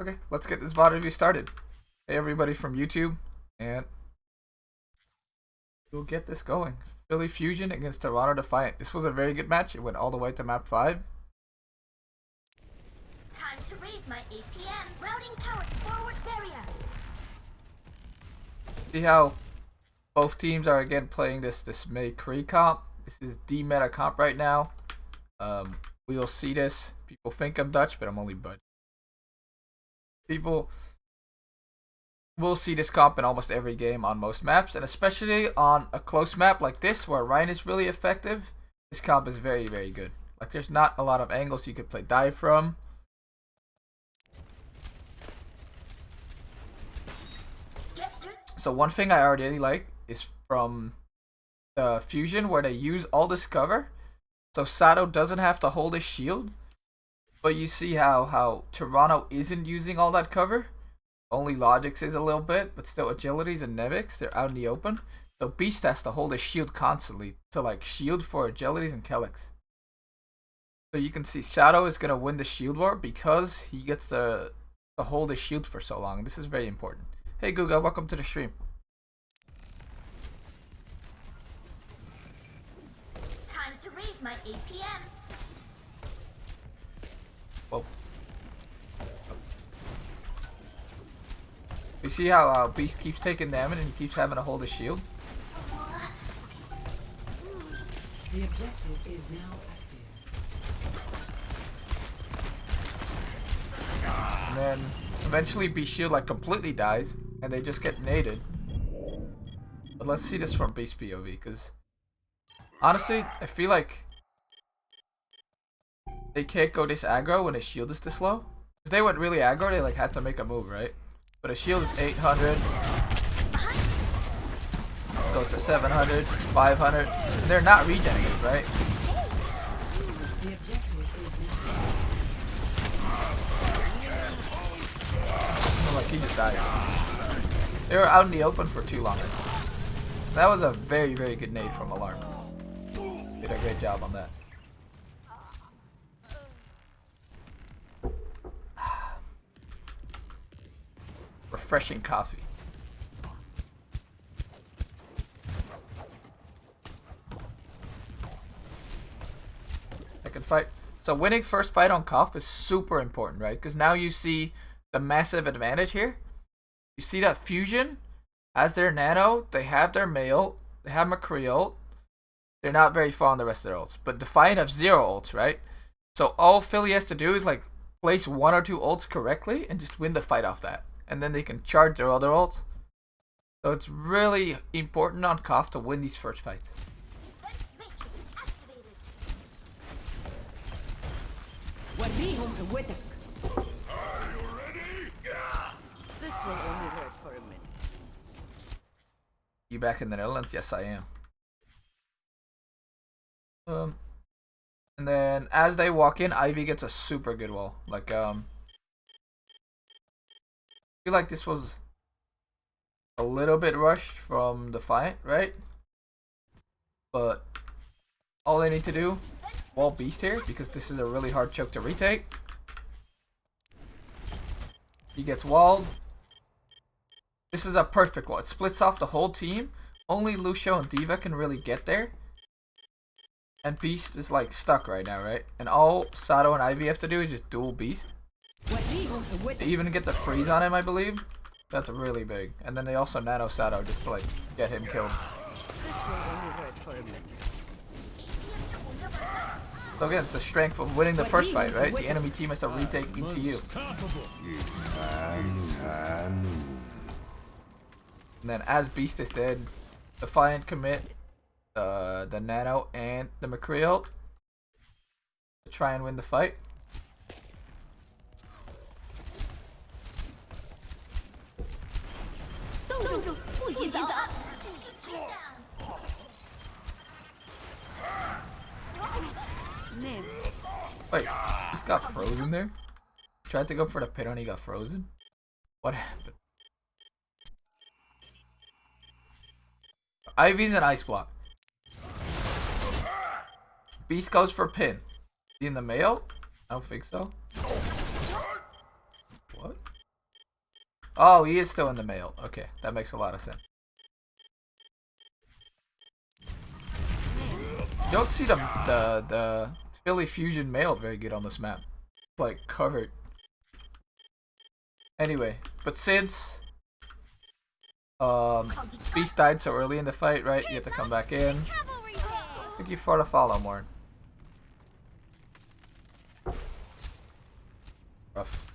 Okay, let's get this VOD review started. Hey everybody from YouTube, and we'll get this going. Philly Fusion against Toronto Defiant. This was a very good match. It went all the way to map 5. Time to raise my APM. Routing power to forward barrier. See how both teams are again playing this May-Cree comp. This is the meta comp right now. We will see this. People think I'm Dutch, but I'm only Bud. People will see this comp in almost every game on most maps, and especially on a close map like this where Ryan is really effective. This comp is very, very good. Like, there's not a lot of angles you could play dive from. So one thing I already like is from the Fusion where they use all this cover. So Sato doesn't have to hold his shield. But you see how Toronto isn't using all that cover. Only Logix is a little bit, but still Agilities and Nevix, they're out in the open. So Beast has to hold his shield constantly to like shield for Agilities and Kelix. So you can see Shadow is going to win the shield war because he gets to hold his shield for so long. This is very important. Hey Guga, welcome to the stream. Time to raise my APM. Whoa. You see how Beast keeps taking damage and he keeps having to hold his shield? The objective is now active. And then eventually Beast shield like completely dies and they just get naded. But let's see this from Beast POV, because honestly I feel like they can't go this aggro when his shield is this low. If they went really aggro, they like had to make a move, right? But his shield is 800. Goes to 700, 500. And they're not regenerating it, right? The objective is now. Like he just died. They were out in the open for too long. That was a very, very good nade from Alarm. Did a great job on that. Refreshing coffee. Second fight. So winning first fight on Koff is super important, right? Because now you see the massive advantage here. You see that Fusion has their nano, they have their male, they have McCree ult. They're not very far on the rest of their ults. But Defiant have 0 ults, right? So all Philly has to do is like place 1 or 2 ults correctly and just win the fight off that. And then they can charge their other ults. So it's really important on Koff to win these first fights. Are you ready? This will only hurt for a minute. You back in the Netherlands? Yes, I am. And then as they walk in, Ivy gets a super good wall. Like I feel like this was a little bit rushed from Defiant, right? But all they need to do, wall Beast here, because this is a really hard choke to retake. He gets walled. This is a perfect wall. It splits off the whole team. Only Lucio and D.Va can really get there. And Beast is like stuck right now, right? And all Sato and Ivy have to do is just duel Beast. They even get the freeze on him, I believe. That's really big. And then they also nano Sato just to like get him killed. This will only hurt for a minute. So again, it's the strength of winning the first fight, right? The enemy team has to retake into you. And then as Beast is dead, Defiant commit the nano and the McCree ult to try and win the fight. Wait, he's got frozen there? Tried to go for the pit and he got frozen? What happened? Ivy's an ice block. Beast goes for pin. In the mail? I don't think so. What? Oh, he is still in the mail. Okay, that makes a lot of sense. You don't see the Philly Fusion mail very good on this map. It's like covered. Anyway, but since Beast died so early in the fight, right? You have to come back in. Cavalry there. Thank you for the follow, Morn. Rough.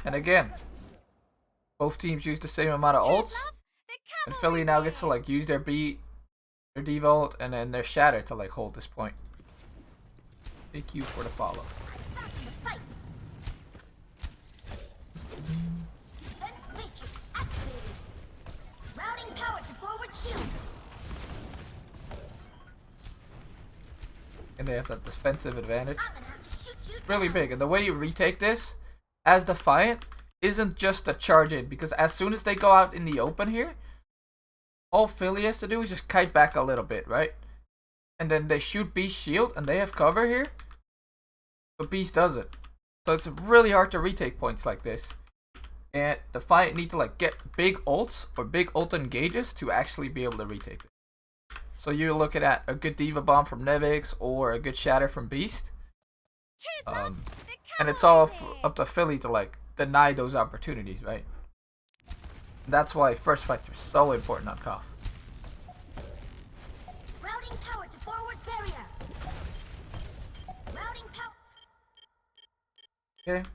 And again, both teams use the same amount of ults, and Philly now gets to like use their beat, their devolt, and then their shatter to like hold this point. Thank you for the follow. Back in the fight. Matrix activated. Routing power to forward shield. And they have that defensive advantage. I'm gonna have to shoot you Really down. big, and the way you retake this as Defiant isn't just a charge in, because as soon as they go out in the open here, all Philly has to do is just kite back a little bit, right? And then they shoot Beast shield and they have cover here, but Beast doesn't. So it's really hard to retake points like this. And Defiant need to like get big ults or big ult engages to actually be able to retake it. So you're looking at a good Diva Bomb from Nevix or a good Shatter from Beast. And it's all up to Philly to like deny those opportunities, right? That's why first fights are so important on KOF. Routing power to forward barrier. Routing power. Okay.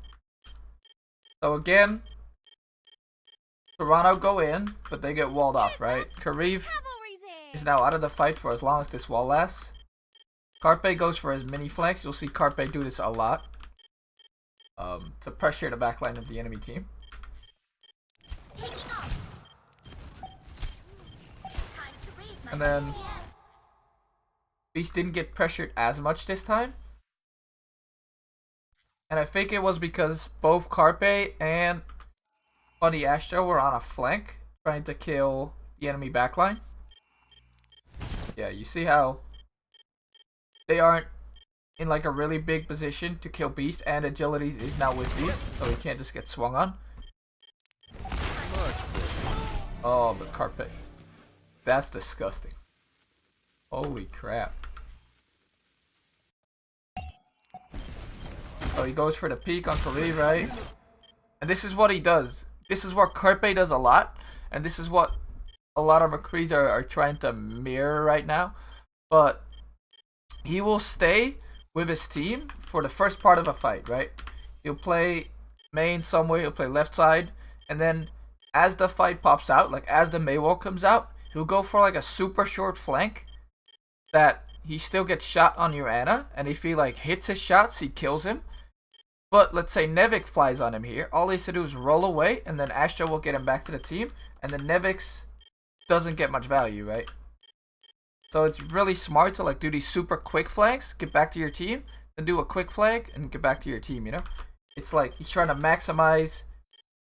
So again, Toronto go in, but they get walled off, right? Kariv is now out of the fight for as long as this wall lasts. Carpe goes for his mini flanks. You'll see Carpe do this a lot. To pressure the backline of the enemy team. Taking off. Time to raise my And then APM. Beast didn't get pressured as much this time. And I think it was because both Carpe and Buddy Astro were on a flank trying to kill the enemy backline. Yeah, you see how they aren't in like a really big position to kill Beast, and Agilities is now with Beast, so he can't just get swung on. Oh, but Carpe. That's disgusting. Holy crap. So he goes for the peek on Khalid, right? And this is what he does. This is what Carpe does a lot, and this is what a lot of McCrees are trying to mirror right now. But he will stay with his team for the first part of a fight, right? He'll play main somewhere, he'll play left side, and then as the fight pops out, like as the Maywall comes out, he'll go for like a super short flank that he still gets shot on your Ana, and if he like hits his shots, he kills him. But let's say Nevik flies on him here, all he has to do is roll away, and then Astra will get him back to the team, and then Nevix doesn't get much value, right? So it's really smart to like do these super quick flanks, get back to your team, then do a quick flank and get back to your team, you know? It's like he's trying to maximize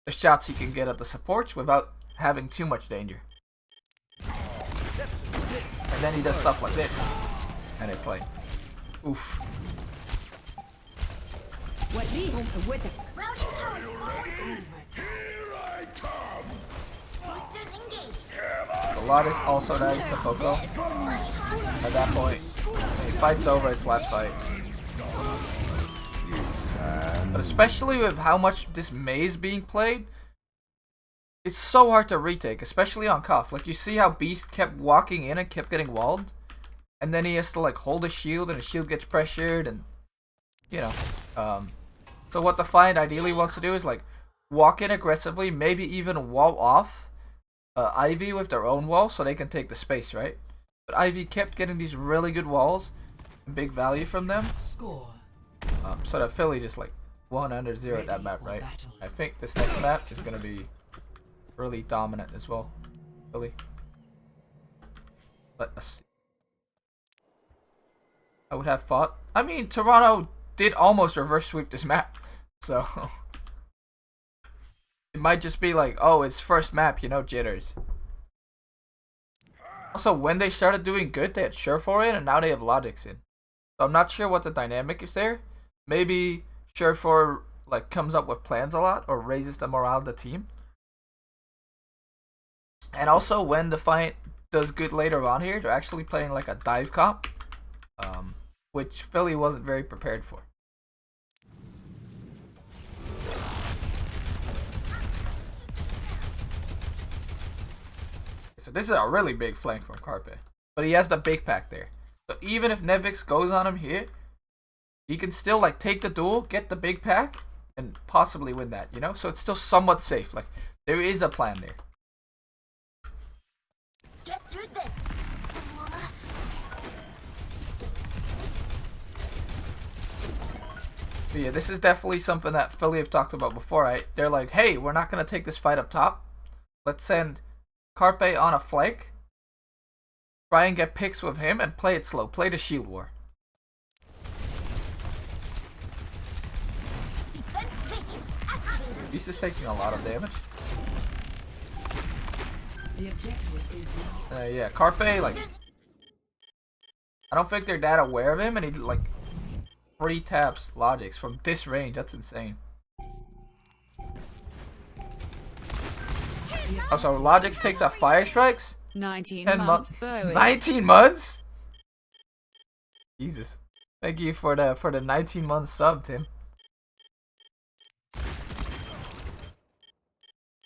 the shots he can get at the supports without having too much danger. And then he does stuff like this. And it's like, oof. Routing power to forward. Here I come! Boosters engaged. A lot is also nice to Coco. At that point, when the fight's over, it's last fight. But especially with how much this maze being played, it's so hard to retake, especially on KOF. Like, you see how Beast kept walking in and kept getting walled? And then he has to, like, hold his shield, and his shield gets pressured, and, you know. So what Defiant ideally wants to do is, like, walk in aggressively, maybe even wall off Ivy with their own wall so they can take the space, right? But Ivy kept getting these really good walls and big value from them. Score. So that Philly just, like, 100-0 at that map, right? I think this next map is going to be really dominant as well. Philly. Let us see. I would have thought. I mean, Toronto did almost reverse sweep this map. So it might just be like, oh, it's first map, you know, jitters. Also, when they started doing good, they had Surefour in, and now they have Logix in. So I'm not sure what the dynamic is there. Maybe Surefour like comes up with plans a lot or raises the morale of the team. And also when Defiant does good later on here, they're actually playing like a dive comp, which Philly wasn't very prepared for. So this is a really big flank from Carpe. But he has the big pack there. So even if Nevix goes on him here, he can still like take the duel, get the big pack, and possibly win that, you know? So it's still somewhat safe. Like, there is a plan there. Get through this. But yeah, this is definitely something that Philly have talked about before, right? They're like, hey, we're not going to take this fight up top. Let's send Carpe on a flank, try and get picks with him, and play it slow. Play the shield war. This is taking a lot of damage. The objective is now. Yeah, Carpe, like, I don't think they're that aware of him, and he like 3 taps Logics from this range. That's insane. Oh, so Logics takes out Fire Strikes? 19 10 months, Bowie. 19 months? Jesus. Thank you for the 19 month sub, Tim.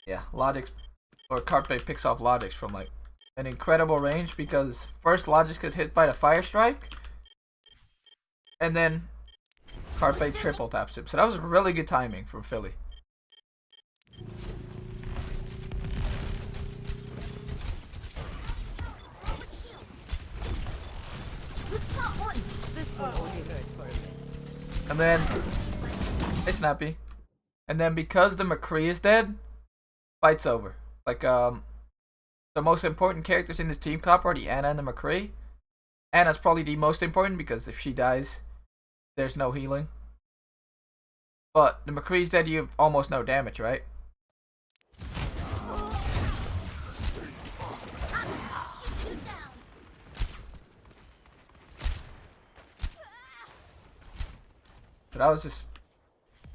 Yeah, Logics or Carpe picks off Logics from like an incredible range because first Logics gets hit by the Fire Strike, and then Carpe triple taps him. So that was really good timing from Philly. This will only hurt for a minute. And then it's snappy. And then because the McCree is dead, fight's over. Like the most important characters in this team comp are the Ana and the McCree. Ana's probably the most important because if she dies, there's no healing. But the McCree's dead, you have almost no damage, right? So that was just,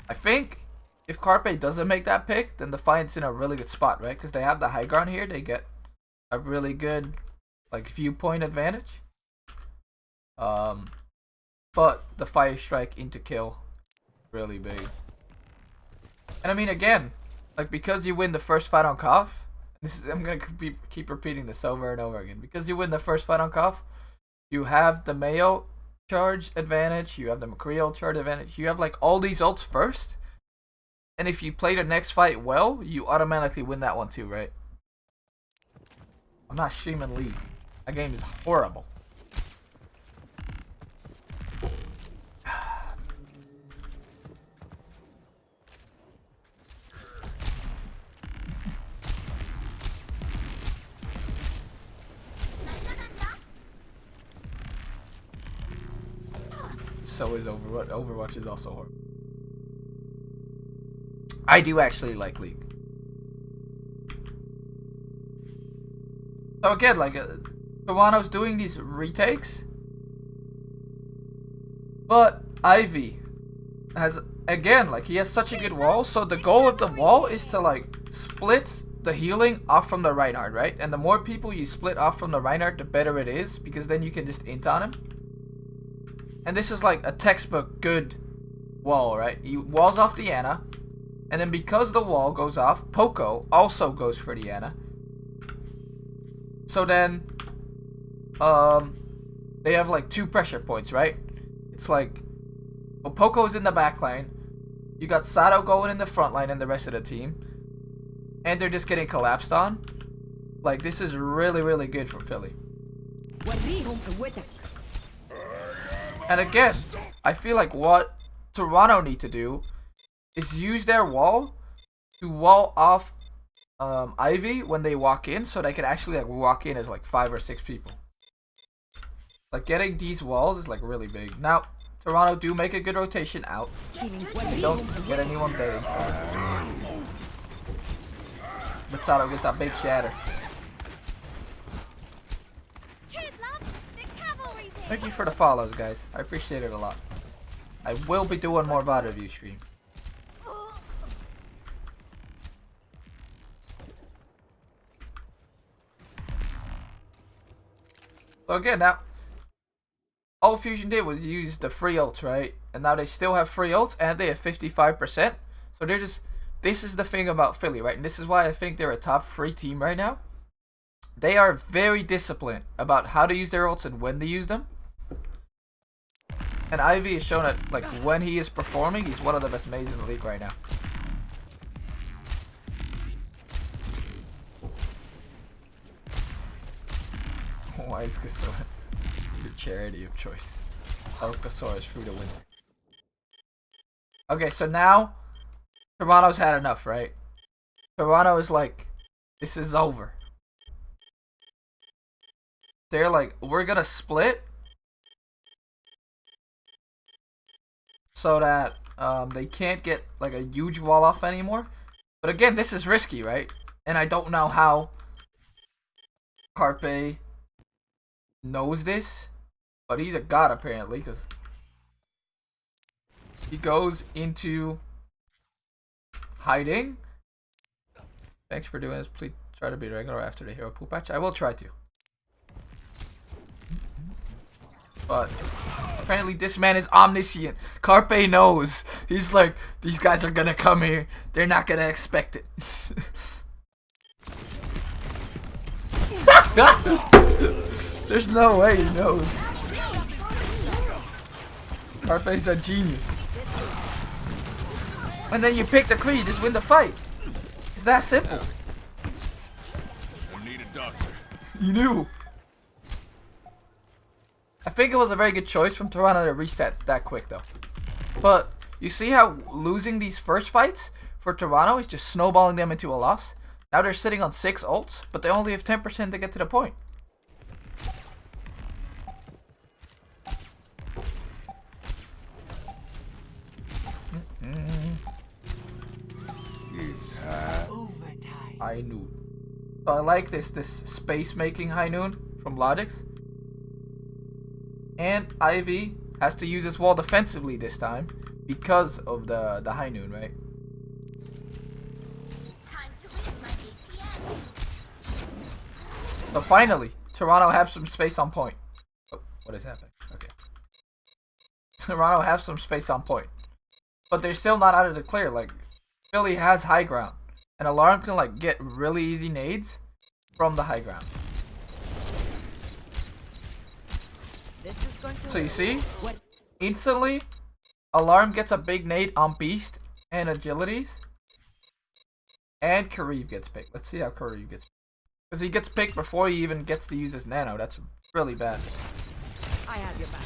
I think if Carpe doesn't make that pick, then Defiant's in a really good spot, right? Because they have the high ground here. They get a really good like viewpoint advantage. But the Fire Strike into kill, really big. And I mean, again, like because you win the first fight on Koff, this is, I'm gonna keep repeating this over and over again. Because you win the first fight on Koff, you have the Mayo charge advantage, you have the McCree charge advantage, you have like all these ults first. And if you play the next fight well, you automatically win that one too, right? I'm not streaming League. That game is horrible. So is Overwatch. Overwatch is also horrible. I do actually like League. So again, like, Toronto's doing these retakes. But Ivy has, again, like, he has such a good wall. So the goal of the wall is to, like, split the healing off from the Reinhardt, right? And the more people you split off from the Reinhardt, the better it is. Because then you can just int on him. And this is like a textbook good wall, right? He walls off the Ana. And then because the wall goes off, Poco also goes for the Ana. So then, they have like 2 pressure points, right? It's like, well, Poco's in the back line. You got Sato going in the front line and the rest of the team. And they're just getting collapsed on. Like, this is really, really good for Philly. And again, I feel like what Toronto need to do is use their wall to wall off Ivy when they walk in, so they can actually like walk in as like 5 or 6 people. Like getting these walls is like really big. Now, Toronto do make a good rotation out. They don't get anyone dead inside. But Sato gets a big shatter. Thank you for the follows, guys. I appreciate it a lot. I will be doing more VOD review streams. So again, now all Fusion did was use the free ults, right? And now they still have free ults and they have 55%. So they're just, this is the thing about Philly, right? And this is why I think they're a top 3 team right now. They are very disciplined about how to use their ults and when to use them. And Ivy has shown that, like, when he is performing, he's one of the best mages in the league right now. Why is Gasora your charity of choice? Oh, Gasora's through the winter. Okay, so now Toronto's had enough, right? Toronto is like, this is over. They're like, we're gonna split so that they can't get like a huge wall off anymore. But again, this is risky, right? And I don't know how Carpe knows this, but he's a god apparently, because he goes into hiding. Thanks for doing this. Please try to be regular after the hero pool patch. I will try to. But apparently this man is omniscient. Carpe knows. He's like, these guys are gonna come here. They're not gonna expect it. There's no way he knows. Carpe's a genius. And then you pick the Kree, you just win the fight. It's that simple. I need a doctor. You knew. I think it was a very good choice from Toronto to reset that quick though. But you see how losing these first fights for Toronto is just snowballing them into a loss? Now they're sitting on 6 ults, but they only have 10% to get to the point. It's high. Overtime. High noon. So I like this space making high noon from Logix. And Ivy has to use this wall defensively this time because of the high noon, right? Time to read my APM. So finally, Toronto have some space on point. Oh, what is happening? Okay. Toronto have some space on point. But they're still not out of the clear. Like, Philly has high ground. And Alarm can like get really easy nades from the high ground. This is going to So you see? Instantly, Alarm gets a big nade on Beast and Agilities. And Kareev gets picked. Let's see how Kareev gets picked. Because he gets picked before he even gets to use his nano. That's really bad. I have your back.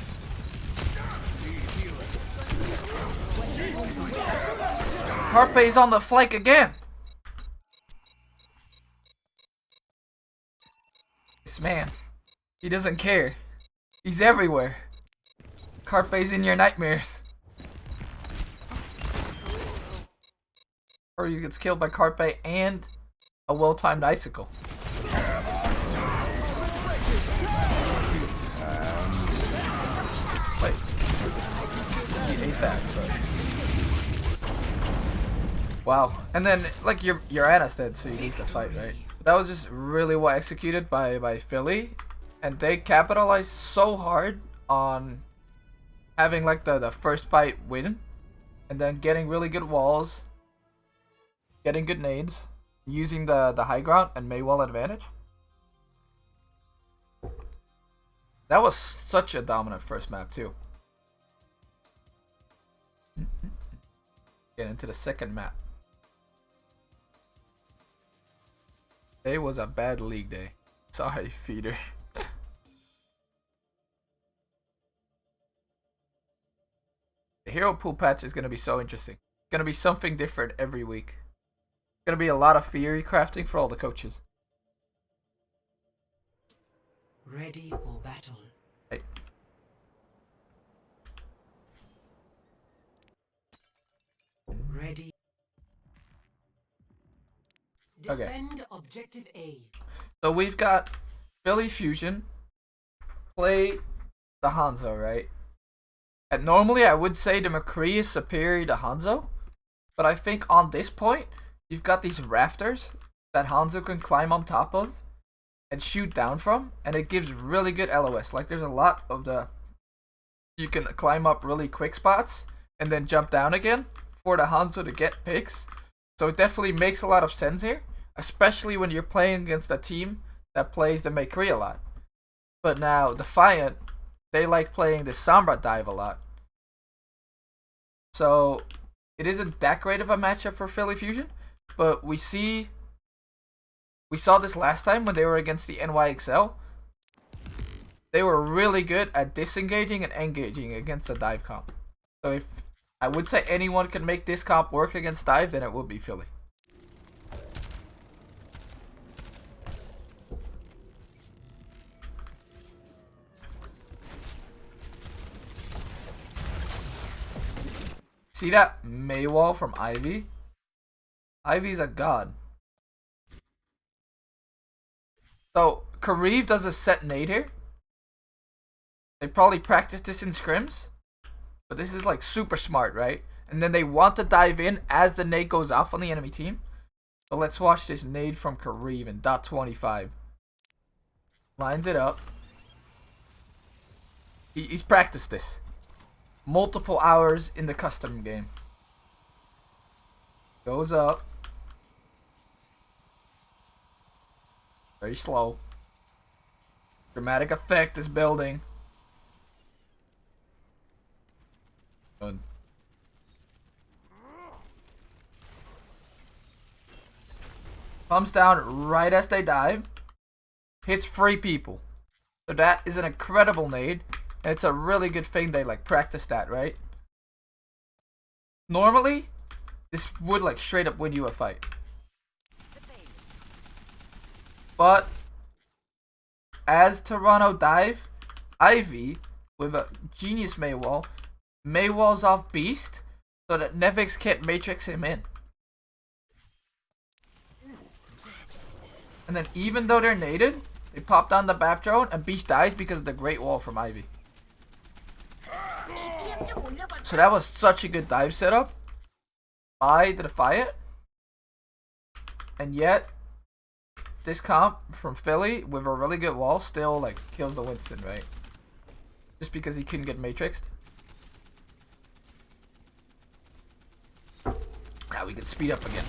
Carpe's on the flank again. This man, he doesn't care. He's everywhere. Carpe's in your nightmares. Or you gets killed by Carpe and a well-timed icicle. Wait. He ate that, but... Wow. And then, like, your Anna's dead, so you lose the fight, right? That was just really well executed by Philly. And they capitalized so hard on having, like, the first fight win. And then getting really good walls. Getting good nades. Using the high ground and Maywall advantage. That was such a dominant first map, too. Get into the second map. Today was a bad league day. Sorry, feeder. The hero pool patch is going to be so interesting. It's going to be something different every week. It's going to be a lot of theory crafting for all the coaches. Ready for battle. Hey. Ready. Okay. Defend objective A. So we've got Philly Fusion play the Hanzo, right? And normally I would say the McCree is superior to Hanzo, but I think on this point, you've got these rafters that Hanzo can climb on top of, and shoot down from, and it gives really good LOS. Like there's a lot of you can climb up really quick spots and then jump down again for the Hanzo to get picks. So it definitely makes a lot of sense here, especially when you're playing against a team that plays the McCree a lot. But now Defiant, they like playing the Sombra dive a lot. So it isn't that great of a matchup for Philly Fusion, but we saw this last time when they were against the NYXL. They were really good at disengaging and engaging against the dive comp. So if I would say anyone can make this comp work against dive, then it would be Philly. See that Maywall from Ivy? Ivy's a god. So Kareev does a set nade here. They probably practiced this in scrims, but this is like super smart, right? And then they want to dive in as the nade goes off on the enemy team. So let's watch this nade from Kareev in .25. Lines it up. He's practiced this multiple hours in the custom game. Goes up. Very slow. Dramatic effect is building. Good. Comes down right as they dive. Hits 3 people. So that is an incredible nade. And it's a really good thing they like practice that, right? Normally, this would like straight up win you a fight. But as Toronto dive, Ivy with a genius Maywall, Maywall's off Beast so that Nevix can't matrix him in. And then even though they're naded, they pop down the BAP drone and Beast dies because of the great wall from Ivy. So that was such a good dive setup by the Defiant. And yet, this comp from Philly with a really good wall still like kills the Winston, right? Just because he couldn't get matrixed. Now we can speed up again.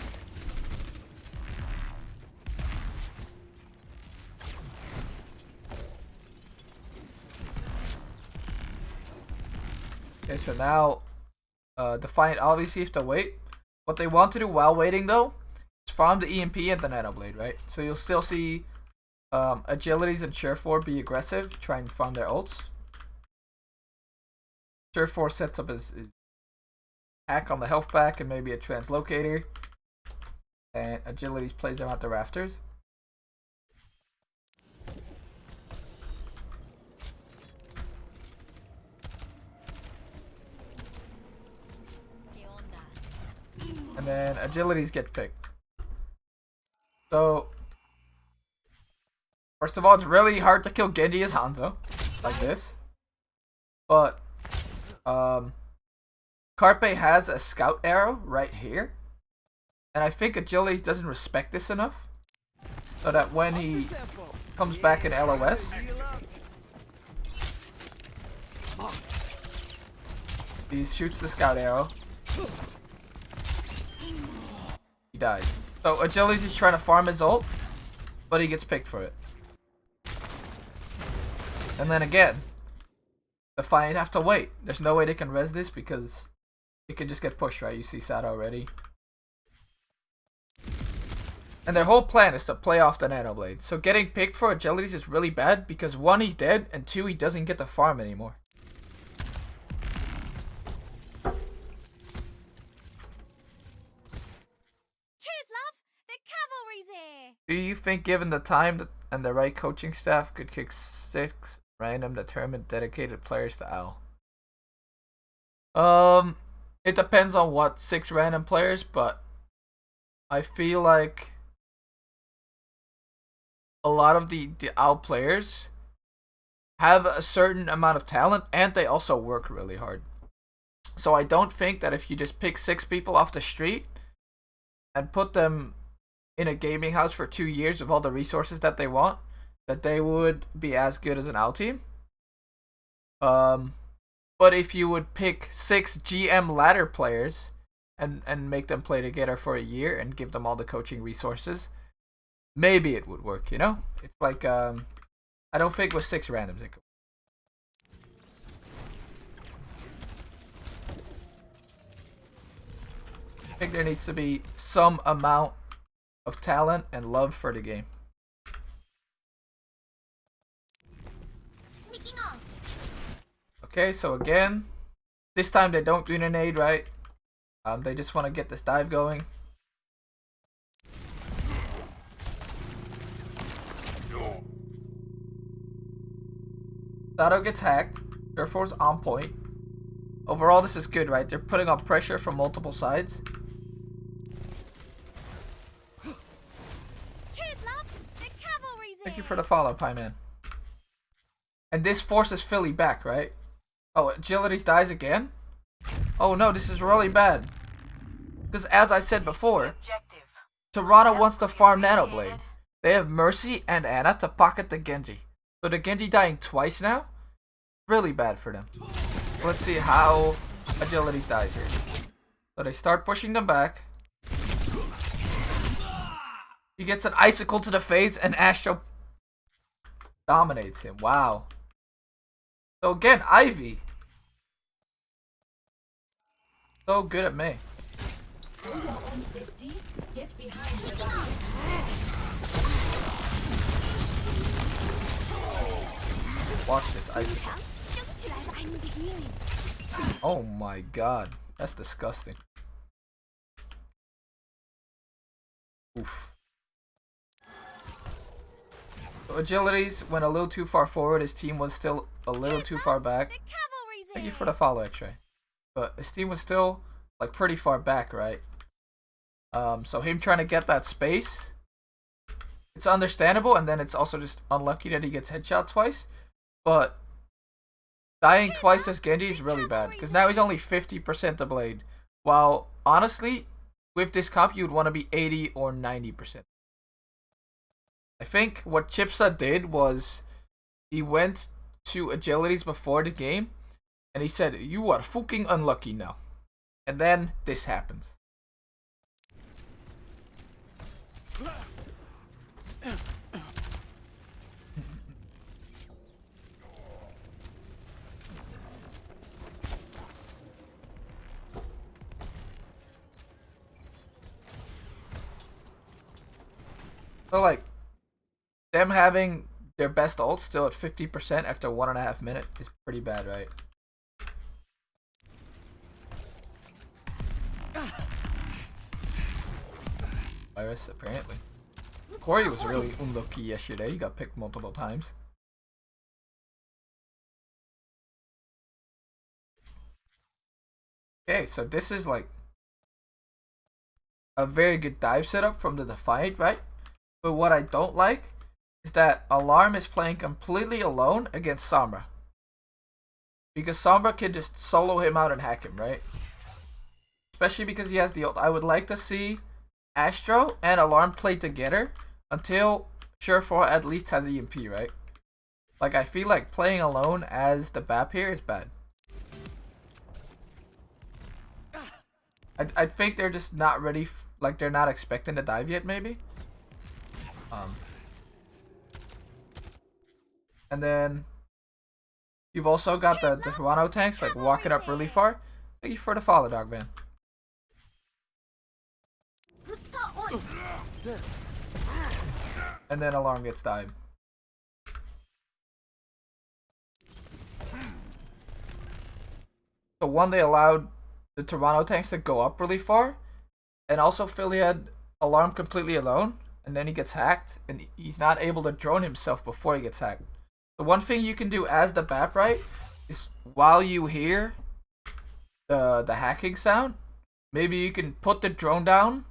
Okay, so now Defiant obviously have to wait. What they want to do while waiting though is farm the EMP and the Nanoblade, right? So you'll still see Agilities and Surefour be aggressive, try and farm their ults. Surefour sets up his hack on the health back and maybe a translocator. And Agilities plays them out the rafters. And then Agilities get picked. So, first of all, it's really hard to kill Genji as Hanzo. Like this. But, Carpe has a scout arrow right here. And I think Agilities doesn't respect this enough. So that when he comes back in LOS, he shoots the scout arrow. He dies. So Agilities is trying to farm his ult, but he gets picked for it. And then again, Defiant have to wait. There's no way they can res this because it can just get pushed, right? You see Sada already. And their whole plan is to play off the Nanoblade. So getting picked for Agilities is really bad because 1, he's dead, and 2, he doesn't get to farm anymore. Do you think given the time and the right coaching staff could kick 6 random determined dedicated players to Owl? It depends on what 6 random players, but I feel like a lot of the Owl players have a certain amount of talent and they also work really hard. So I don't think that if you just pick 6 people off the street and put them in a gaming house for 2 years with all the resources that they want, that they would be as good as an out team. But if you would pick 6 GM ladder players and make them play together for a year and give them all the coaching resources, maybe it would work, you know? It's like, I don't think with 6 randoms it could. I think there needs to be some amount of talent and love for the game. Sneaking on. Okay, so again, this time they don't do the nade, right? They just want to get this dive going. Shadow gets hacked. Surefour's on point. Overall, this is good, right? They're putting on pressure from multiple sides. Cheers, love. The cavalry's Thank you for the follow, Pie Man. And this forces Philly back, right? Oh, Agilities dies again? Oh no, this is really bad. Because as I said before, Toronto wants to farm Nanoblade. They have Mercy and Ana to pocket the Genji. So the Genji dying twice now? Really bad for them. Let's see how Agilities dies here. So they start pushing them back. He gets an icicle to the face and Astro dominates him. Wow. So again, Ivy. So good at me. Watch this icicle. Oh my god. That's disgusting. Oof. So Agilities went a little too far forward. His team was still a little too far back. Thank you for the follow, X-Ray. But his team was still like pretty far back, right? So him trying to get that space, it's understandable, and then it's also just unlucky that he gets headshot twice. But dying twice as Genji is really bad, because now he's only 50% the blade. While honestly, with this comp, you would want to be 80 or 90%. I think what Chipsa did was he went to Agilities before the game and he said, "You are fucking unlucky now." And then this happens. So like, them having their best ult still at 50% after 1.5 minutes is pretty bad, right? Virus, apparently. Corey was really unlucky yesterday. He got picked multiple times. Okay, so this is like a very good dive setup from the Defiant, right? But what I don't like is that Alarm is playing completely alone against Sombra. Because Sombra can just solo him out and hack him, right? Especially because he has the ult. I would like to see Astro and Alarm play together until Surefour at least has EMP, right? Like, I feel like playing alone as the BAP here is bad. I think they're just not ready, like they're not expecting to dive yet, maybe? And then you've also got the Toronto tanks like walking up really far. Thank you for the follow, Dog Man. And then Alarm gets dived. So one, they allowed the Toronto tanks to go up really far, and also Philly had Alarm completely alone, and then he gets hacked, and he's not able to drone himself before he gets hacked. The one thing you can do as the BAP, right, is while you hear the hacking sound, maybe you can put the drone down,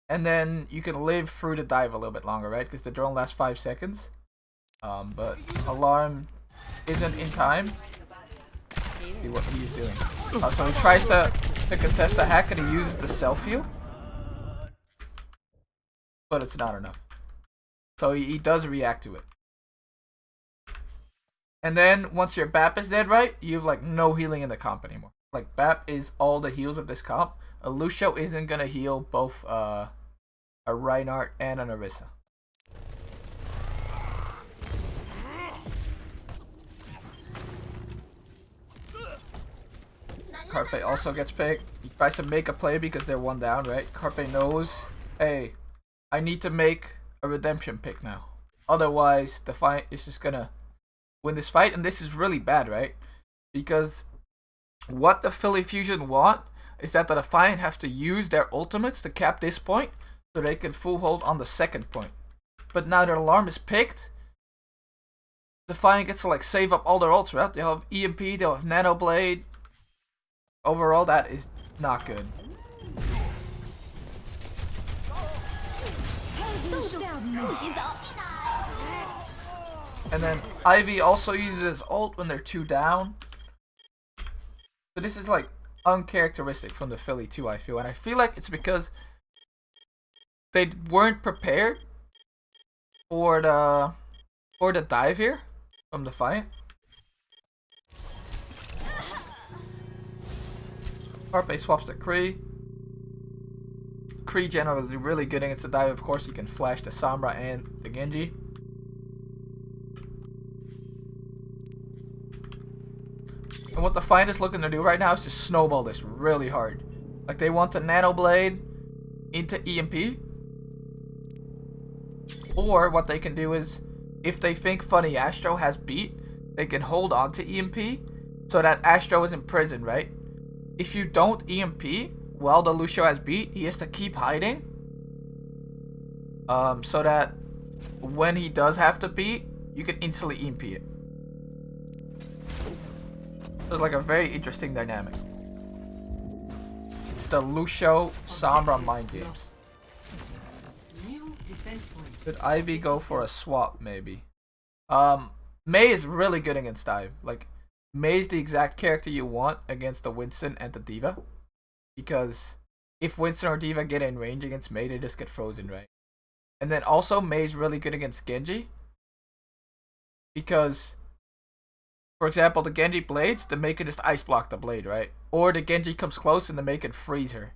and then you can live through the dive a little bit longer, right? Because the drone lasts 5 seconds. But Alarm isn't in time. See what he's doing. So he tries to contest the hack, and he uses the self-heal. But it's not enough. So he does react to it. And then once your BAP is dead, right, you have like no healing in the comp anymore. Like BAP is all the heals of this comp. A Lucio isn't gonna heal both a Reinhardt and an Orisa. Carpe also gets picked. He tries to make a play because they're one down, right? Carpe knows, hey, I need to make a redemption pick now. Otherwise, Defiant is just gonna win this fight, and this is really bad, right? Because what the Philly Fusion want is that the Defiant have to use their ultimates to cap this point so they can full hold on the second point. But now their alarm is picked, Defiant gets to like save up all their ults, right? They'll have EMP, they'll have Nano Blade. Overall, that is not good. And then Ivy also uses his ult when they're 2 down. So this is like uncharacteristic from the Philly too, I feel. And I feel like it's because they weren't prepared for the dive here from Defiant. Carpe swaps to Kree. Kree generally is really good against the dive. Of course, you can flash the Sombra and the Genji. And what Defiant is looking to do right now is to snowball this really hard. Like they want the Nano Blade into EMP. Or what they can do is, if they think Funny Astro has beat, they can hold on to EMP so that Astro is in prison, right? If you don't EMP while the Lucio has beat, he has to keep hiding. So that when he does have to beat, you can instantly EMP it. So it's like a very interesting dynamic. It's the Lucio Sombra mind games. New defense point. Should Ivy go for a swap maybe? Mei is really good against dive. Like Mei's the exact character you want against the Winston and the Diva. Because if Winston or Diva get in range against Mei, they just get frozen, right? And then also Mei's really good against Genji. Because, for example, the Genji blades, the Mei can just ice block the blade, right? Or the Genji comes close and the Mei can freeze her.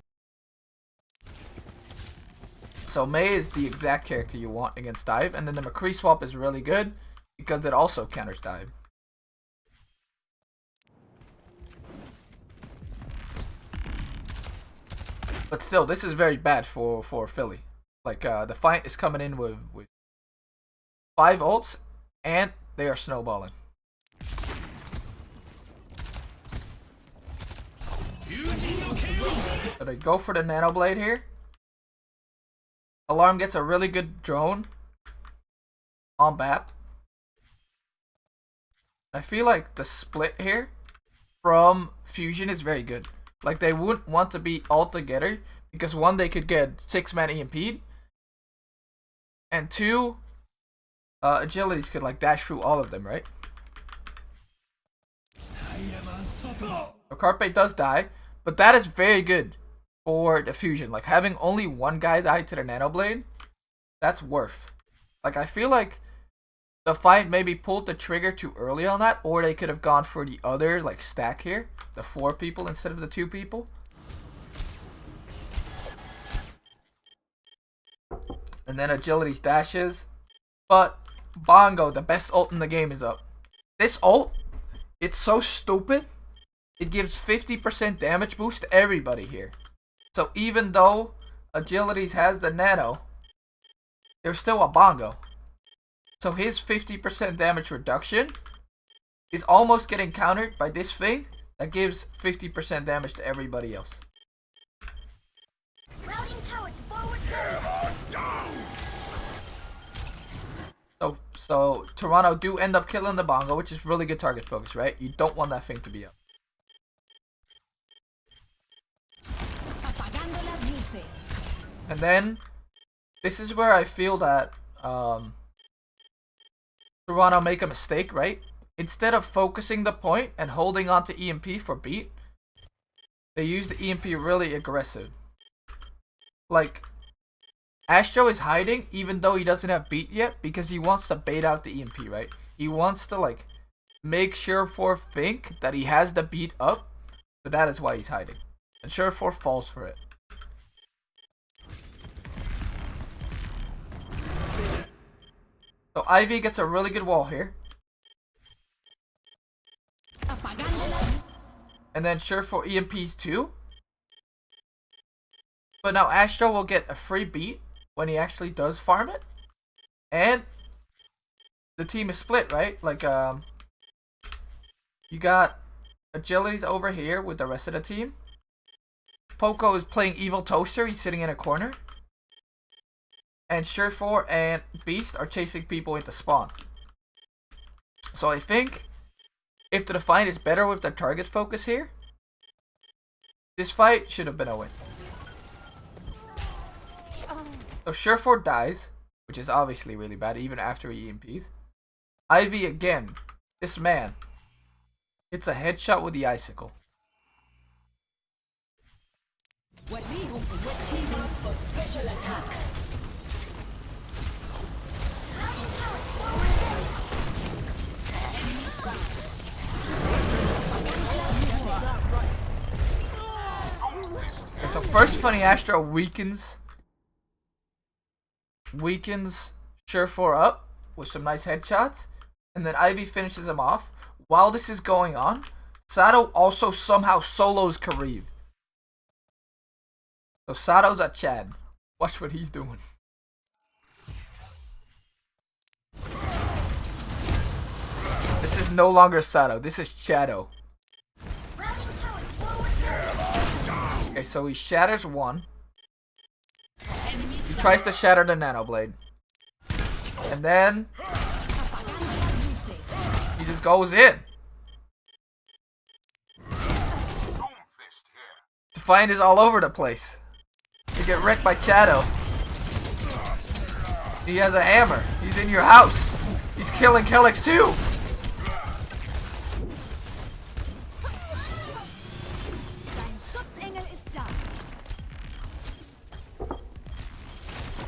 So Mei is the exact character you want against dive. And then the McCree swap is really good because it also counters dive. But still, this is very bad for Philly. Like, Defiant is coming in with 5 ults, and they are snowballing. So they go for the Nano Blade here. Alarm gets a really good drone on BAP. I feel like the split here from Fusion is very good. Like, they wouldn't want to be all together because 1, they could get 6-man EMP'd, and 2, agilities could like dash through all of them, right? So Carpe does die, but that is very good for the Fusion. Like, having only 1 guy die to the Nano Blade, that's worth. Like, I feel like the fight maybe pulled the trigger too early on that, or they could have gone for the other like stack here, the 4 people instead of the 2 people. And then agilities dashes, but Bongo, the best ult in the game, is up. This ult, it's so stupid. It gives 50% damage boost to everybody here. So even though agilities has the nano, there's still a Bongo. So his 50% damage reduction is almost getting countered by this thing that gives 50% damage to everybody else. Routing towards forward So Toronto do end up killing the Bongo, which is really good target focus, right? You don't want that thing to be up. And then this is where I feel that Toronto make a mistake, right? Instead of focusing the point and holding on to EMP for beat, they use the EMP really aggressive. Like, Astro is hiding even though he doesn't have beat yet because he wants to bait out the EMP, right? He wants to like make Surefour think that he has the beat up, so that is why he's hiding. And Surefour falls for it. So Ivy gets a really good wall here. And then Surefour EMPs too. But now Astro will get a free beat when he actually does farm it. And the team is split, right? Like, you got Agility's over here with the rest of the team. Poco is playing Evil Toaster. He's sitting in a corner. And Surefour and Beast are chasing people into spawn. So I think if the Defiant is better with their target focus here, this fight should have been a win. So Surefour dies, which is obviously really bad even after he EMPs. Ivy again. This man hits a headshot with the icicle. What we hope for team up for special attack. Okay, so first Funny Astro weakens Surefour up with some nice headshots, and then Ivy finishes him off. While this is going on, Sato also somehow solos Kareev. So Sato's at Chad. Watch what he's doing. This is no longer Sato. This is Shadow. Okay, so he shatters one. He tries to shatter the Nano Blade. And then he just goes in. Defiant is all over the place. You get wrecked by Shadow. He has a hammer. He's in your house. He's killing Kellex too.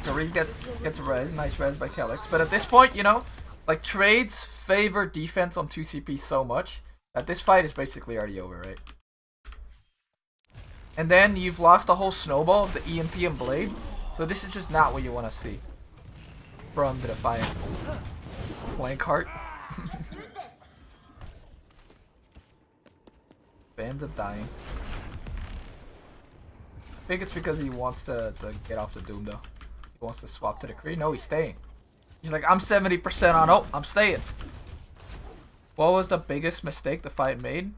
So Reed gets res, nice res by Kellex. But at this point, you know, like trades favor defense on 2CP so much that this fight is basically already over, right? And then you've lost the whole snowball of the EMP and Blade. So this is just not what you want to see from the Defiant. Flank heart. Ends up dying. I think it's because he wants to get off the Doom though. He wants to swap to the Kree. No, he's staying. He's like, I'm 70% on. Oh, I'm staying. What was the biggest mistake the fight made?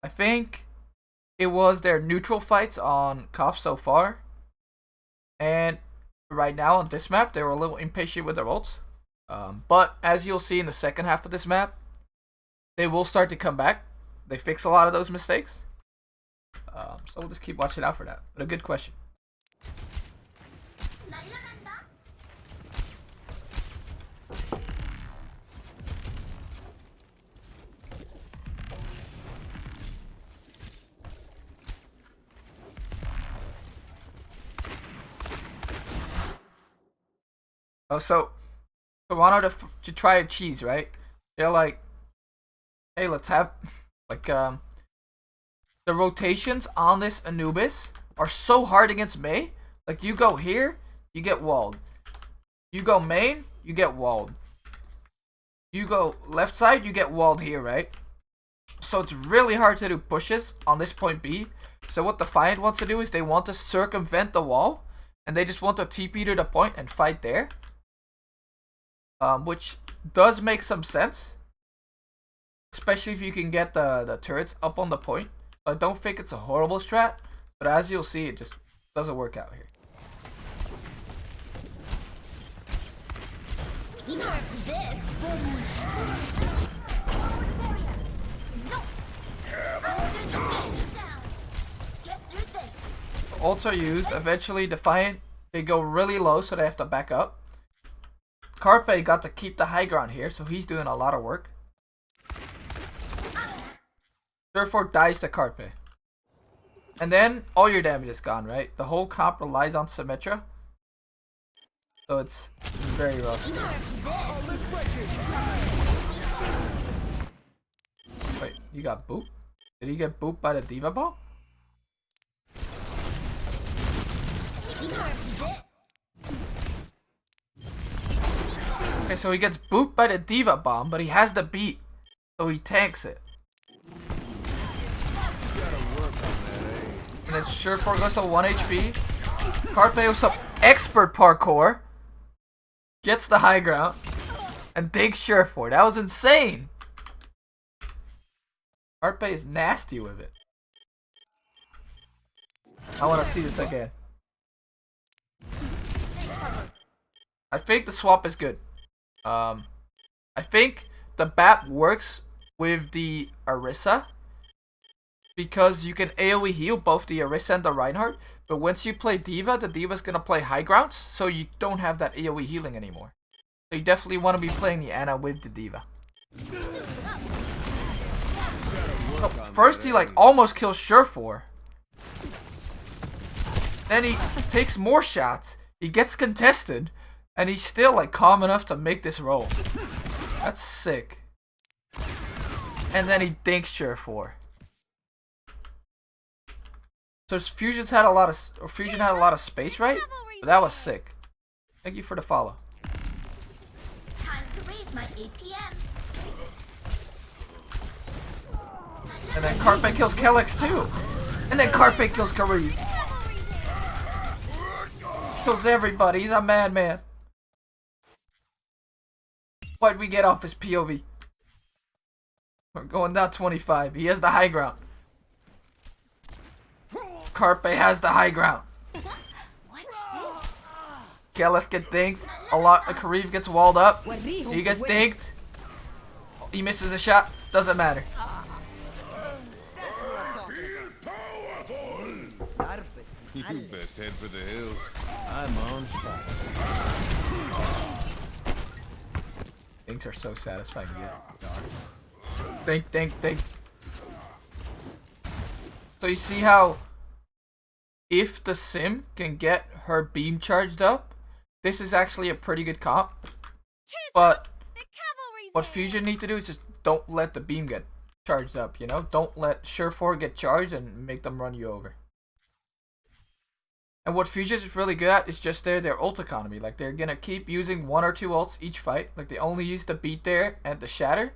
I think it was their neutral fights on Koff so far. And right now on this map, they were a little impatient with their ults. But as you'll see in the second half of this map, they will start to come back. They fix a lot of those mistakes. So we'll just keep watching out for that. But a good question. Oh, so Toronto to try a cheese, right? They're like, hey, let's have like the rotations on this Anubis are so hard against Mei. Like you go here, you get walled. You go main, you get walled. You go left side, you get walled here, right? So it's really hard to do pushes on this point B. So what Defiant wants to do is they want to circumvent the wall, and they just want to TP to the point and fight there. Which does make some sense, especially if you can get the turrets up on the point. I don't think it's a horrible strat, but as you'll see, it just doesn't work out here. Ults are used. Eventually, Defiant, they go really low, so they have to back up. Carpe got to keep the high ground here, so he's doing a lot of work. Surefour dies to Carpe. And then all your damage is gone, right? The whole comp relies on Symmetra. So it's very rough. He got booped? Did he get booped by the Diva Bomb? Okay, so he gets booped by the Diva Bomb, but he has the beat. So he tanks it. And then Surefour goes to 1 HP. Carpe with some expert parkour. Gets the high ground. And digs Surefour. That was insane. Carpe is nasty with it. I want to see this again. I think the swap is good. I think the BAP works with the Orisa because you can AoE heal both the Orisa and the Reinhardt, but once you play Diva, the Diva's gonna play high grounds, so you don't have that AoE healing anymore. So you definitely want to be playing the Ana with the Diva. Oh, first he like almost kills Surefour. Then he takes more shots, he gets contested, and he's still like calm enough to make this roll. That's sick. And then he dinks Surefour. So Fusion had a lot of space, right? But that was sick. Thank you for the follow. Time to raise my APM. And then Carpe kills Kellex too. And then Carpe kills Kareem. Kills everybody. He's a madman. Why'd we get off his POV? We're going down 25. He has the high ground. Carpe has the high ground. Kellex gets dinked. Kareem gets walled up. He gets dinked. He misses a shot. Doesn't matter. You best head for the hills. I'm on fire. Dinks are so satisfying to get. Dink. So you see how if the Sim can get her beam charged up, this is actually a pretty good comp. But what Fusion need to do is just don't let the beam get charged up, you know? Don't let Surefour get charged and make them run you over. And what Fusion is really good at is just their ult economy. Like, they're gonna keep using 1 or 2 ults each fight. Like, they only use the beat there and the shatter.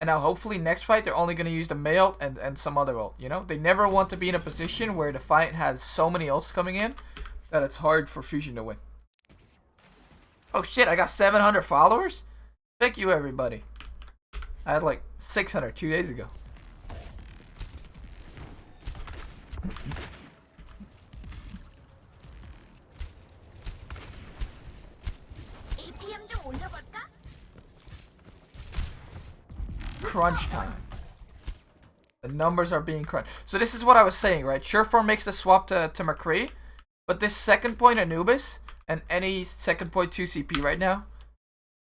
And now hopefully next fight they're only gonna use the Mei ult and some other ult, you know? They never want to be in a position where Defiant has so many ults coming in that it's hard for Fusion to win. Oh shit, I got 700 followers? Thank you everybody. I had like 600 2 days ago. APM 좀 올려볼까? Crunch time. The numbers are being crunched. So this is what I was saying, right? Surefour makes the swap to McCree, but this second point Anubis and any second point 2 CP right now,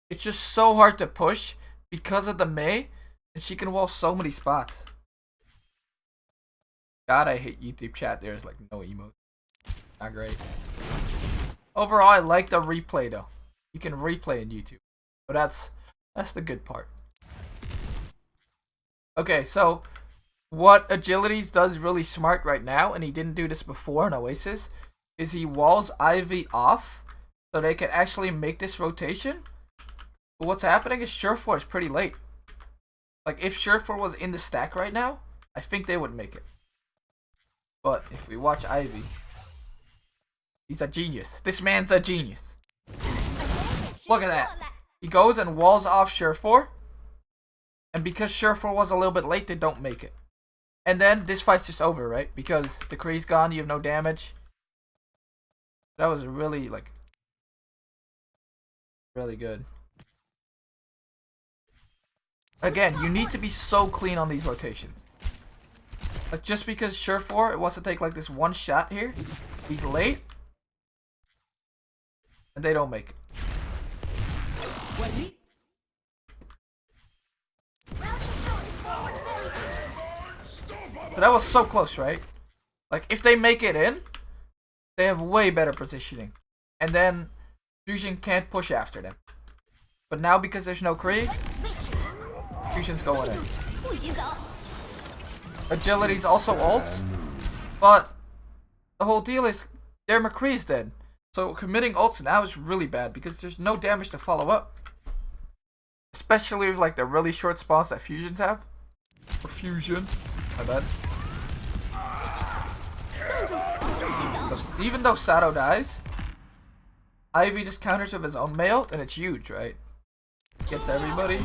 it's just so hard to push because of the Mei, and she can wall so many spots. God, I hate YouTube chat. There's like no emote. Not great. Overall, I like the replay though. You can replay in YouTube, but that's the good part. Okay, so what Agilities does really smart right now, and he didn't do this before in Oasis, is he walls Ivy off so they can actually make this rotation. But what's happening is Surefour is pretty late. Like, if Surefour was in the stack right now, I think they would make it. But if we watch Ivy, he's a genius. This man's a genius. Look at that. He goes and walls off Surefour. And because Surefour was a little bit late, they don't make it. And then this fight's just over, right? Because the Kree's gone, you have no damage. That was really, like, really good. Again, you need to be so clean on these rotations. Like, just because Surefour wants to take, like, this one shot here, he's late, and they don't make it. So that was so close, right? Like, if they make it in, they have way better positioning. And then Fusion can't push after them. But now, because there's no Kree, Fusion's going in. Agility's also ults, but the whole deal is their McCree's dead. So committing ults now is really bad because there's no damage to follow up. Especially with like the really short spawns that fusions have. Or fusion, my bad. Even though Sato dies, Ivy just counters with his own mail, and it's huge, right? Gets everybody.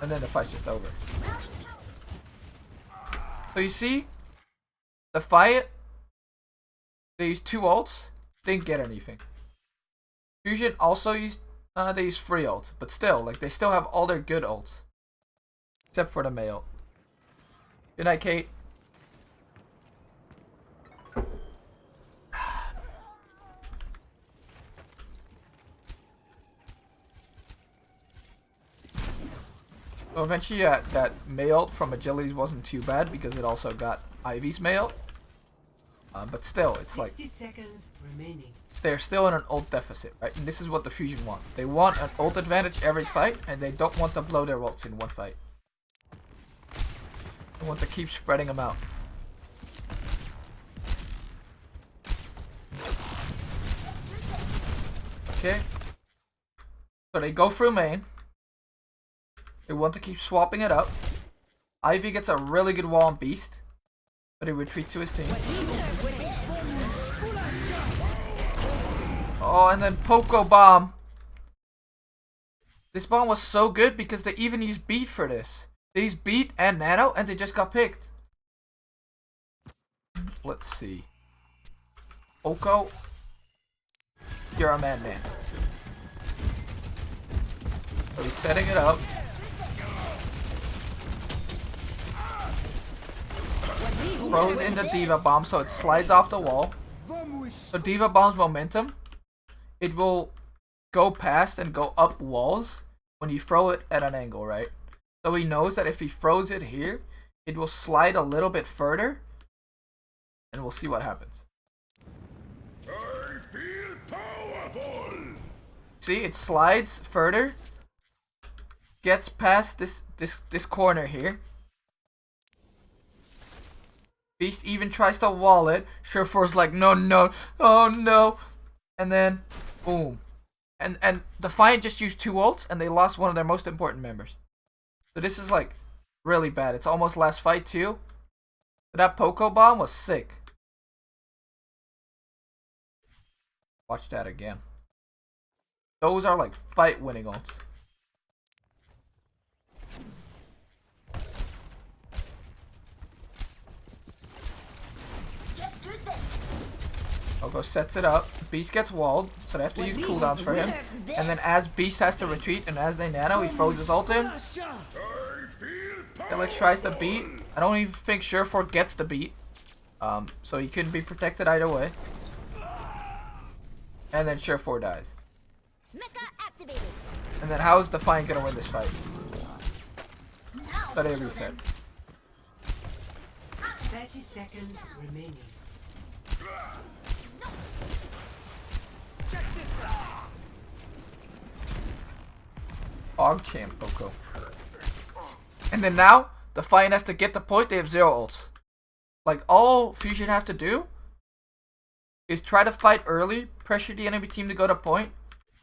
And then the fight's just over. So you see, the fight, they used 2 ults, didn't get anything. Fusion also used, they used 3 ults, but still, like they still have all their good ults. Except for the male. Good night, Kate. So eventually that Mayolt from Agilities wasn't too bad because it also got Ivy's Mayolt. But still, it's like 60 seconds remaining. they're still in an ult deficit, right? And this is what the Fusion want. They want an ult advantage every fight, and they don't want to blow their ults in one fight. They want to keep spreading them out. Okay. So they go through main. They want to keep swapping it up. Ivy gets a really good wall on Beast, but he retreats to his team. Oh, and then Poco Bomb. This bomb was so good because they even used Beat for this. They used Beat and Nano, and they just got picked. Let's see. Poco, you're a madman. So he's setting it up. Throws in the Diva Bomb so it slides off the wall. So Diva Bomb's momentum, it will go past and go up walls when you throw it at an angle, right? So he knows that if he throws it here, it will slide a little bit further, and we'll see what happens. I feel powerful. See, it slides further, gets past this corner here. Beast even tries to wall it. Surefour's like, no, no, oh no. And then, boom. And Defiant just used 2 ults, and they lost one of their most important members. So this is like really bad. It's almost last fight too. But that Poco Bomb was sick. Watch that again. Those are like fight winning ults. Poco sets it up. Beast gets walled, so they have to use cooldowns for him. And then as Beast has to retreat and as they nano, he throws his ult in. Felix tries to beat. I don't even think Surefour gets the beat. So he couldn't be protected either way. And then Surefour dies. And then how is Defiant gonna win this fight? But they reset. 30 seconds remaining. Champ Poco. And then now, Defiant has to get the point. They have 0 ults. Like, all Fusion have to do is try to fight early, pressure the enemy team to go to point,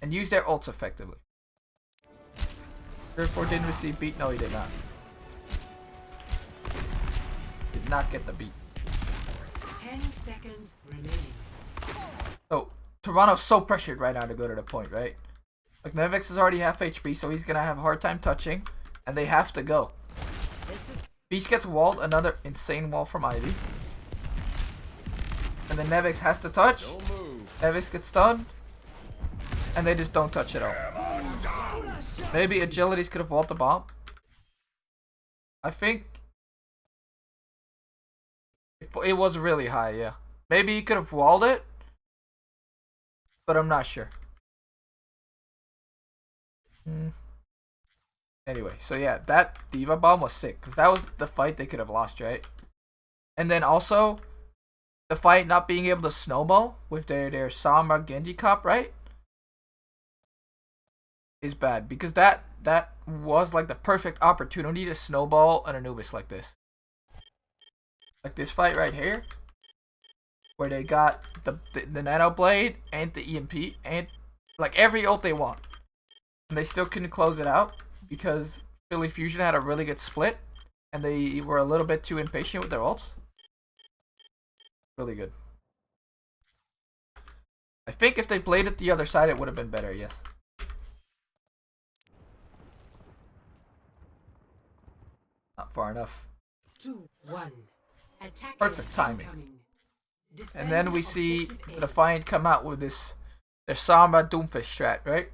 and use their ults effectively. Therefore, didn't receive beat. No, he did not. Did not get the beat. 10 seconds remaining. So, Toronto's so pressured right now to go to the point, right? Like, Nevix is already half HP, so he's gonna have a hard time touching, and they have to go. Beast gets walled, another insane wall from Ivy. And then Nevix has to touch. Nevix gets stunned. And they just don't touch at all. Maybe Agilities could have walled the bomb. I think it was really high, yeah. Maybe he could have walled it, but I'm not sure. Anyway, so yeah, that Diva Bomb was sick, because that was the fight they could have lost, right? And then also, the fight not being able to snowball with their Sama Genji comp, right? Is bad, because that that was like the perfect opportunity to snowball an Anubis like this. Like this fight right here, where they got the Nano Blade and the EMP and like every ult they want, and they still couldn't close it out because Philly Fusion had a really good split, and they were a little bit too impatient with their ults. Really good. I think if they played it the other side, it would have been better. Yes. Not far enough. 2-1. Attackers Perfect timing. incoming. And then we Defend see objective the A. Defiant come out with their Sombra Doomfist strat, right?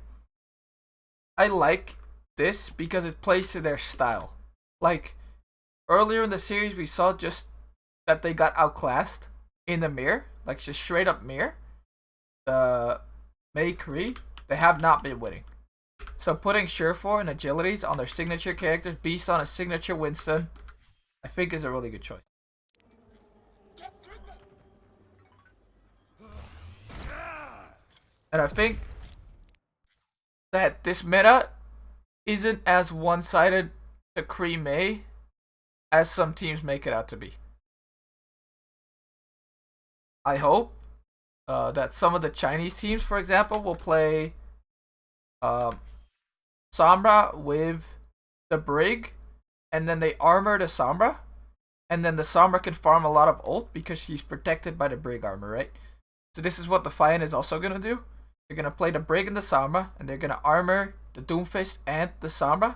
I like this because it plays to their style. Like, earlier in the series, we saw just that they got outclassed in the mirror. Like, just straight up mirror. The Mei Cree, they have not been winning. So putting Surefour and Agilities on their signature characters, Beast on a signature Winston, I think is a really good choice. Get through this. And I think that this meta isn't as one-sided to Cree Mei as some teams make it out to be. I hope that some of the Chinese teams, for example, will play Sombra with the Brig, and then they armor the Sombra, and then the Sombra can farm a lot of ult because she's protected by the Brig armor, right? So this is what the Defiant is also going to do. They're going to play the Brig and the Sombra, and they're going to armor the Doomfist and the Sombra,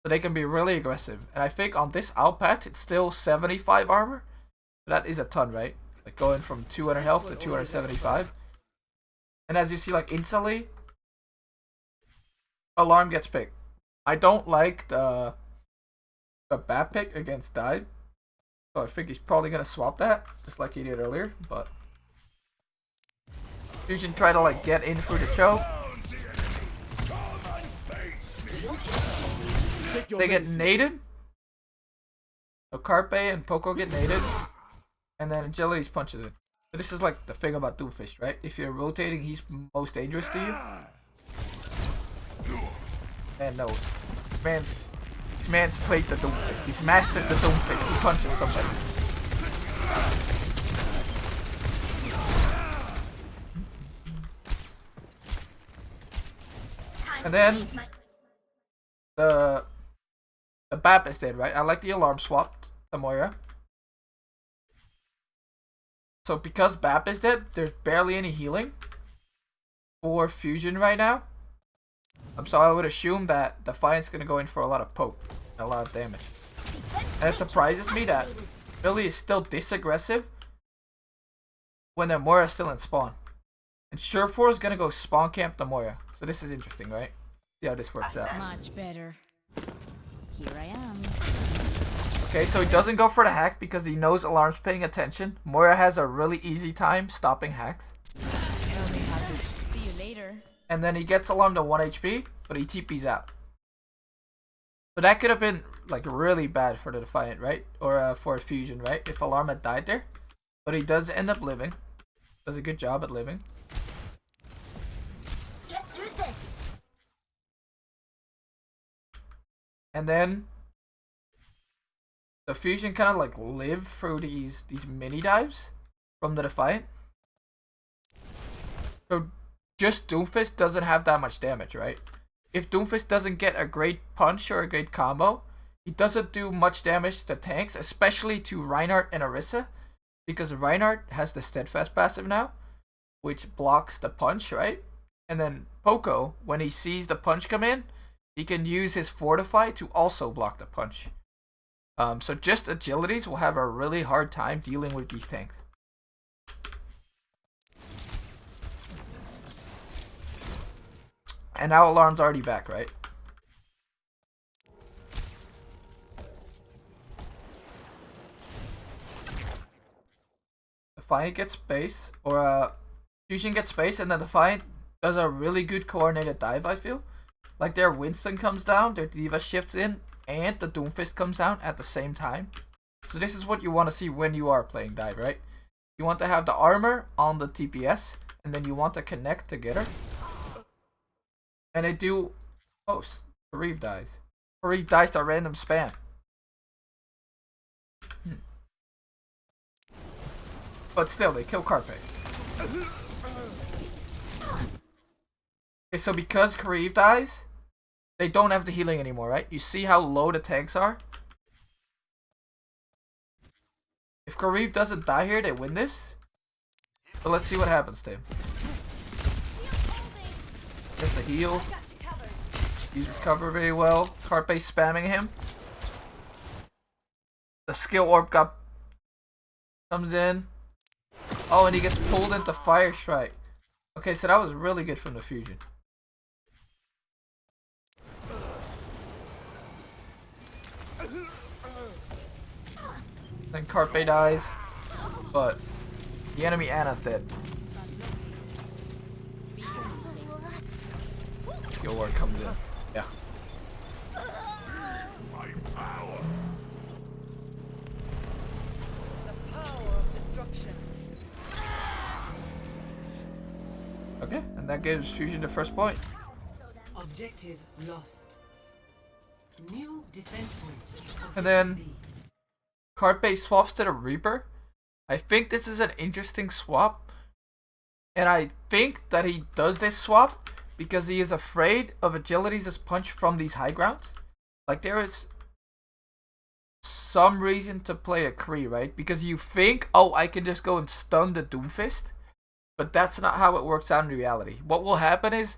so they can be really aggressive. And I think on this out patch, it's still 75 armor. That is a ton, right? Like going from 200 health to 275. And as you see, like instantly, Alarm gets picked. I don't like the bat pick against Dive, so I think he's probably gonna swap that, just like he did earlier. But Fusion try to like get in through the choke. They get naded. So Carpe and Poco get naded, and then Agilities punches it. So this is like the thing about Doomfist, right? If you're rotating, he's most dangerous to you. Man knows. This man's played the Doomfist. He's mastered the Doomfist. He punches somebody. And then the BAP is dead, right? I like the alarm swap to Moira. So because BAP is dead, there's barely any healing for Fusion right now. So I would assume that Defiant's gonna go in for a lot of poke and a lot of damage. And it surprises me that Philly is still this aggressive when the Moira's still in spawn. And Surefour is gonna go spawn camp the Moira. So this is interesting, right? See how this works out. Much better. Here I am. Okay, so he doesn't go for the hack because he knows Alarm's paying attention. Moira has a really easy time stopping hacks. Tell me how to see you later. And then he gets Alarm to 1 HP, but he TP's out. So that could have been like really bad for the Defiant, right? Or for Fusion, right? If Alarm had died there. But he does end up living. Does a good job at living. Get through this. And then the Fusion kind of like live through these mini dives from the Defiant. So just Doomfist doesn't have that much damage, right? If Doomfist doesn't get a great punch or a great combo, he doesn't do much damage to tanks, especially to Reinhardt and Orisa, because Reinhardt has the Steadfast passive now, which blocks the punch, right? And then Poco, when he sees the punch come in, he can use his Fortify to also block the punch. So just Agilities will have a really hard time dealing with these tanks. And now Alarm's already back, right? Defiant gets space, or Fusion gets space, and then Defiant does a really good coordinated dive, I feel. Like their Winston comes down, their Diva shifts in, and the Doomfist comes down at the same time. So this is what you want to see when you are playing dive, right? You want to have the armor on the TPS, and then you want to connect together. And they do... Oh, Kareev dies. Kareev dies to random spam. But still, they kill Carpe. Okay, so because Kareev dies, they don't have the healing anymore, right? You see how low the tanks are? If Kareev doesn't die here, they win this. But let's see what happens to him. Gets the heal. Uses cover very well. Carpe spamming him. The skill orb comes in. Oh, and he gets pulled into Fire Strike. Okay, so that was really good from the fusion. Then Carpe dies, but the enemy Anna's dead. Skill ward comes in. Yeah. My power. The power of destruction. Okay, and that gives Fusion the first point. Objective lost. New defense point. And then Carpe swaps to the Reaper. I think this is an interesting swap. And I think that he does this swap because he is afraid of Agility's punch from these high grounds. Like, there is some reason to play a Kree, right? Because you think, oh, I can just go and stun the Doomfist. But that's not how it works out in reality. What will happen is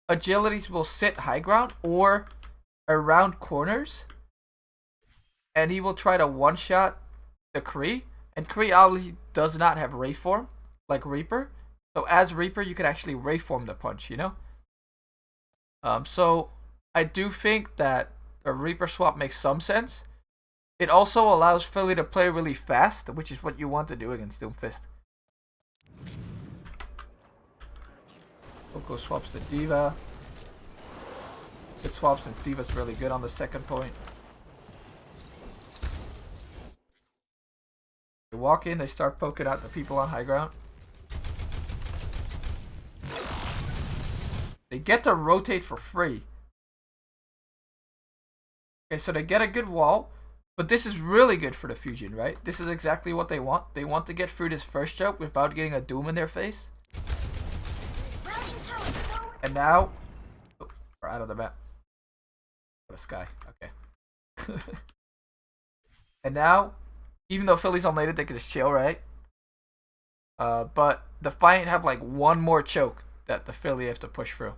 Agilities will sit high ground or around corners. And he will try to one-shot the Kree. And Kree obviously does not have Ray form like Reaper. So as Reaper, you can actually Ray form the punch, you know? So I do think that a Reaper swap makes some sense. It also allows Philly to play really fast, which is what you want to do against Doomfist. Coco swaps to Diva. Good swap since Diva's really good on the second point. They walk in, they start poking out the people on high ground. They get to rotate for free. Okay, so they get a good wall. But this is really good for the Fusion, right? This is exactly what they want. They want to get through this first choke without getting a Doom in their face. And now... Oh, we're out of the map. What a sky. Okay. And now, even though Philly's unlated, they can just chill, right? But the Defiant have like one more choke that the Philly have to push through.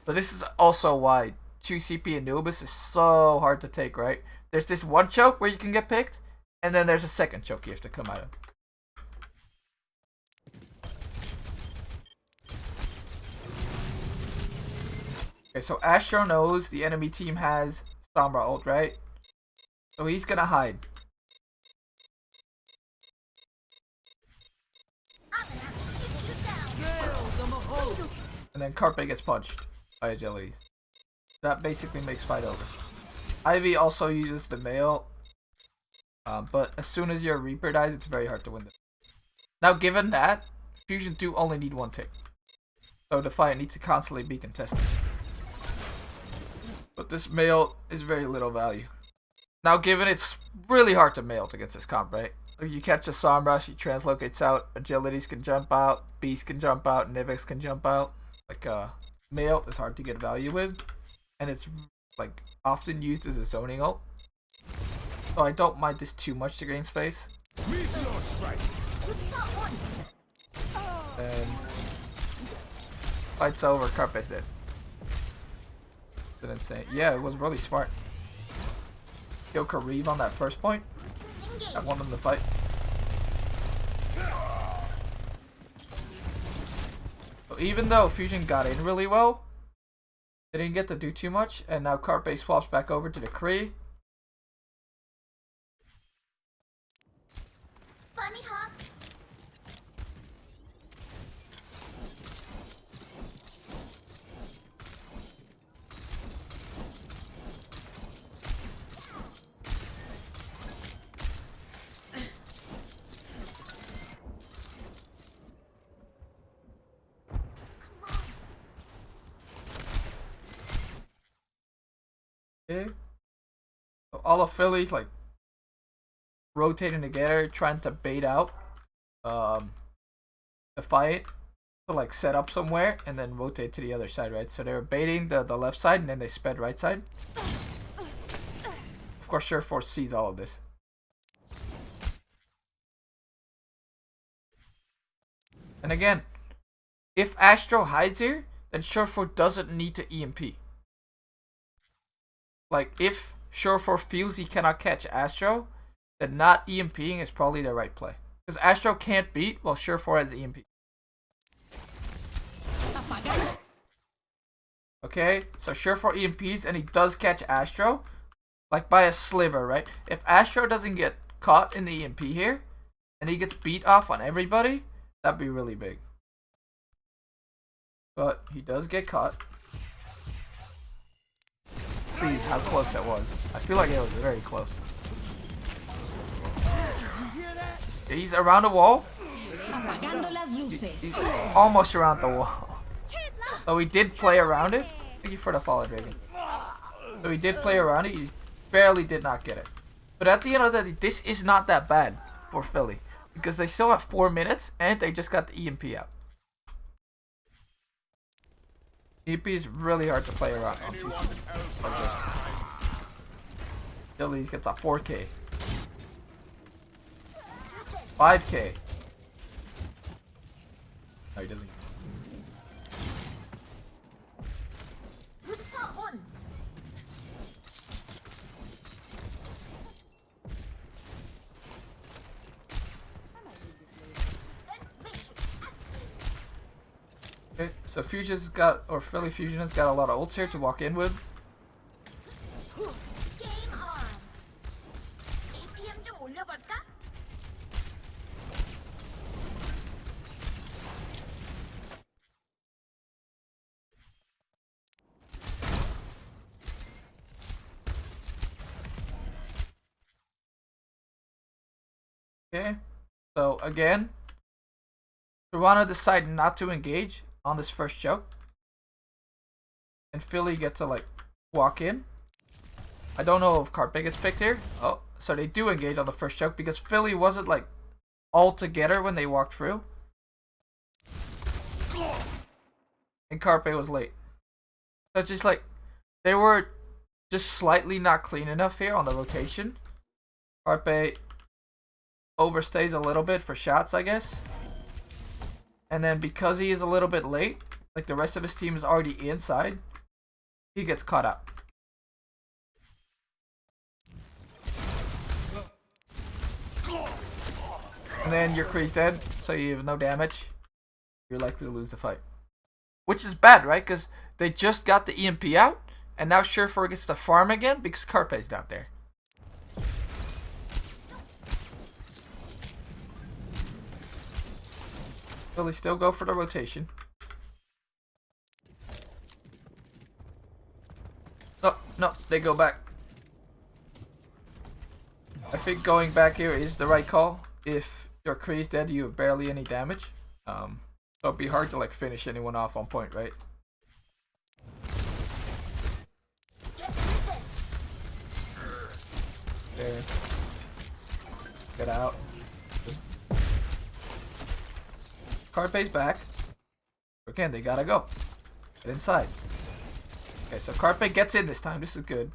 But this is also why 2CP Anubis is so hard to take, right? There's this one choke where you can get picked, and then there's a second choke you have to come out of. Okay, so Astro knows the enemy team has Sombra ult, right? So he's gonna hide. And then Carpe gets punched by Agilities. That basically makes fight over. Ivy also uses the mail. But as soon as your Reaper dies, it's very hard to win this. Now, given that, Fusion do only need one tick. So Defiant needs to constantly be contested. But this mail is very little value. Now, given it's really hard to mail against this comp, right? If you catch a Sombra, she translocates out, Agilities can jump out, Beast can jump out, Nivix can jump out. Like, mail is hard to get value with. And it's, like, often used as a zoning ult. So I don't mind this too much to gain space. And fight's over, Carpe's dead. Didn't say. Yeah, it was really smart. Kill Kareev on that first point. That won them the fight. So even though Fusion got in really well, they didn't get to do too much, and now Carpe swaps back over to the Kree. Bunny hop. Okay. So all of Philly's like rotating together, trying to bait out Defiant to like set up somewhere and then rotate to the other side, right? So they were baiting the left side and then they sped right side. Of course, Sureforce sees all of this. And again, if Astro hides here, then Sureforce doesn't need to EMP. Like, if Sureforce feels he cannot catch Astro, then not EMPing is probably the right play. Because Astro can't beat while Sureforce has EMP. Okay, so Sureforce EMPs and he does catch Astro. Like by a sliver, right? If Astro doesn't get caught in the EMP here, and he gets beat off on everybody, that'd be really big. But he does get caught. See how close that was. I feel like it was very close. He's around the wall. He's almost around the wall. So he did play around it. Thank you for the follow, Dragon. So he did play around it. He barely did not get it. But at the end of the day, this is not that bad for Philly. Because they still have 4 minutes and they just got the EMP out. EMP is really hard to play around on 2 seasons like this. Phillies gets a 4K. 5K. No, he doesn't. Okay, so Fusion's got, or Philly Fusion has got a lot of ults here to walk in with. Game on. APM 좀 올려볼까? Okay, so again, Toronto decided not to engage on this first choke. And Philly get to like walk in. I don't know if Carpe gets picked here. Oh, so they do engage on the first choke because Philly wasn't like all together when they walked through. And Carpe was late. So it's just like they were just slightly not clean enough here on the rotation. Carpe overstays a little bit for shots, I guess. And then because he is a little bit late, like the rest of his team is already inside, he gets caught up. And then your Kree's dead, so you have no damage. You're likely to lose the fight. Which is bad, right? Because they just got the EMP out, and now Sureforce gets to farm again because Carpe's down there. Will they still go for the rotation? Oh, no, they go back. I think going back here is the right call. If your Kree's dead, you have barely any damage. So it'd be hard to like finish anyone off on point, right? Okay. Get out. Carpe's back. Again, they gotta go. Get inside. Okay, so Carpe gets in this time. This is good.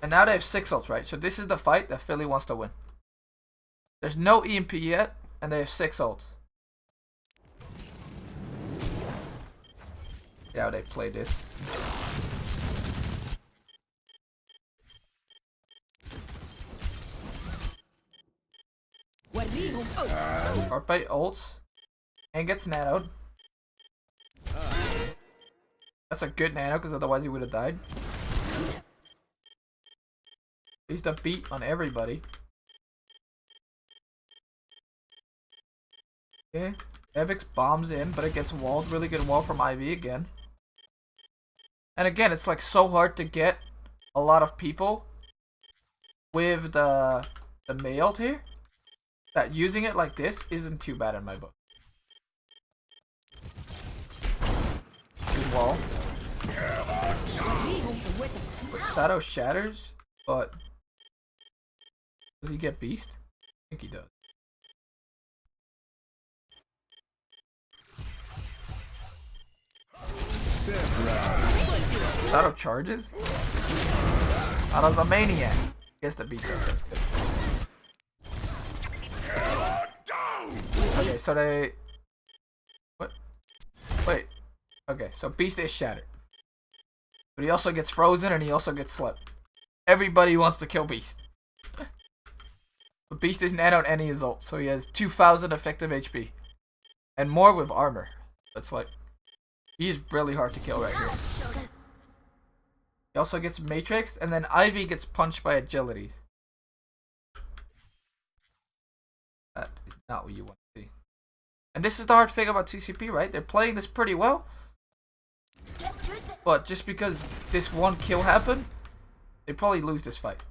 And now they have 6 ults, right? So this is the fight that Philly wants to win. There's no EMP yet, and they have 6 ults. See how they play this. Carpe ults and gets nanoed. That's a good nano because otherwise he would have died. He's the beat on everybody. Okay, Evix bombs in, but it gets walled. Really good wall from IV again. And again, it's like so hard to get a lot of people with the Mei ult here, that using it like this isn't too bad in my book. wall. We hope the weather. Shadow shatters, but does he get beast? I think he does. Shadow charges? Shadow's a maniac. Gets the beat though, so that's good. Okay, so they... What? Wait. Okay, so beast is shattered. But he also gets frozen and he also gets slept. Everybody wants to kill beast. But beast isn't nanoed any his ult, so he has 2,000 effective HP. And more with armor. That's like... He's really hard to kill right here. He also gets Matrix, and then Ivy gets punched by agilities. That is not what you want to see. And this is the hard thing about TCP, right? They're playing this pretty well. But just because this one kill happened, they probably lose this fight.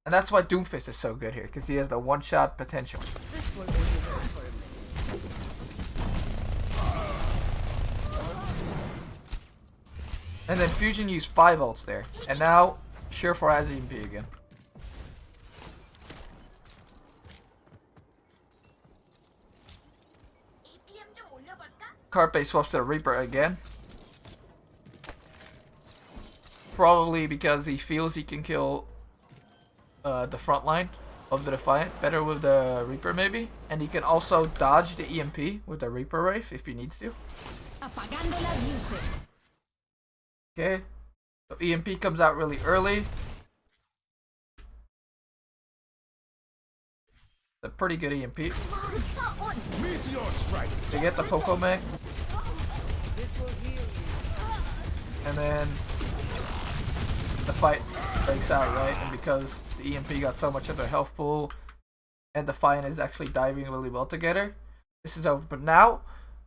And that's why Doomfist is so good here, because he has the one-shot potential. This will be reserved for me. And then Fusion used 5 ults there. And now, Surefour has EMP again. Carpe swaps to the Reaper again. Probably because he feels he can kill the front line of the Defiant better with the Reaper maybe. And he can also dodge the EMP with the Reaper Wraith if he needs to. Apagando las luces. Okay, so EMP comes out really early. It's a pretty good EMP. Meteor strike. They get the Poco Mech, This will heal you. and then the fight breaks out, right? And because the EMP got so much of their health pool, and Defiant is actually diving really well together, this is over. But now,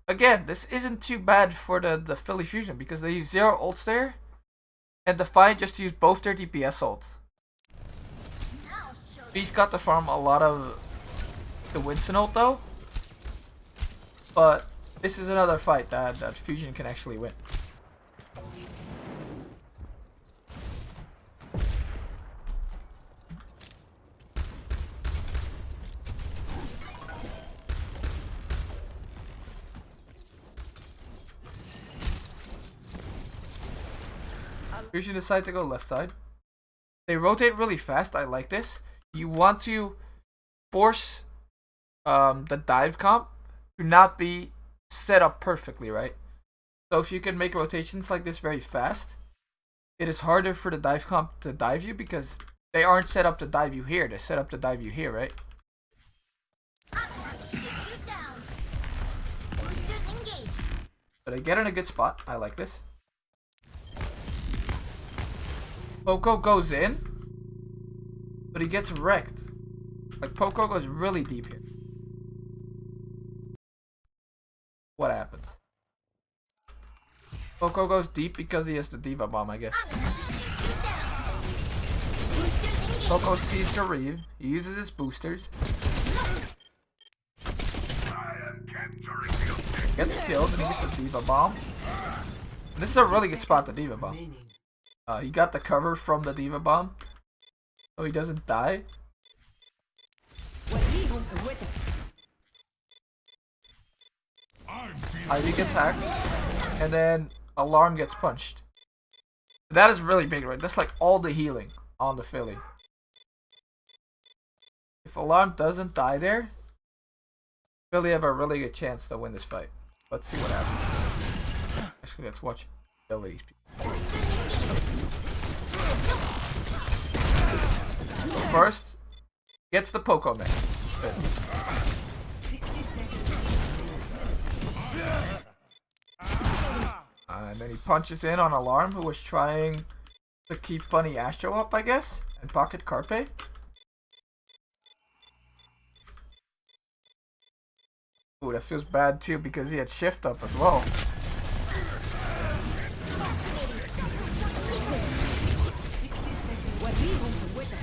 again, this isn't too bad for the Philly Fusion because they use 0 ults there, and Defiant just used both their DPS ults. Beast got to farm a lot of the Winston ult though, but this is another fight that Fusion can actually win. Fusion decide to go left side. They rotate really fast. I like this. You want to force the dive comp to not be set up perfectly, right? So if you can make rotations like this very fast, it is harder for the dive comp to dive you because they aren't set up to dive you here. They're set up to dive you here, right? So they get in a good spot. I like this. Poco goes in, but he gets wrecked. Like, Poco goes really deep here. What happens? Poco goes deep because he has the Diva Bomb, I guess. Poco sees Jareve. He uses his boosters. Gets killed and he gets the Diva Bomb. And this is a really good spot, the Diva Bomb. He got the cover from the Diva Bomb, so he doesn't die. What we hope the weather. Ivy gets hacked, and then Alarm gets punched. That is really big, right? That's like all the healing on the Philly. If Alarm doesn't die there, Philly have a really good chance to win this fight. Let's see what happens. Actually, let's watch Philly's people. So first, gets the Poco Man. Good. 60 seconds. And then he punches in on Alarm, who was trying to keep Funny Astro up, I guess, and pocket Carpe. Ooh, that feels bad too because he had Shift up as well. What we hope the weather.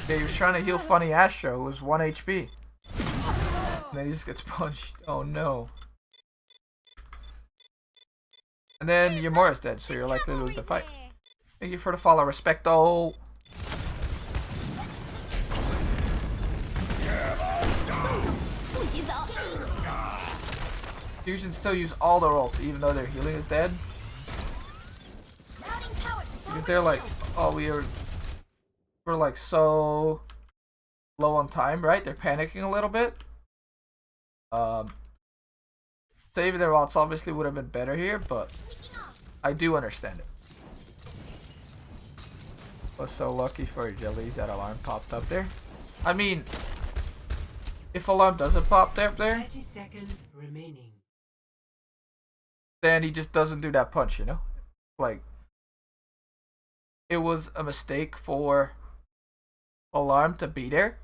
Yeah, he was trying to heal Funny Astro, who was 1 HP. And then he just gets punched. Oh no. And then Yamura's dead, so you're likely to lose the fight. Thank you for the follow. Respecto. Fusion still use all their ults, even though their healing is dead. Because they're like, oh, we're like so low on time, right? They're panicking a little bit. Saving their ults obviously would have been better here, but I do understand it. Was so lucky for Jellies that alarm popped up there. I mean, if alarm doesn't pop there, 30 seconds remaining. then he just doesn't do that punch, you know? Like, it was a mistake for alarm to be there.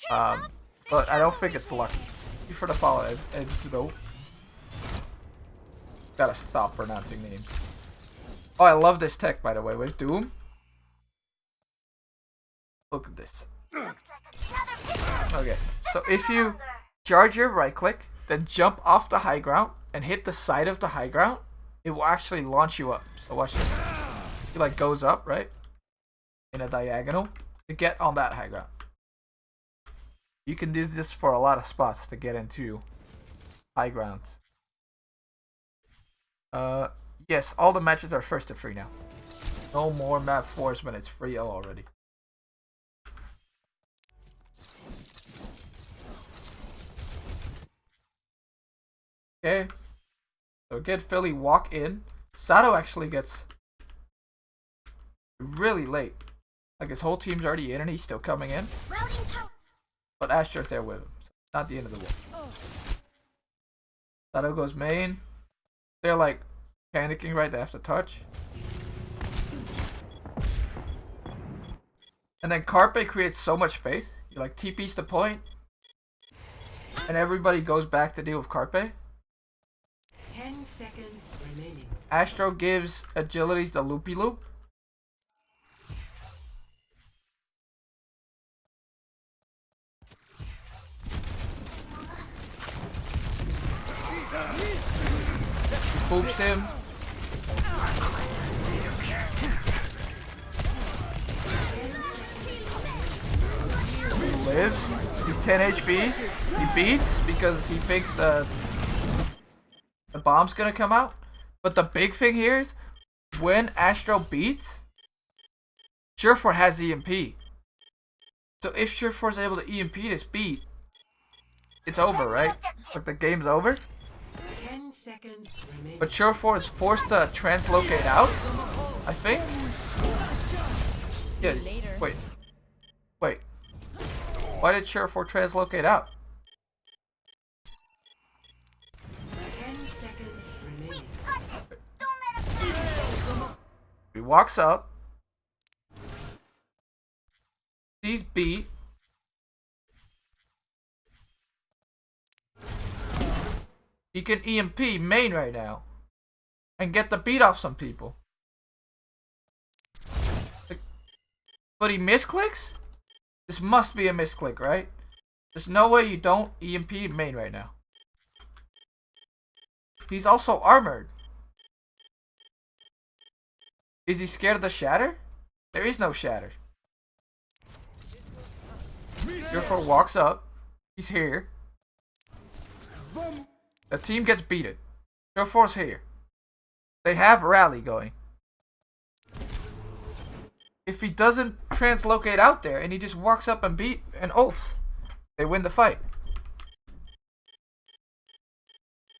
But I don't think it's lucky. Thank you for the follow, Edzudo. Gotta stop pronouncing names. Oh, I love this tech, by the way, with Doom. Look at this. Okay, so if you charge your right click, then jump off the high ground and hit the side of the high ground, it will actually launch you up. So watch this. It like goes up, right? In a diagonal to get on that high ground. You can use this for a lot of spots to get into high grounds. Yes, all the matches are first to free now. No more map force when it's free already. Okay. So again, Philly walk in. Sato actually gets really late. Like his whole team's already in and he's still coming in. But Astro's there with him. So not the end of the world. Sato goes main. They're like panicking, right? They have to touch. And then Carpe creates so much space. He like TP's the point. And everybody goes back to deal with Carpe. 10 seconds remaining. Astro gives Agilities the loopy loop. Poops him. He lives. He's 10 HP. He beats because he thinks the bomb's gonna come out. But the big thing here is when Astro beats, Surefour has EMP. So if Surefour is able to EMP this beat, it's over, right? Like the game's over. 10 seconds remaining. But Surefour is forced to translocate out, I think. Yeah, wait. Wait. Why did Surefour translocate out? 10 seconds remaining. He walks up. Sees beat. He can EMP main right now. And get the beat off some people. But he misclicks? This must be a misclick, right? There's no way you don't EMP main right now. He's also armored. Is he scared of the shatter? There is no shatter. Surefour walks up. He's here. The team gets beaten. Surefour's here. They have rally going. If he doesn't translocate out there and he just walks up and beat and ults, they win the fight.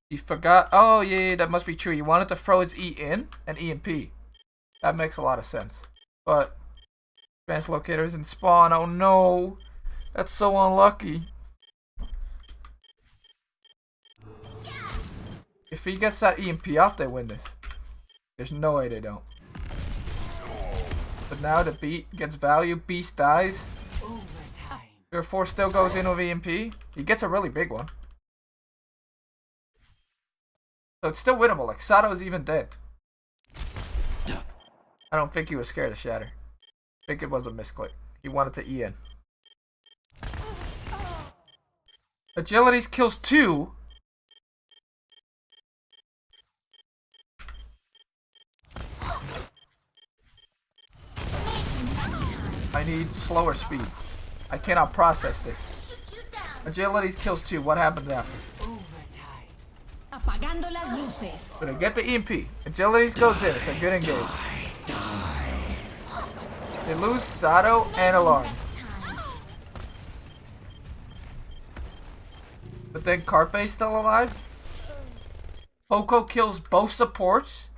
He forgot. Oh yeah, that must be true. He wanted to throw his E in and EMP. That makes a lot of sense. But translocators in spawn. Oh no, that's so unlucky. If he gets that EMP off, they win this. There's no way they don't. But now the beat gets value. Beast dies. Surefour still goes in with EMP. He gets a really big one. So it's still winnable. Like Sato's even dead. I don't think he was scared of shatter. I think it was a misclick. He wanted to E in. Agilities kills 2. I need slower speed. I cannot process this. Shoot you down. Agility's kills 2. What happens after? Overtime. Apagando las luces. So they get the EMP. Agility's goes in. It's a good engage. They lose Sato and Alarm. But then Carpe's still alive. Poco kills both supports.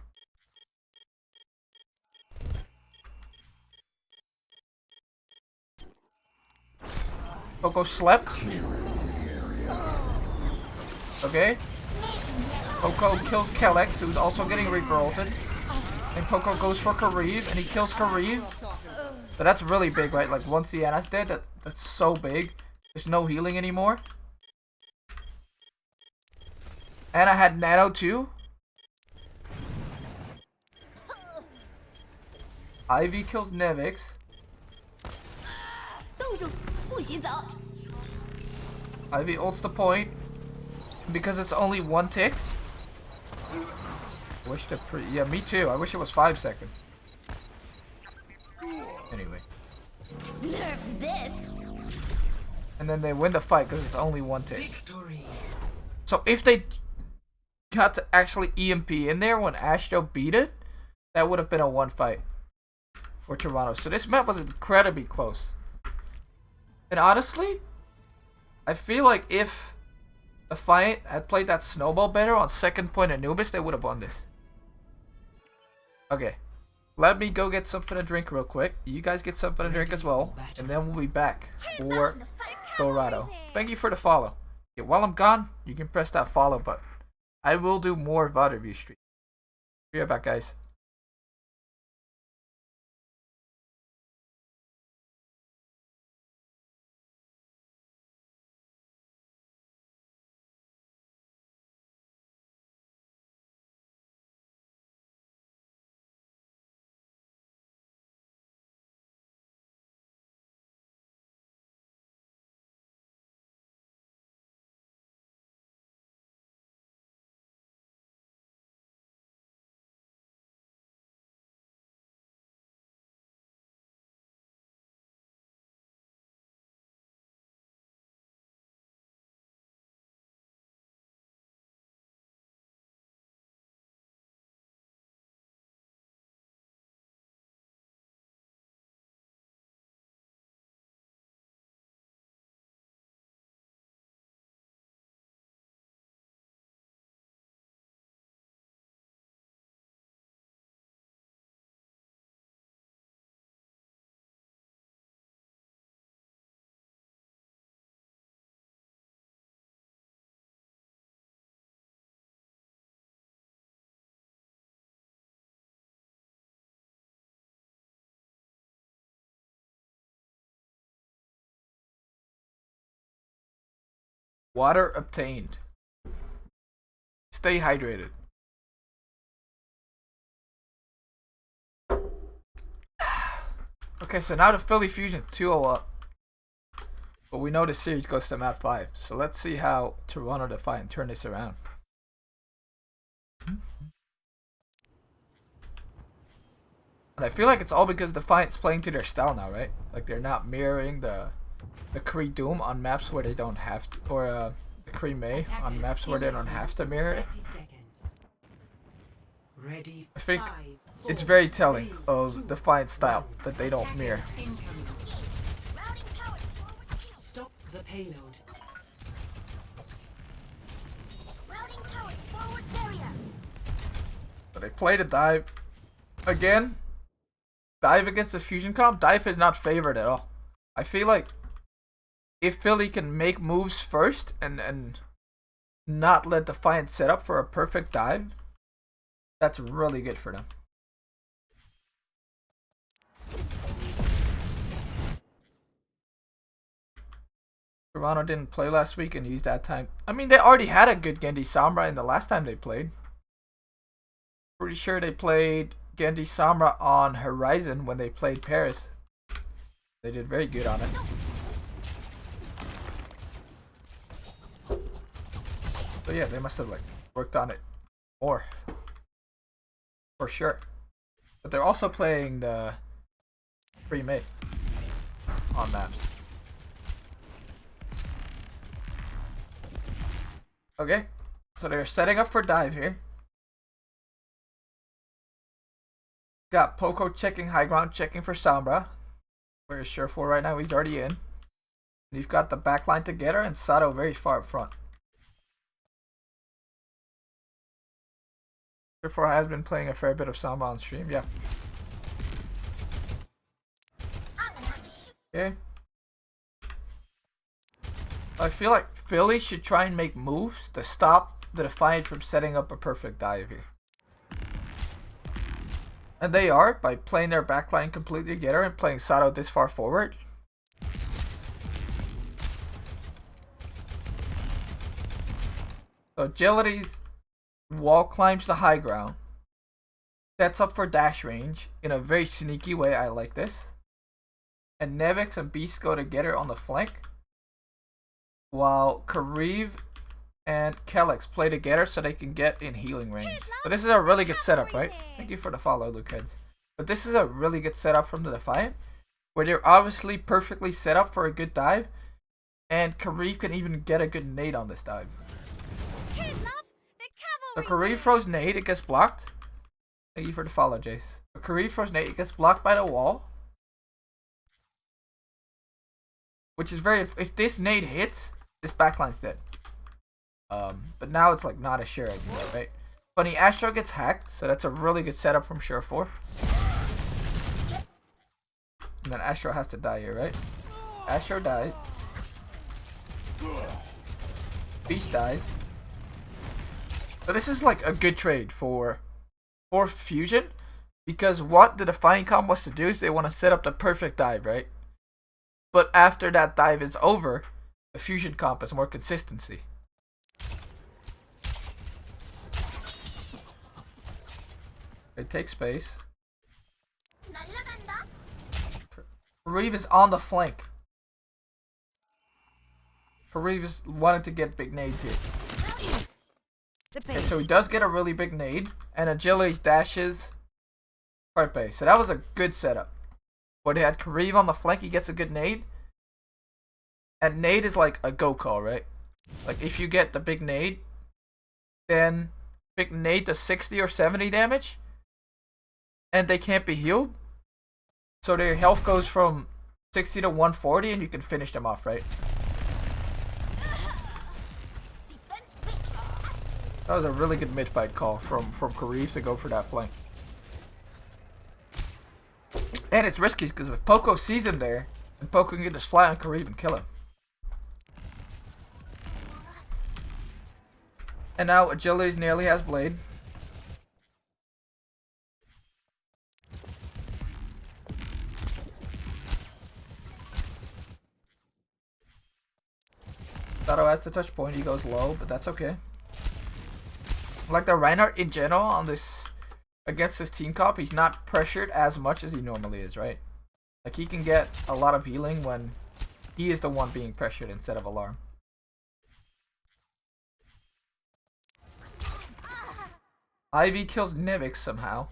Poco slept. Okay. Poco kills Kelex, who's also getting Reaper ulted. And Poco goes for Kariv, and he kills Kariv. So that's really big, right? Like, once the Ana's dead, that's so big. There's no healing anymore. Ana had Nano too. Ivy kills Nevix. 冻住，不许走。 Ivy ults the point. Because it's only 1 tick. Wish the yeah, me too. I wish it was 5 seconds. Anyway. Nerf this. And then they win the fight because it's only 1 tick. Victory. So if they got to actually EMP in there when Astro beat it, that would have been a 1 fight for Toronto. So this map was incredibly close. And honestly, I feel like if Defiant had played that snowball better on second point Anubis, they would have won this. Okay. Let me go get something to drink real quick. You guys get something to drink as well. And then we'll be back for Toronto. Thank you for the follow. Yeah, while I'm gone, you can press that follow button. I will do more VOD review streams. Be right back, guys. Water obtained. Stay hydrated. Okay, so now the Philly Fusion 2-0 up. But we know the series goes to map 5. So let's see how Toronto Defiant turn this around. And I feel like it's all because Defiant's playing to their style now, right? Like they're not mirroring the Kree Doom on maps where they don't have to, or the Kree May on maps where they don't have to mirror it. 30 seconds. Ready. I think 5, it's 4, very telling 3, of 2, Defiant's style that they don't attackers mirror. incoming. Routing power forward shield. Stop the payload. Routing power forward barrier. But they play the dive again. Dive against the fusion comp. Dive is not favored at all. I feel like if Philly can make moves first and not let Defiant set up for a perfect dive, that's really good for them. Toronto didn't play last week and used that time. I mean, they already had a good Genji Sombra in the last time they played. Pretty sure they played Genji Sombra on Horizon when they played Paris. They did very good on it. So yeah, they must have like worked on it more. For sure. But they're also playing the pre-made. on maps. Okay, so they're setting up for dive here. Got Poco checking high ground, checking for Sombra. Where's Surefour right now? He's already in. You've got the backline together and Sato very far up front. Surefour has been playing a fair bit of Sombra on stream, yeah. Okay. I feel like Philly should try and make moves to stop the Defiant from setting up a perfect dive here. And they are, by playing their backline completely together and playing Sato this far forward. So Agility's wall climbs the high ground. Sets up for dash range in a very sneaky way. I like this. And Nevix and Beast go together on the flank. While Kariv and Kellex play together so they can get in healing range. So this is a really good setup, right? Thank you for the follow, Lukeheads. But this is a really good setup from the Defiant, where they're obviously perfectly set up for a good dive, and Kariv can even get a good nade on this dive. So Kariv throws nade, it gets blocked. Thank you for the follow, Jace. So Kariv throws nade, it gets blocked by the wall. Which is very, if this nade hits, this backline's dead. But now it's like not as sure anymore, right? Funny, Astro gets hacked, so that's a really good setup from Surefour. And then Astro has to die here, right? Astro dies. Beast dies. So this is like a good trade for Fusion, because what the Defiant comp wants to do is they want to set up the perfect dive, right? But after that dive is over, the Fusion comp has more consistency. It takes space. Kariv is on the flank. Kariv is wanting to get big nades here. Okay, so he does get a really big nade, and Agility's dashes Carpe. So that was a good setup. Where they had Kariv on the flank, he gets a good nade. And nade is like a go call, right? Like if you get the big nade, then big nade to 60 or 70 damage. And they can't be healed. So their health goes from 60 to 140 and you can finish them off, right? That was a really good mid-fight call from Kariv to go for that flank. And it's risky because if Poco sees him there, then Poco can just fly on Kariv and kill him. And now Agility's nearly has Blade. Sato has the touch point, he goes low, but that's okay. Like the Reinhardt in general on this against this team comp, he's not pressured as much as he normally is, right? Like he can get a lot of healing when he is the one being pressured instead of Alarm. Ivy kills Nevix somehow.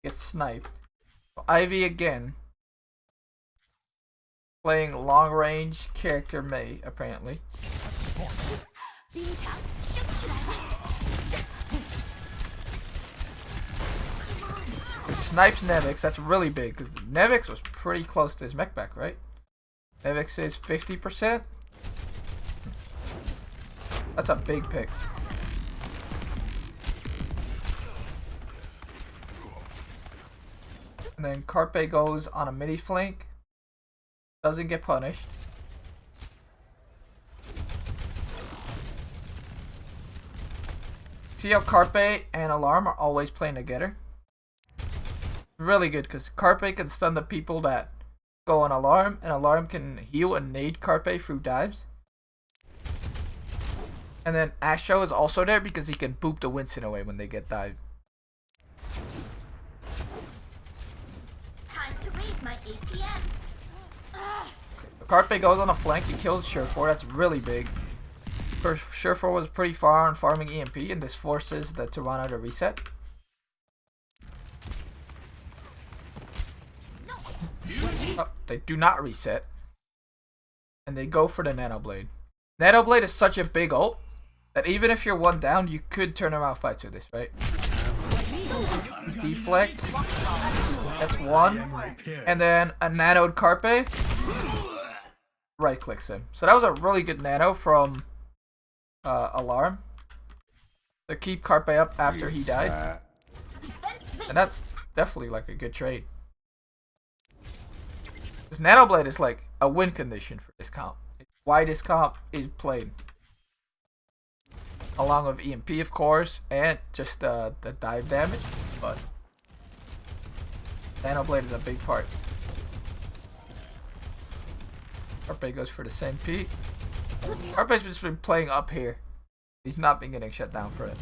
Gets sniped. So Ivy again. Playing long range character Mei, apparently. Snipes Nevix, that's really big because Nevix was pretty close to his mech back, right? Nevix is 50%. That's a big pick. And then Carpe goes on a midi flank. Doesn't get punished. See how Carpe and Alarm are always playing together? Really good because Carpe can stun the people that go on Alarm, and Alarm can heal and nade Carpe through dives. And then Astro is also there because he can boop the Winston away when they get dived. Time to raise my APM. Carpe goes on a flank, he kills Surefour, that's really big. Surefour was pretty far on farming EMP, and this forces the Toronto to reset. Oh, they do not reset. And they go for the Nano Blade. Nano Blade is such a big ult that even if you're one down, you could turn around fights with this, right? Deflect. That's one. And then a nanoed Carpe. Right clicks him. So that was a really good nano from Alarm to keep Carpe up after he died. And that's definitely like a good trade. This Nano Blade is like a win condition for this comp. It's why this comp is played. Along with EMP, of course, and just the dive damage, but Nano Blade is a big part. Carpe goes for the same P. Carpe's just been playing up here. He's not been getting shut down for it.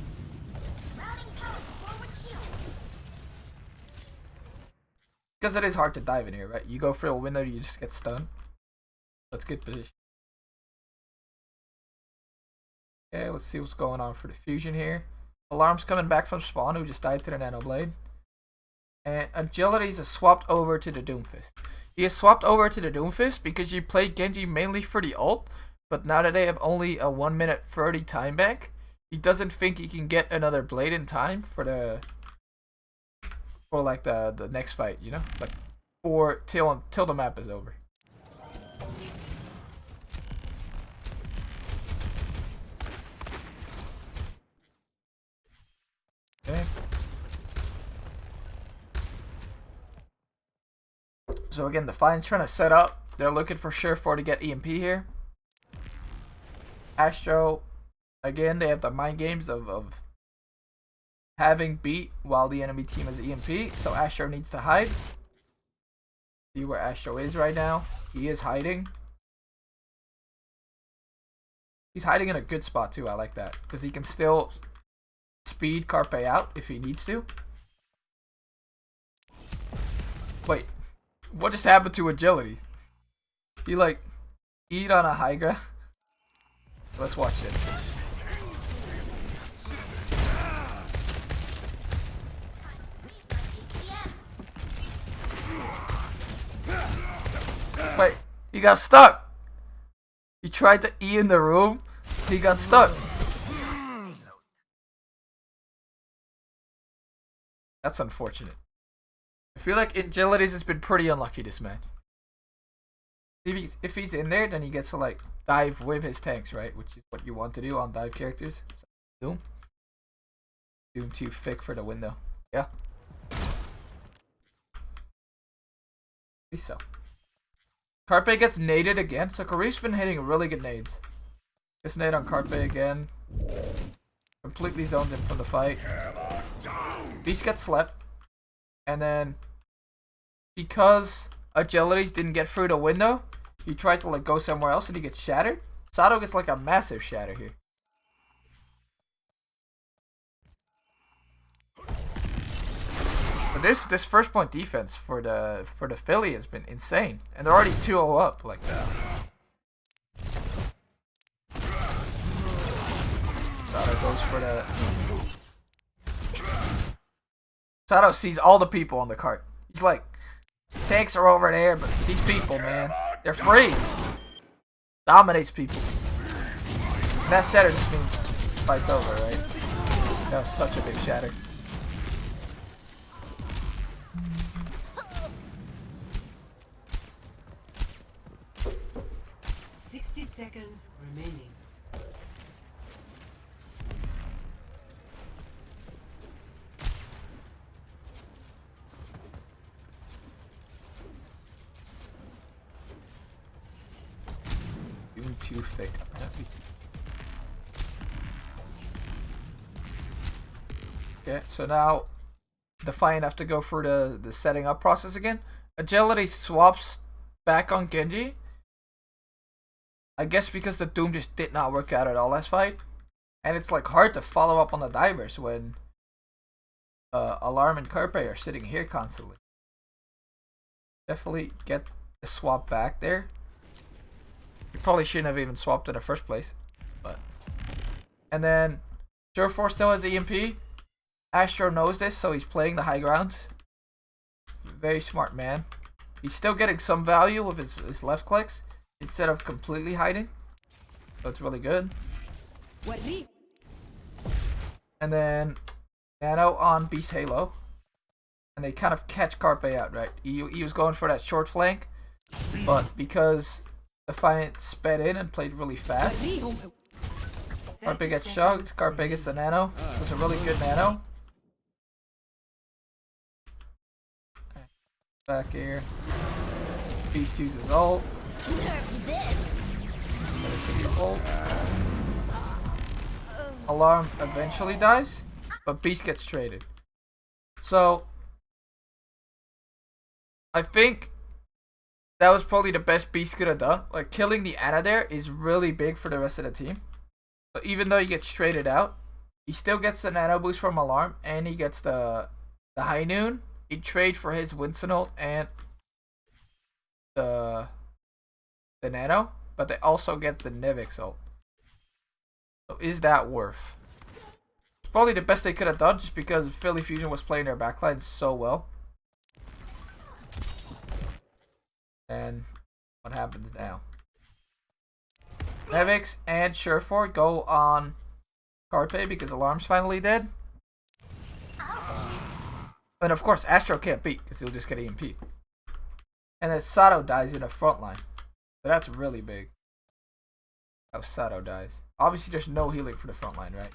Because it is hard to dive in here, right? You go for a window, you just get stunned. That's good position. Okay, let's see what's going on for the fusion here. Alarm's coming back from spawn, who just died to the Nano Blade. And Agility's is swapped over to the Doomfist. He is swapped over to the Doomfist because you played Genji mainly for the ult, but now that they have only a 1 minute 30 time back, he doesn't think he can get another blade in time for the next fight, you know? Like till the map is over. Okay. So again, Defiant's trying to set up. They're looking for Surefour to get EMP here. Astro, again, they have the mind games of having beat while the enemy team has EMP. So Astro needs to hide. See where Astro is right now. He is hiding. He's hiding in a good spot too. I like that because he can still speed Carpe out if he needs to. Wait, what just happened to Agility? He like eat on a Hydra. Let's watch this. Wait, he got stuck. He tried to E in the room. He got stuck. That's unfortunate. I feel like Agility's has been pretty unlucky this match. If he's in there, then he gets to like dive with his tanks, right? Which is what you want to do on dive characters. So, Doom. Doom too thick for the window. Yeah. At least so. Carpe gets naded again. So Karif's been hitting really good nades. Gets nade on Carpe again. Completely zoned him from the fight. Beast gets slept. And then because Agilities didn't get through the window, he tried to like go somewhere else and he gets shattered. Sato gets like a massive shatter here. But this first point defense for the Philly has been insane. And they're already 2-0 up like that. Sato goes for the Sato sees all the people on the cart. He's like, tanks are over there, but these people, man, they're free. Dominates people. And that shatter just means fight's over, right? That was such a big shatter. Seconds remaining. Even too thick, apparently. Okay, so now Defiant have to go for the setting up process again. Agility swaps back on Genji. I guess because the Doom just did not work out at all last fight. And it's like hard to follow up on the divers when Alarm and Carpe are sitting here constantly. Definitely get the swap back there. You probably shouldn't have even swapped in the first place. But and then Surefour still has EMP. Astro knows this, so he's playing the high ground. Very smart man. he's still getting some value with his left clicks instead of completely hiding. So it's really good. What me? And then Nano on Beast Halo. And they kind of catch Carpe out, right? He was going for that short flank, but because Defiant sped in and played really fast, Carpe gets chugged, Carpe gets the Nano. It was a really good Nano. Back here. Beast uses ult. Ult. Alarm eventually dies, but Beast gets traded. So I think that was probably the best Beast could have done. Like, killing the Ana there is really big for the rest of the team. So even though he gets traded out, he still gets the Nano boost from Alarm, and he gets the High Noon. He'd trade for his Winston ult and the Nano, but they also get the Nevix ult. So is that worth? It's probably the best they could have done, just because Philly Fusion was playing their backline so well. And what happens now? Nevix and Surefour go on Carpe because Alarm's finally dead. And of course, Astro can't beat because he'll just get EMP. And then Sato dies in the front line. So that's really big. How Sato dies. Obviously, there's no healing for the front line, right?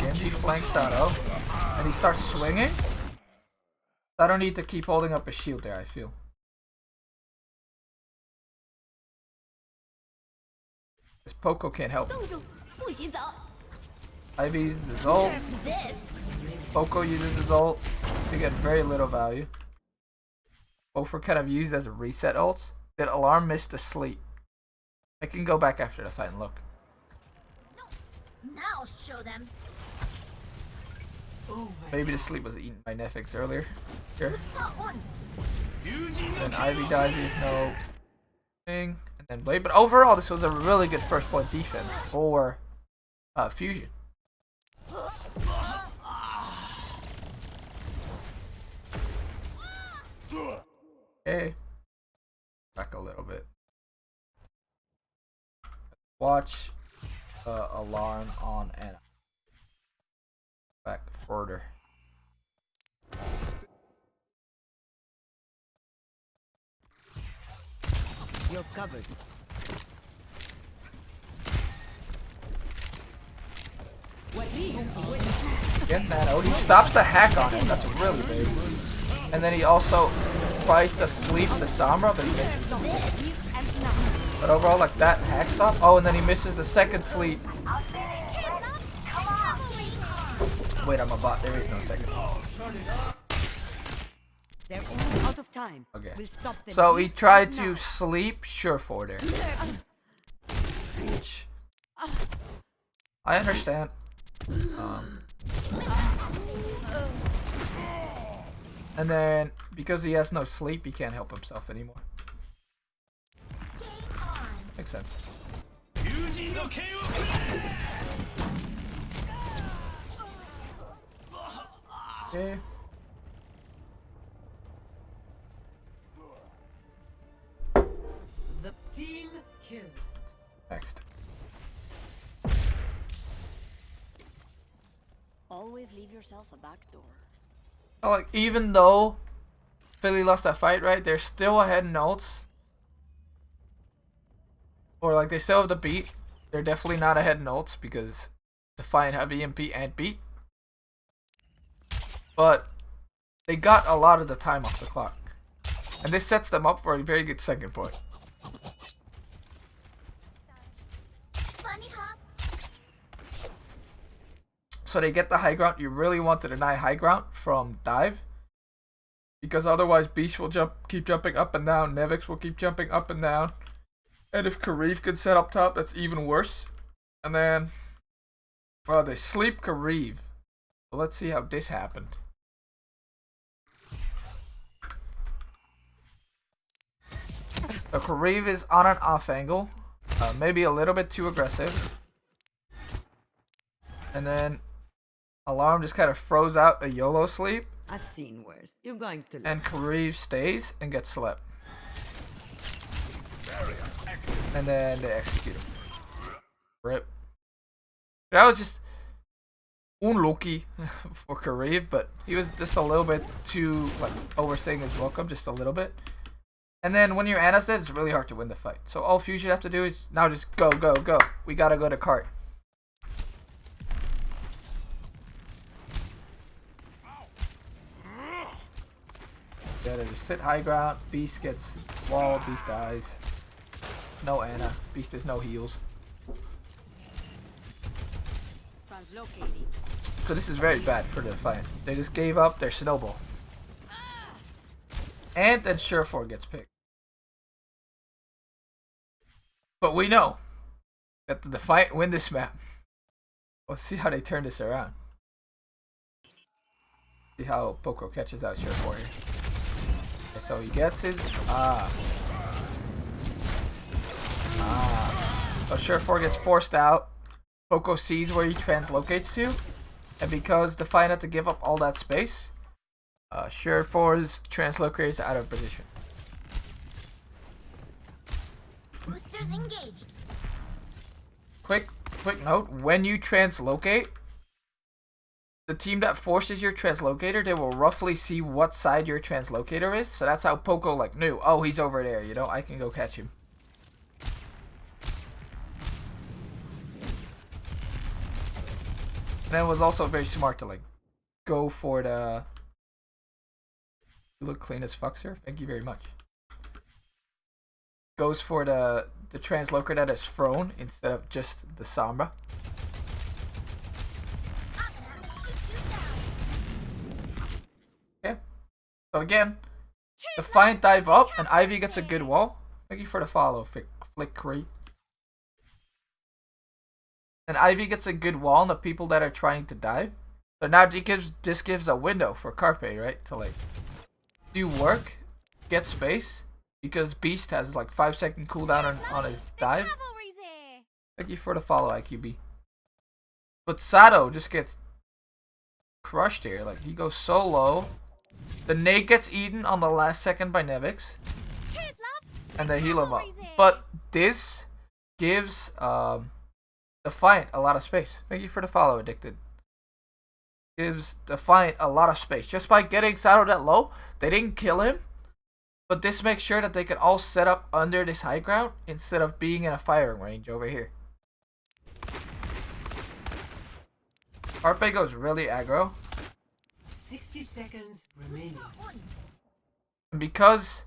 Genji flanks Sato, and he starts swinging. I don't need to keep holding up a shield there, I feel. This Poco can't help. Ivy uses his ult. Poco uses his ult. They get very little value. Both were kind of used as a reset ult. Did Alarm miss the sleep? I can go back after the fight and look. Now I'll show them. Maybe the sleep was eaten by Nefix earlier. Here. Got one. Then Ivy dies, there's no thing. And then Blade. But overall, this was a really good first point defense for Fusion. Okay. Back a little bit. Watch Alarm on Ana. Back further. You're covered. What me? Get that out. He stops the hack on him. That's really big. And then he also tries to sleep the Sombra, but he misses the sleep. But overall, like that hack stop. Oh, and then he misses the second sleep. Wait, I'm a bot. There is no second. They're only out of time. Okay. We'll stop them So he here tried and to now. sleep Surefour there. Which I understand. And then because he has no sleep, he can't help himself anymore. Makes sense. Okay. The team kill. Next. Always leave yourself a back door. Like, even though Philly lost that fight, right? They're still ahead in ults. Or like they still have the beat. They're definitely not ahead in ults because Defiant have EMP and beat. But they got a lot of the time off the clock. And this sets them up for a very good second point. Bunny hop. So they get the high ground. You really want to deny high ground from dive. Because otherwise Beast will keep jumping up and down. Nevix will keep jumping up and down. And if Kareev could set up top, that's even worse. And then, well, they sleep Kareev. So let's see how this happened. So Kareev is on an off angle. Maybe a little bit too aggressive. And then Alarm just kind of throws out a YOLO sleep, I've seen worse. You're going to and Kareev stays and gets slept. And then they execute him. Rip. That was just unlucky for Kareev, but he was just a little bit too like overstaying his welcome, just a little bit. And then when your Anna's dead, it's really hard to win the fight. So all Fusion have to do is now just go, go, go. We gotta go to cart. Gotta just sit high ground. Beast gets wall. Beast dies. No Anna. Beast has no heals. translocating. So this is very bad for the Defiant. They just gave up their snowball. And then Surefour gets picked. But we know that the Defiant win this map. Let's see how they turn this around. See how Poco catches out Surefour here. Okay, so he gets his So Surefour gets forced out. Poco sees where he translocates to. And because Defiant had to give up all that space, Surefour's translocator is out of position. Boosters engaged. Quick note, when you translocate, the team that forces your translocator, they will roughly see what side your translocator is. So that's how Poco like knew, oh, he's over there, you know, I can go catch him. And it was also very smart to like go for the... You look clean as fuck, sir. Thank you very much. Goes for the translocator that is thrown instead of just the Sombra. Okay. So again, Defiant dive up and Ivy gets a good wall. Thank you for the follow, Flick Cree. And Ivy gets a good wall on the people that are trying to dive. So now this gives a window for Carpe, right? To like do work, get space. Because Beast has like 5-second cooldown on his dive. Thank you for the follow, IQB. But Sato just gets crushed here. Like he goes so low. The nade gets eaten on the last second by Nevix. And they heal him up. But this gives Defiant a lot of space. Thank you for the follow, Addicted. Gives Defiant a lot of space. Just by getting Sato that low, they didn't kill him. But this makes sure that they can all set up under this high ground instead of being in a firing range over here. Carpe goes really aggro. 60 seconds remaining. And because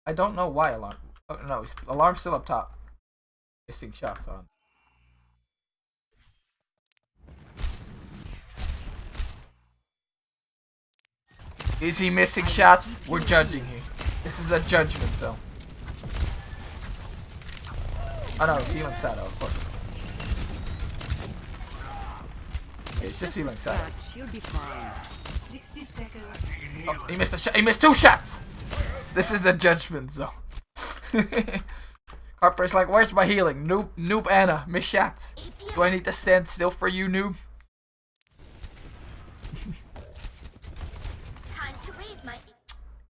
I don't know why Alarm. Oh, no, Alarm's still up top. Missing shots on. Is he missing shots? We're judging here. This is a judgment zone. Oh no, he's healing Sato, of course. Okay, he's just healing Sato. You'll be fine. 60 seconds. Oh, he missed a shot. He missed 2 shots! This is the judgment zone. Harper's like, where's my healing? Noob Anna, miss shots. Do I need to stand still for you, noob?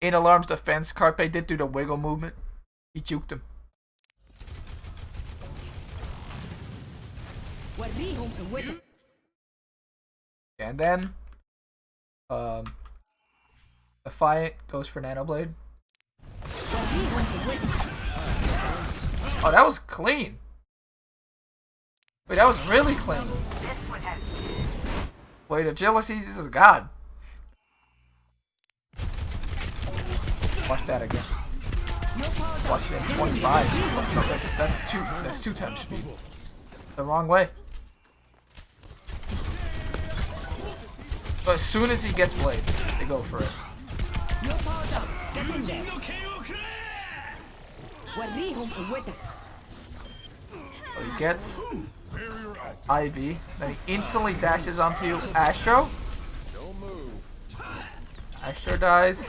In Alarm's defense, Carpe did do the wiggle movement. He juked him. And then, Defiant goes for Nano Blade. Oh, that was clean. Wait, that was really clean. Wait, Agility is God. Watch that again. Watch it. 25. No, that's two times speed. The wrong way. But as soon as he gets Blade, they go for it. So he gets Ivy, then he instantly dashes onto Astro. Astro dies.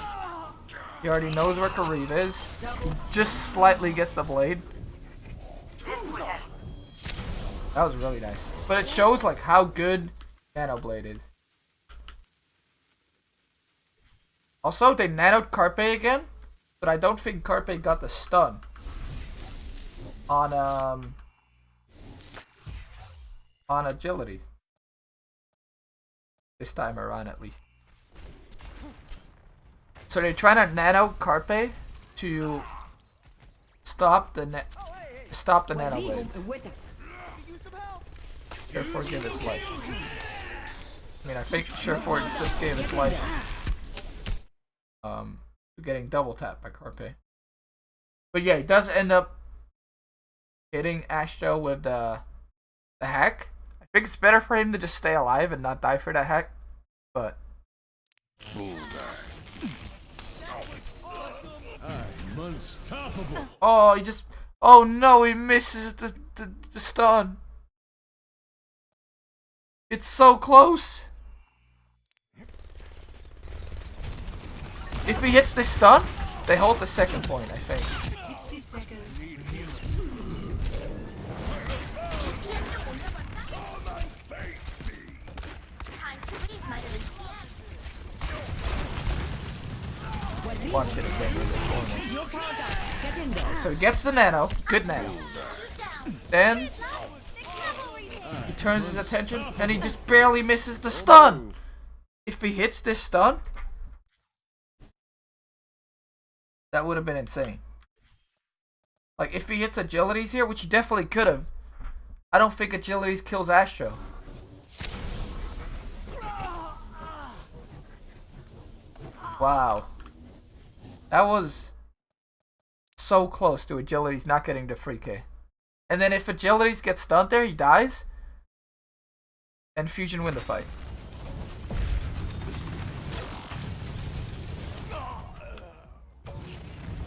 He already knows where Kareev is. He just slightly gets the blade. That was really nice. But it shows like how good Nano Blade is. Also, they nanoed Carpe again, but I don't think Carpe got the stun on agility. This time around, at least. So they're trying to nano Carpe to stop the nano blades. Therefore, give his life. I mean, I think Sherford just gave his life. Getting double tapped by Carpe. But yeah, he does end up hitting Astro with the hack. I think it's better for him to just stay alive and not die for that hack. But I'm unstoppable. oh, he just oh no, he misses the stun. It's so close. If he hits the stun, they hold the second point, I think. 60 seconds. Time to leave my ATM. Watch it again with this one. Your product. Get in there. So he gets the nano, good nano. Then he turns his attention and he just barely misses the stun. If he hits this stun, that would have been insane. Like, if he hits agilities here, which he definitely could have, I don't think agilities kills Astro. Wow. That was so close to agilities not getting the free K. And then if agilities gets stunned there, he dies. And Fusion win the fight.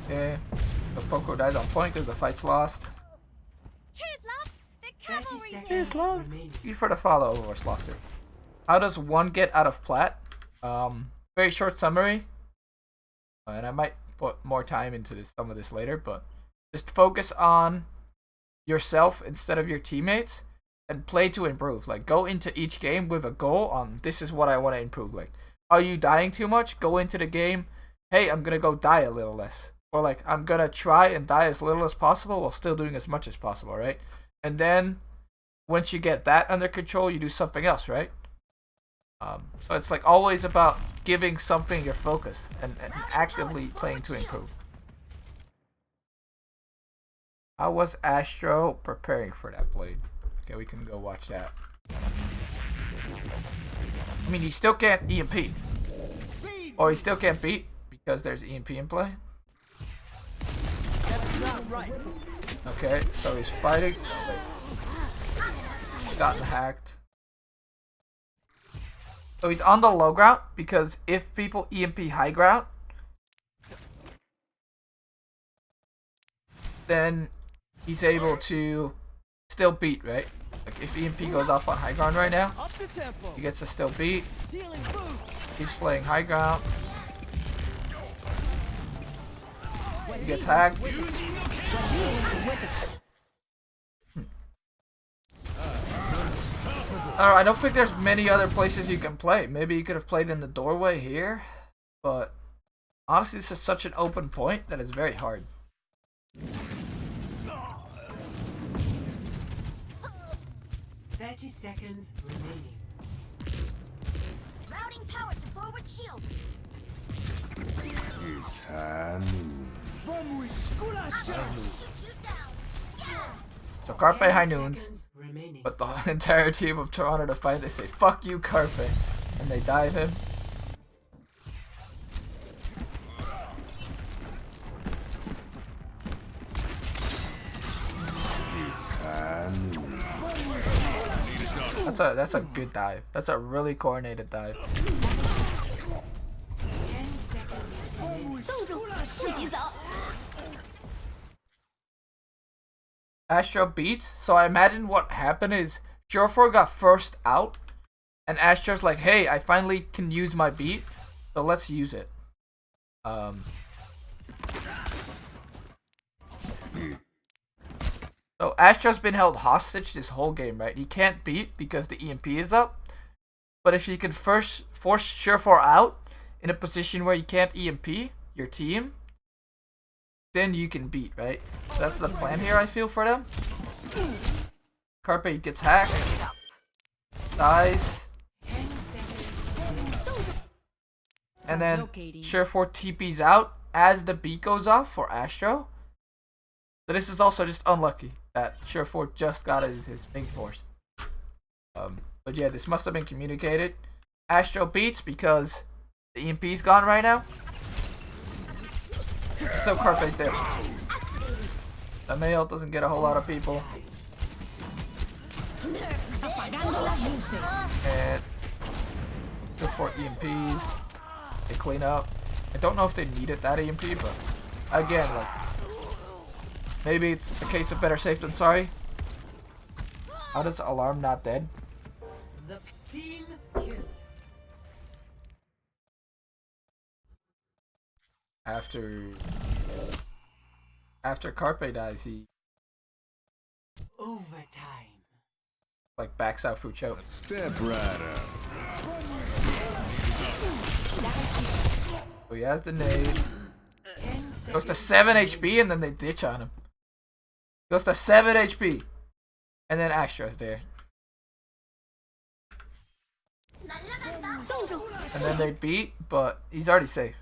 Okay, the Poco dies on point because the fight's lost. Cheers, love. The 30 cavalry. seconds Cheers, love. remaining. You for the follow over lost it. How does one get out of plat? Very short summary. And I might put more time into some of this later, but just focus on yourself instead of your teammates and play to improve. Like, go into each game with a goal on this is what I want to improve. Like, are you dying too much? Go into the game, hey, I'm gonna go die a little less. Or like, I'm gonna try and die as little as possible while still doing as much as possible, right? And then once you get that under control, you do something else, right? So it's like always about giving something your focus and actively playing to improve. How was Astro preparing for that blade? Okay, we can go watch that. I mean, he still can't EMP. Or he still can't beat because there's EMP in play. Okay, so he's fighting. Oh, wait. Gotten hacked. So he's on the low ground because if people EMP high ground, then he's able to still beat, right? Like if EMP goes off on high ground right now, he gets to still beat. He's playing high ground. He gets hacked. I don't think there's many other places you can play. Maybe you could have played in the doorway here, but honestly, this is such an open point that it's very hard. 30 seconds remaining. Routing power to forward shield. It's high noon. Shoot you down. Yeah. So Carpe 10 high noons, seconds remaining. but the entire team of Toronto Defiant, they say, fuck you, Carpe, and they dive him. It's high noon. That's a good dive. That's a really coordinated dive. 10 seconds remaining. 不许走。 Astro beats, so I imagine what happened is Jofor got first out, and Astro's like, hey, I finally can use my beat, so let's use it. So Astro's been held hostage this whole game, right? He can't beat because the EMP is up, But if you can first force Surefour out in a position where you can't EMP your team, then you can beat, right? So that's the plan here, I feel, for them. Carpe gets hacked. Dies. 10 seconds. And then Surefour TP's out as the beat goes off for Astro. So this is also just unlucky that Surefour just got his ping forced. But yeah, this must have been communicated. Astro beats because the EMP's gone right now. So Carpe's there. The male doesn't get a whole lot of people. And go for EMPs. They clean up. I don't know if they needed that EMP, but again, like, maybe it's a case of better safe than sorry. How does Alarm not dead? The team kill. After Carpe dies, he Overtime. like backs out Fucho. Step right up. So he has the nade. 10 Goes to seconds. 7 HP and then they ditch on him. Goes to 7 HP. And then Astro's there. And then they beat, but he's already safe.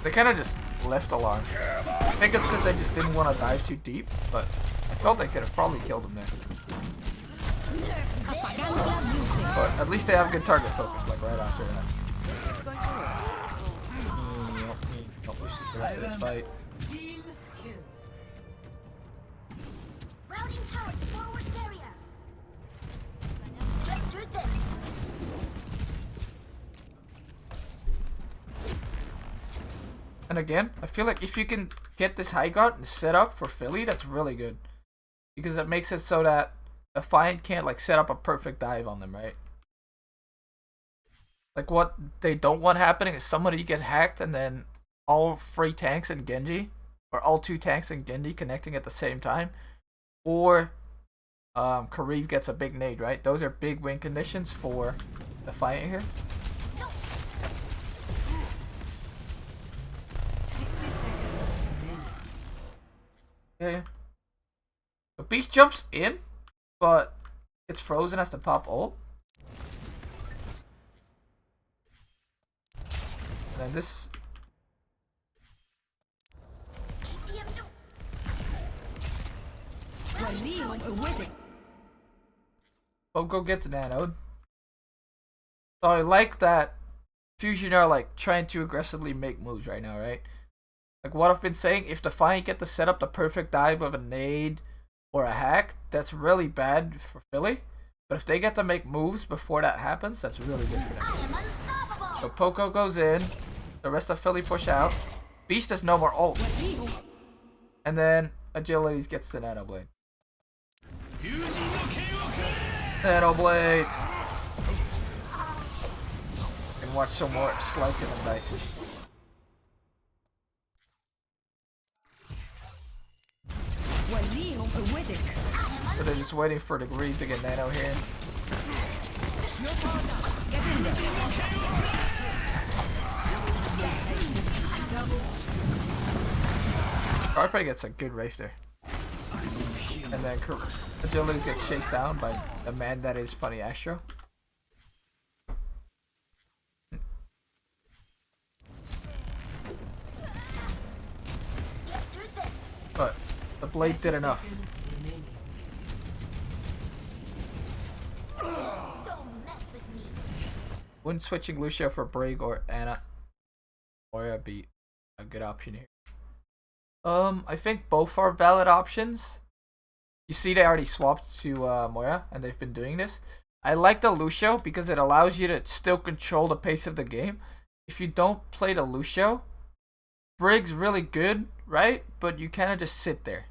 They kind of just left Alarm. I think it's because they just didn't want to dive too deep, but I felt they could have probably killed him there. But at least they have good target focus, like right after that. Don't lose the rest of this fight. Team kill. Routing turrets forward barrier. Get through this. And again, I feel like if you can get this high ground and set up for Philly, that's really good. Because it makes it so that Defiant can't like set up a perfect dive on them, right? Like what they don't want happening is somebody get hacked and then all 3 tanks and Genji, or all 2 tanks and Genji connecting at the same time, or Kareev gets a big nade, right? Those are big win conditions for Defiant here. 60 seconds remaining. Yeah. The beast jumps in, but it's frozen as the pop ult. And then this. Pogo gets nanoed. So I like that Fusion are like trying to aggressively make moves right now, right? Like what I've been saying, if Defiant get to set up the perfect dive of a nade or a hack, that's really bad for Philly. But if they get to make moves before that happens, that's really good for them. I am unstoppable. So Poco goes in, the rest of Philly push out. Beast has no more ult. And then Agilities gets the Nano Blade. Nano Blade! And watch some more slicing and dicing. So they're just waiting for the Greed to get Nano here. Carpe gets a good Wraith there. And then Agilities gets chased down by the man that is Funny Astro. Get through this. But the Blade did enough. Seconds remaining. Don't mess with me. Wouldn't switching Lucio for Brig or Ana Moira be a good option here? I think both are valid options. You see they already swapped to Moira and they've been doing this. I like the Lucio because it allows you to still control the pace of the game. If you don't play the Lucio, Brig's really good, right? But you kind of just sit there.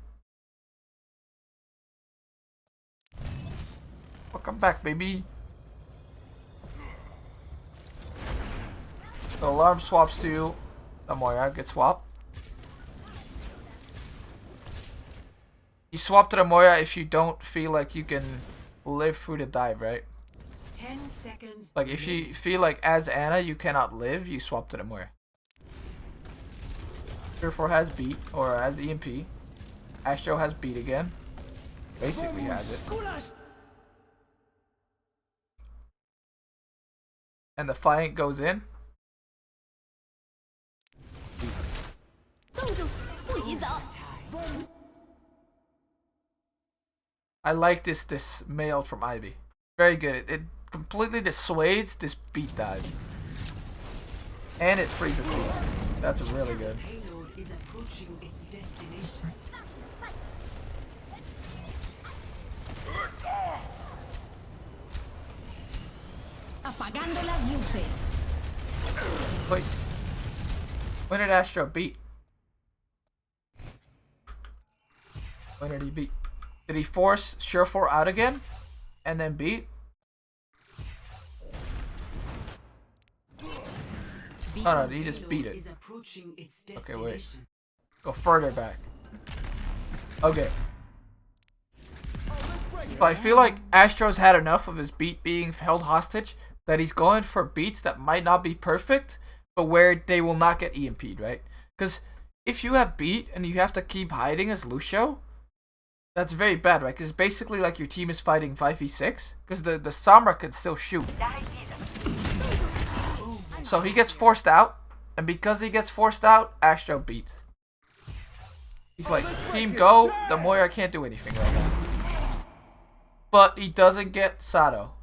Welcome back, baby. The Alarm swaps to the Moira, gets swapped. You swap to the Moira if you don't feel like you can live through the dive, right? 10 seconds. Like if you feel like as Anna you cannot live, you swap to the Moira. Therefore has beat or has EMP. Astro has beat again. Basically has it. And the Defiant goes in. Beat. 冻住，不许走。 I like this mail from Ivy. Very good. It completely dissuades this beat dive. And it freezes beast. That's really good. Payload is approaching its destination. Apagando las luces. Wait. When did Astro beat? When did he beat? Did he force Surefour out again? And then beat? Oh no, he just beat it. Is approaching its Okay, wait. destination. Go further back. Okay. But I feel like Astro's had enough of his beat being held hostage that he's going for beats that might not be perfect, but where they will not get EMP'd, right? Because if you have beat and you have to keep hiding as Lucio, that's very bad, right? Because basically like your team is fighting 5v6, because the Sombra can still shoot. So he gets forced out, and because he gets forced out, Astro beats. He's like, team go, the Moira can't do anything right now. But he doesn't get Sato.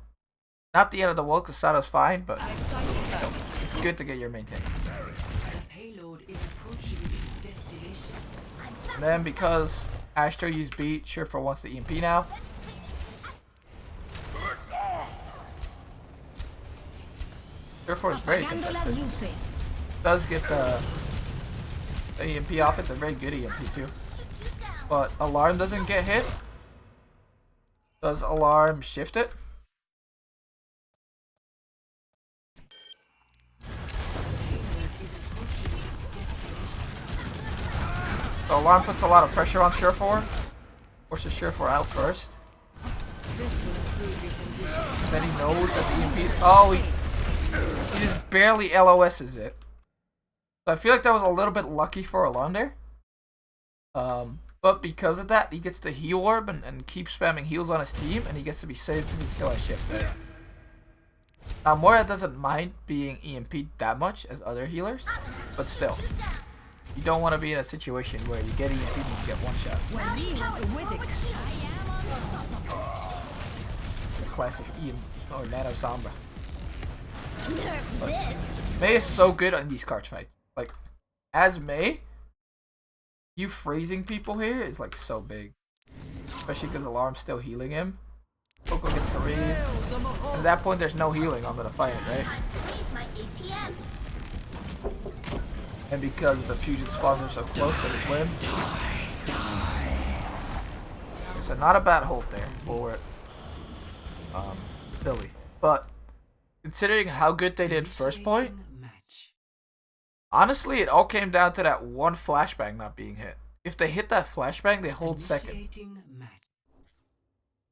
Not the end of the world, because Sato's fine, but still, it's good to get your main tank. The payload is approaching its destination. And then because Astro used beat, Surefour wants the EMP now. Surefour is very Apagando las contested. luces. Does get the EMP off. It's a very good EMP too. But Alarm doesn't get hit. Does Alarm shift it? So Alarm puts a lot of pressure on Surefour. Forces Surefour out first. Then he knows that the EMP. Oh, he just barely LOS's it. So I feel like that was a little bit lucky for Alarm there. But because of that, he gets the heal orb and keeps spamming heals on his team, and he gets to be saved because he still has shift. Now Moira doesn't mind being EMP'd that much as other healers, but still. You don't want to be in a situation where you get EMP'd and you get one shot. The classic EM or Nano Sombra. But Mei is so good on these card fights. Like, as Mei, you freezing people here is like so big. Especially because Alarm's still healing him. Coco gets Kareem. And at that point there's no healing on the Defiant, right? And because the fusion spawns are so close to this win. So not a bad hold there for Philly. But considering how good they did first point, honestly it all came down to that one flashbang not being hit. If they hit that flashbang, they hold second.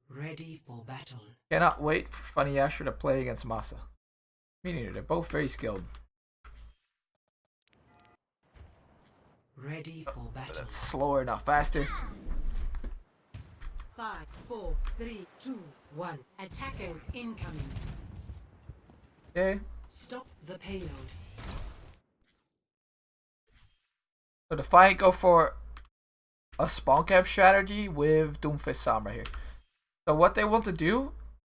Ready for battle. Cannot wait for Funny Asher to play against Masa. Me neither, they're both very skilled. Ready for battle. That's slower, not faster. 5, 4, 3, 2, 1. Attackers incoming. Okay. Stop the payload. So Defiant go for a spawn cap strategy with Doomfist Sombra here. So what they want to do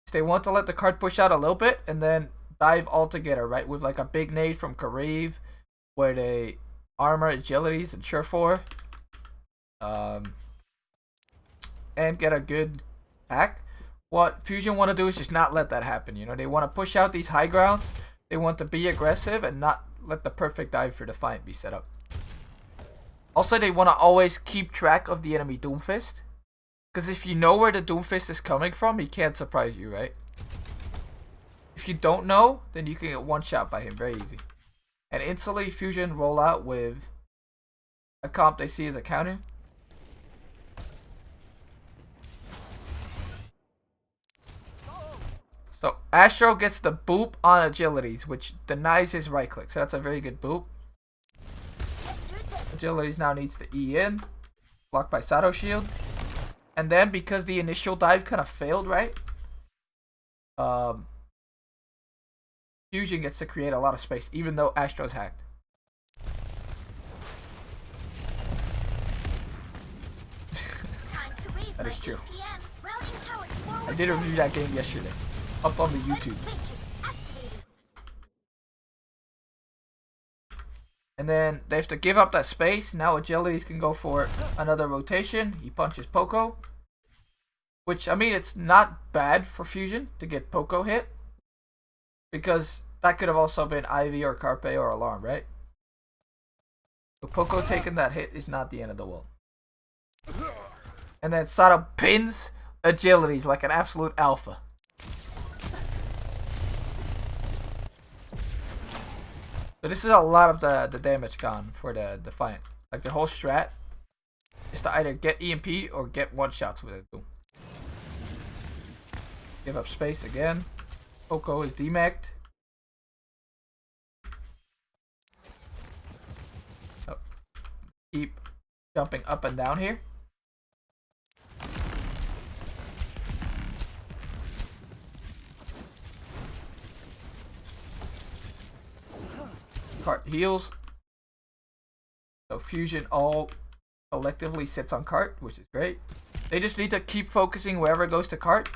is they want to let the card push out a little bit and then dive all together, right? With like a big nade from Kareve where they armor agilities and Surefour. And get a good hack. What Fusion want to do is just not let that happen, you know? They want to push out these high grounds. They want to be aggressive and not let the perfect dive for Defiant be set up. Also, they want to always keep track of the enemy Doomfist. Because if you know where the Doomfist is coming from, he can't surprise you, right? If you don't know, then you can get one shot by him very easy. And instantly, Fusion roll out with a comp they see as a counter. So Astro gets the boop on agilities, which denies his right click. So that's a very good boop. Agilities now needs to E in. Blocked by Sato shield. And then because the initial dive kind of failed, right? Fusion gets to create a lot of space, even though Astro's hacked. That is true. I did review that game yesterday. Up on the YouTube. And then they have to give up that space. Now agilities can go for another rotation. He punches Poco. Which, I mean, it's not bad for Fusion to get Poco hit. Because that could have also been Ivy or Carpe or Alarm, right? So Poco taking that hit is not the end of the world. And then Sato pins agilities like an absolute alpha. So this is a lot of the damage gone for the Defiant. Like the whole strat is to either get EMP or get one shots with it. Boom. Give up space again. Poco is demagged. So keep jumping up and down here. Cart heals. So Fusion all collectively sits on Cart, which is great. They just need to keep focusing wherever it goes to Cart.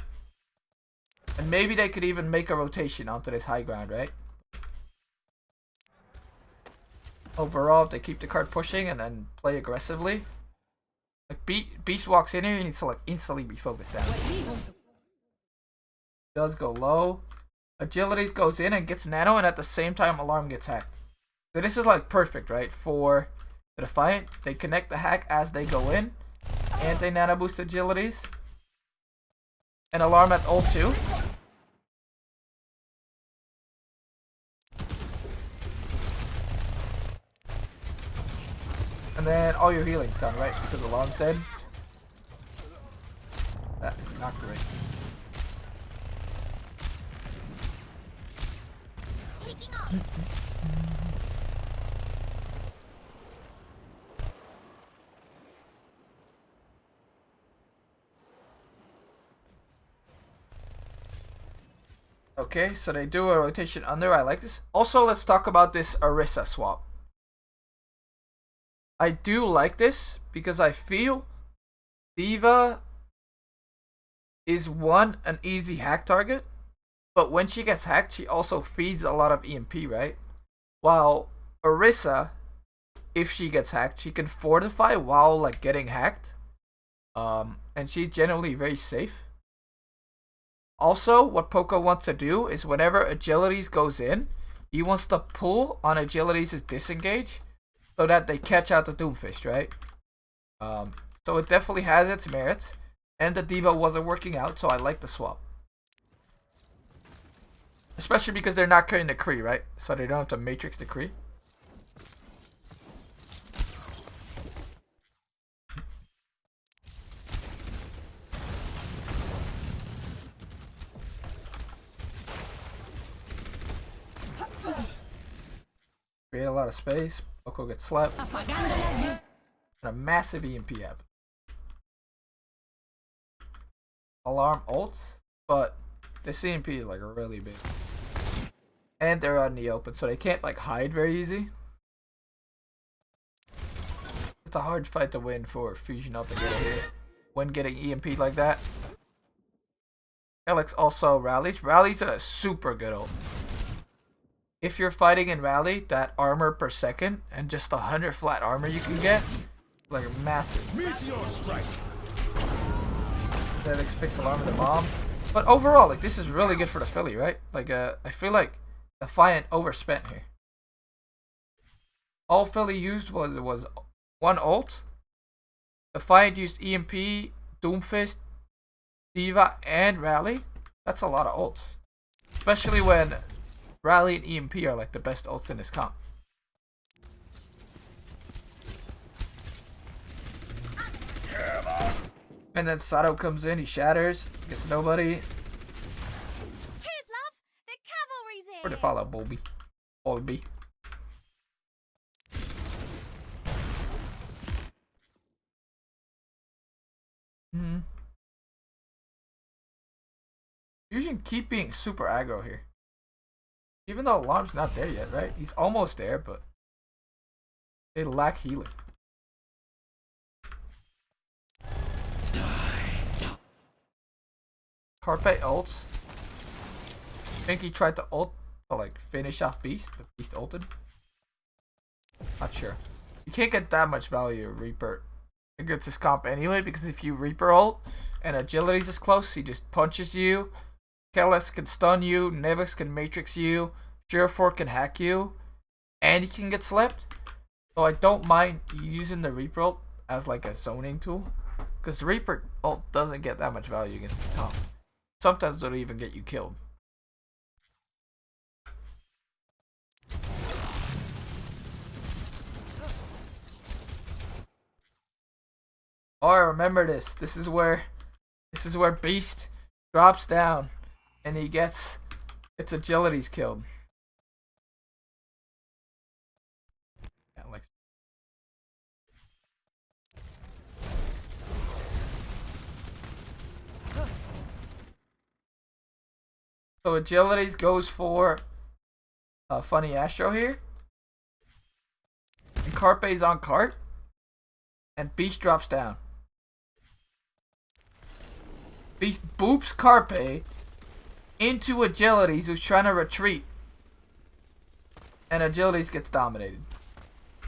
And maybe they could even make a rotation onto this high ground, right? Overall, if they keep the Cart pushing and then play aggressively. Like Beast walks in here, he needs to like instantly be focused down. Does go low. Agilities goes in and gets nano, and at the same time Alarm gets hacked. So this is like perfect, right? For the Defiant. They connect the hack as they go in. Anti-nano boost agilities. And Alarm at ult too. And then all your healing's done, right? Because Alarm's dead. That is not great. Okay, so they do a rotation under. I like this. Also, let's talk about this Orisa swap. I do like this because I feel D.Va is an easy hack target, but when she gets hacked, she also feeds a lot of EMP, right? While Orisa, if she gets hacked, she can fortify while like getting hacked, and she's generally very safe. Also, what Poco wants to do is whenever agilities goes in, he wants to pull on agilities' disengage so that they catch out the Doomfist, right? So it definitely has its merits, and the D.Va wasn't working out, so I like the swap. Especially because they're not carrying the Kree, right? So they don't have to Matrix the Kree. Create a lot of space. Poco gets slapped. And a massive EMP happens. Alarm ults, but this EMP is like really big. And they're out in the open, so they can't like hide very easy. It's a hard fight to win for Fusion not to get a hit when getting EMP like that. Alex also rallies. Rally's a super good ult. If you're fighting in rally, that armor per second and just 100 flat armor you can get, like massive. Meteor strike. That picks Alarm with the bomb. But overall, like this is really good for the Philly, right? Like I feel like Defiant overspent here. All Philly used was one ult. Defiant used EMP, Doomfist, D.Va, and Rally. That's a lot of ults. Especially when Rally and EMP are like the best ults in this comp. And then Sato comes in, he shatters, gets nobody. For the follow, Bulby. Bulby. Fusion keep being super aggro here. Even though Alarm's not there yet, right? He's almost there, but they lack healing. Carpe ults. I think he tried to ult to like finish off Beast, but Beast ulted. Not sure. You can't get that much value of Reaper against this comp anyway, because if you Reaper ult and Agility's is close, he just punches you. Kelis can stun you, Nevix can matrix you, Surefour can hack you, and he can get slept. So I don't mind using the Reaper ult as like a zoning tool, because the Reaper ult doesn't get that much value against the comp. Sometimes it'll even get you killed. Oh, I remember this. This is where Beast drops down and he gets its agilities killed. Yeah, like so agilities goes for Funny Astro here. And Carpe's on cart. And Beast drops down. Beast boops Carpe into Agilities, who's trying to retreat. And Agilities gets dominated.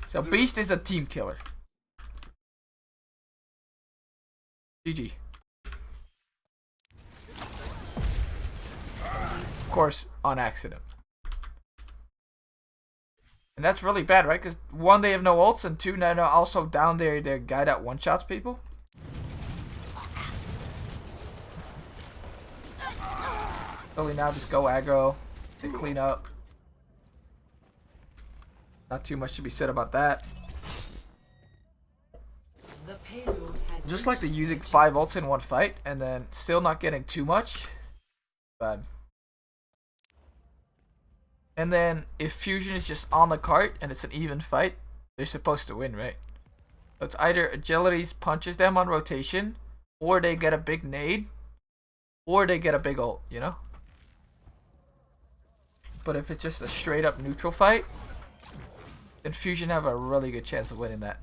So Beast is a team killer. GG. Of course, on accident. And that's really bad, right? Because one, they have no ults, and two, they're also down there, their guy that one-shots people. Really now just go aggro, they clean up. Not too much to be said about that. The payload has Just like the using 5 ults in one fight, and then still not getting too much. Bad. And then if Fusion is just on the cart and it's an even fight, they're supposed to win, right? So it's either Agilities punches them on rotation, or they get a big nade, or they get a big ult, you know? But if it's just a straight up neutral fight, then Fusion have a really good chance of winning that.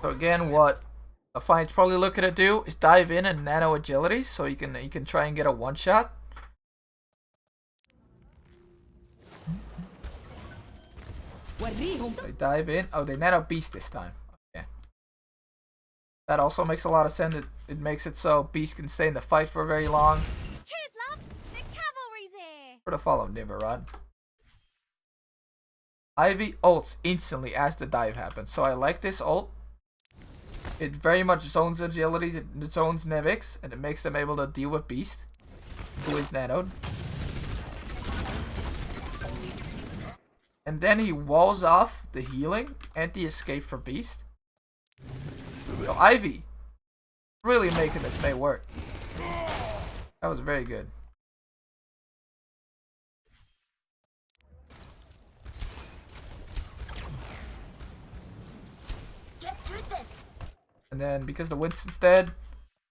So again, what Defiant's probably looking to do is dive in and nano Agility, so you can try and get a one shot. They dive in. Oh, they nano Beast this time. Okay. That also makes a lot of sense. It makes it so Beast can stay in the fight for very long. Cheers, love! The cavalry's here! For the follow, Niverod. Ivy ults instantly as the dive happens. So I like this ult. It very much zones Agilities, it zones Nevix, and it makes them able to deal with Beast, who is nanoed. And then he walls off the healing and the escape for Beast. So Ivy really making this May work. That was very good. Get through this! And then because the Winston's dead,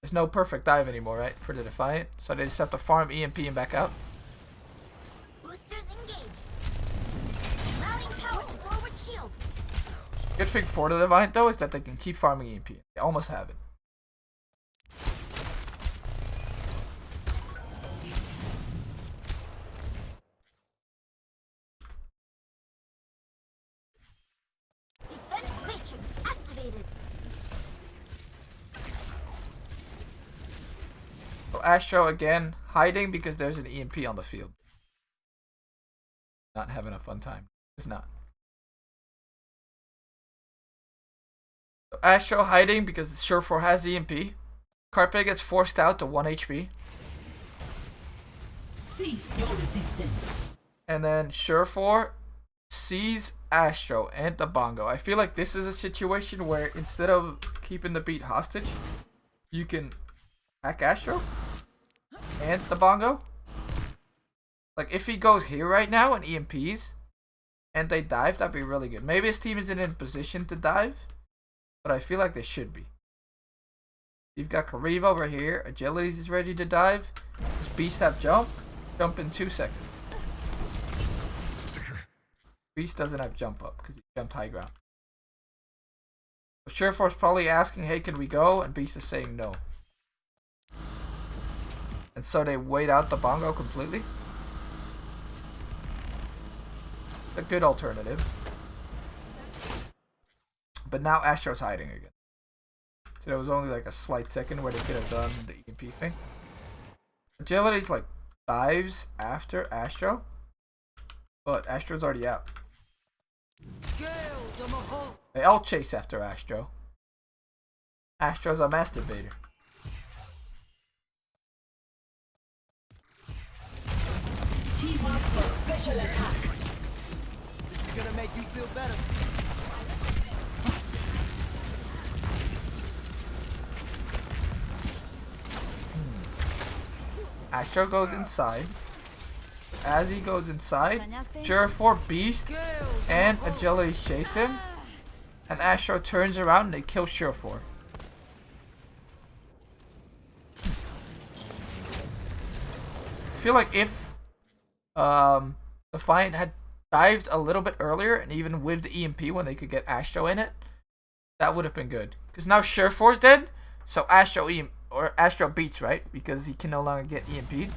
there's no perfect dive anymore, right? For the Defiant. So they just have to farm EMP and back out. Boosters engaged! Routing power to forward shield! Good thing for the Defiant though is that they can keep farming EMP. They almost have it. Defense matrix activated! So Astro again hiding because there's an EMP on the field. Not having a fun time. It's not. So Astro hiding because Surefour has EMP. Carpe gets forced out to 1 HP. Cease your resistance. And then Surefour sees Astro and the Bongo. I feel like this is a situation where instead of keeping the beat hostage, you can hack Astro. and the bongo. Like, if he goes here right now and EMPs, and they dive, that'd be really good. Maybe his team isn't in position to dive, but I feel like they should be. You've got Kariv over here. Agilities is ready to dive. Does Beast have jump? Jump in 2 seconds. Beast doesn't have jump up because he jumped high ground. Sureforce probably asking, hey, can we go? And Beast is saying no. And so they wait out the bongo completely. A good alternative. But now Astro's hiding again. So there was only like a slight second where they could have done the EMP thing. Agility's like dives after Astro. But Astro's already out. They all chase after Astro. Astro's a masturbator. Team up for special attack. This is gonna make you feel better. Astro goes inside. As he goes inside, Sureforce, Beast, and Agility chase him. And Astro turns around and they kill Sureforce. I feel like if Defiant had dived a little bit earlier and even with the EMP when they could get Astro in it, that would have been good. Because now Sureforce's dead, so Astro beats, right? Because he can no longer get EMP'd.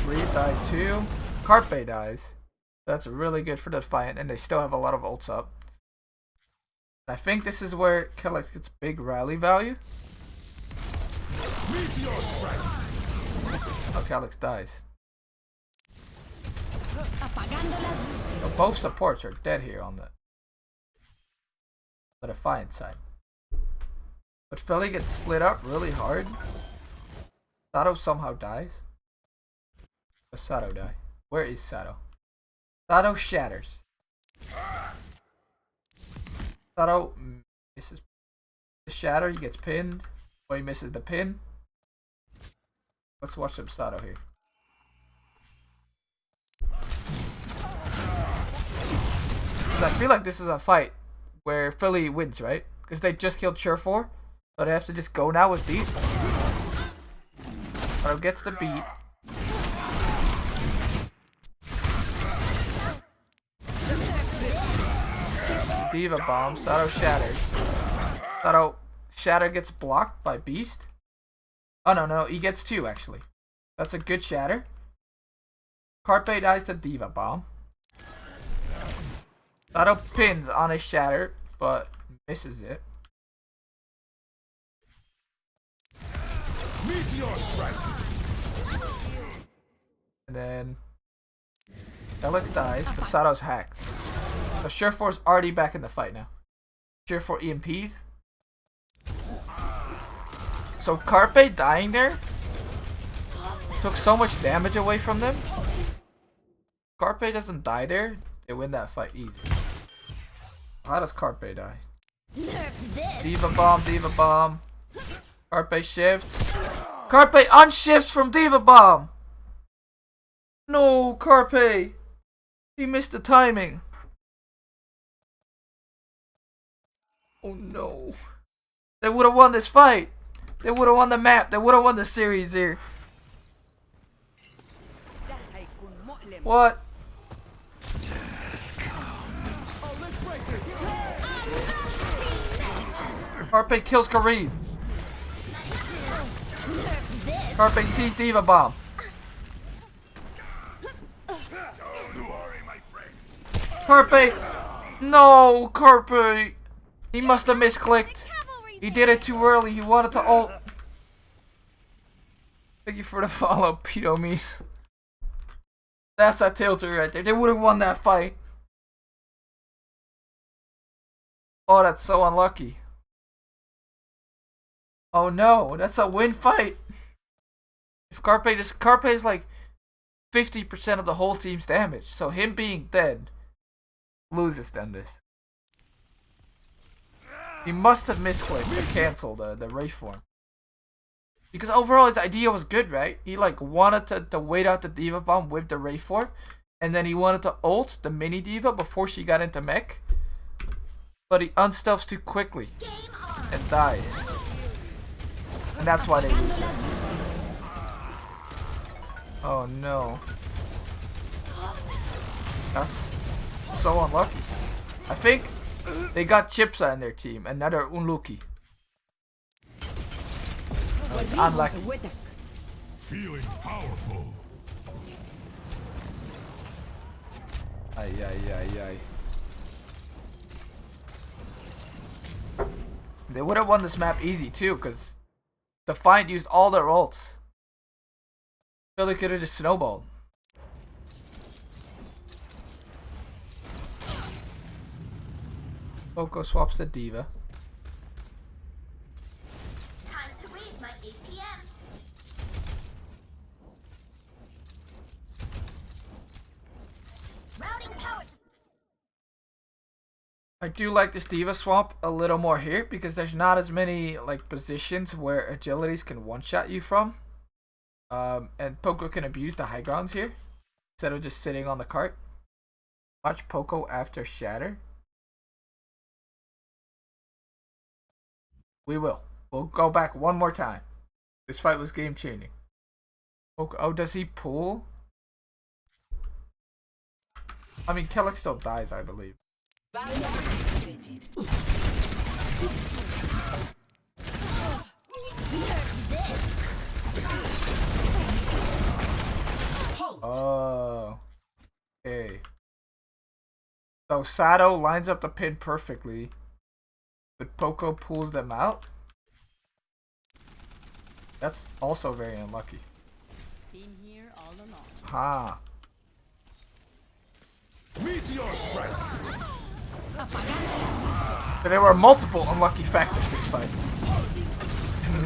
Reed dies too. Carpe dies. That's really good for Defiant, and they still have a lot of ults up. I think this is where Climax gets big rally value. Oh, Calyx dies. So both supports are dead here on the Defiant side. But Philly gets split up really hard. Sato somehow dies. Does Sato die? Where is Sato? Sato shatters. Sato misses the shatter, he gets pinned. Or he misses the pin. Let's watch some Sato here. Because I feel like this is a fight where Philly wins, right? Because they just killed Sureforce. So they have to just go now with beat. Sato gets the beat. Diva bomb. Sato shatters. Sato shatter gets blocked by Beast. Oh no, he gets 2 actually. That's a good shatter. Carpe dies to Diva bomb. Sato pins on a shatter, but misses it. Meteor strike. And then Calyx dies, but Sato's hacked. So Sureforce's already back in the fight now. Sureforce EMPs. So Carpe dying there took so much damage away from them. Carpe doesn't die there, they win that fight easy. How does Carpe die? Diva bomb. Carpe shifts. Carpe unshifts from Diva bomb. No, Carpe. He missed the timing. Oh no. They would have won this fight. They would have won the map. They would have won the series here. What? Carpe kills Kareem. Carpe sees Diva bomb. Carpe! No, Carpe! He must have misclicked. He did it too early. He wanted to ult. Thank you for the follow, Pedo Meese. That's a tilter right there. They would have won that fight. Oh, that's so unlucky. Oh no, that's a win fight. If Carpe is like 50% of the whole team's damage, so him being dead loses them this. He must have misclicked and canceled the Wraith form. Because overall his idea was good, right? He like wanted to wait out the Diva Bomb with the Wraith form. And then he wanted to ult the mini Diva before she got into mech. But he unstuffs too quickly. And dies. And that's why they lose this. Oh no. That's so unlucky. I think they got Chipsa in their team and now they're unlucky. No, it's unlucky. Feeling powerful. Ay, ay, ay, ay. They would have won this map easy too, because Defiant used all their ults. So they could have just snowballed. Poco swaps the Diva. Time to raise my APM. Routing power to I do like this Diva swap a little more here because there's not as many like positions where agilities can one-shot you from. And Poco can abuse the high grounds here instead of just sitting on the cart. Watch Poco after Shatter. We will. We'll go back one more time. This fight was game changing. Poco, oh, does he pull? I mean, Kellic still dies, I believe. Oh. Okay. So Sato lines up the pin perfectly, but Poco pulls them out. That's also very unlucky. Been here all along. Ha. Meteor strike. So there were multiple unlucky factors this fight.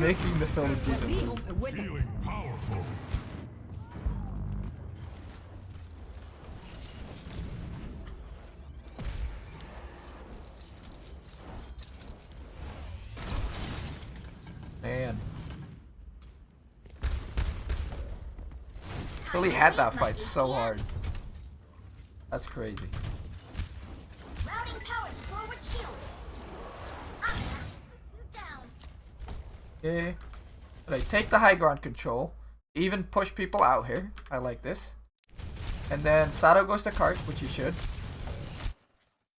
Making the film lose. Feeling powerful. Man. Philly had that fight so hard. That's crazy. routing power to forward shield. Down. Okay. But I take the high ground control. Even push people out here. I like this. And then Sato goes to cart, which he should.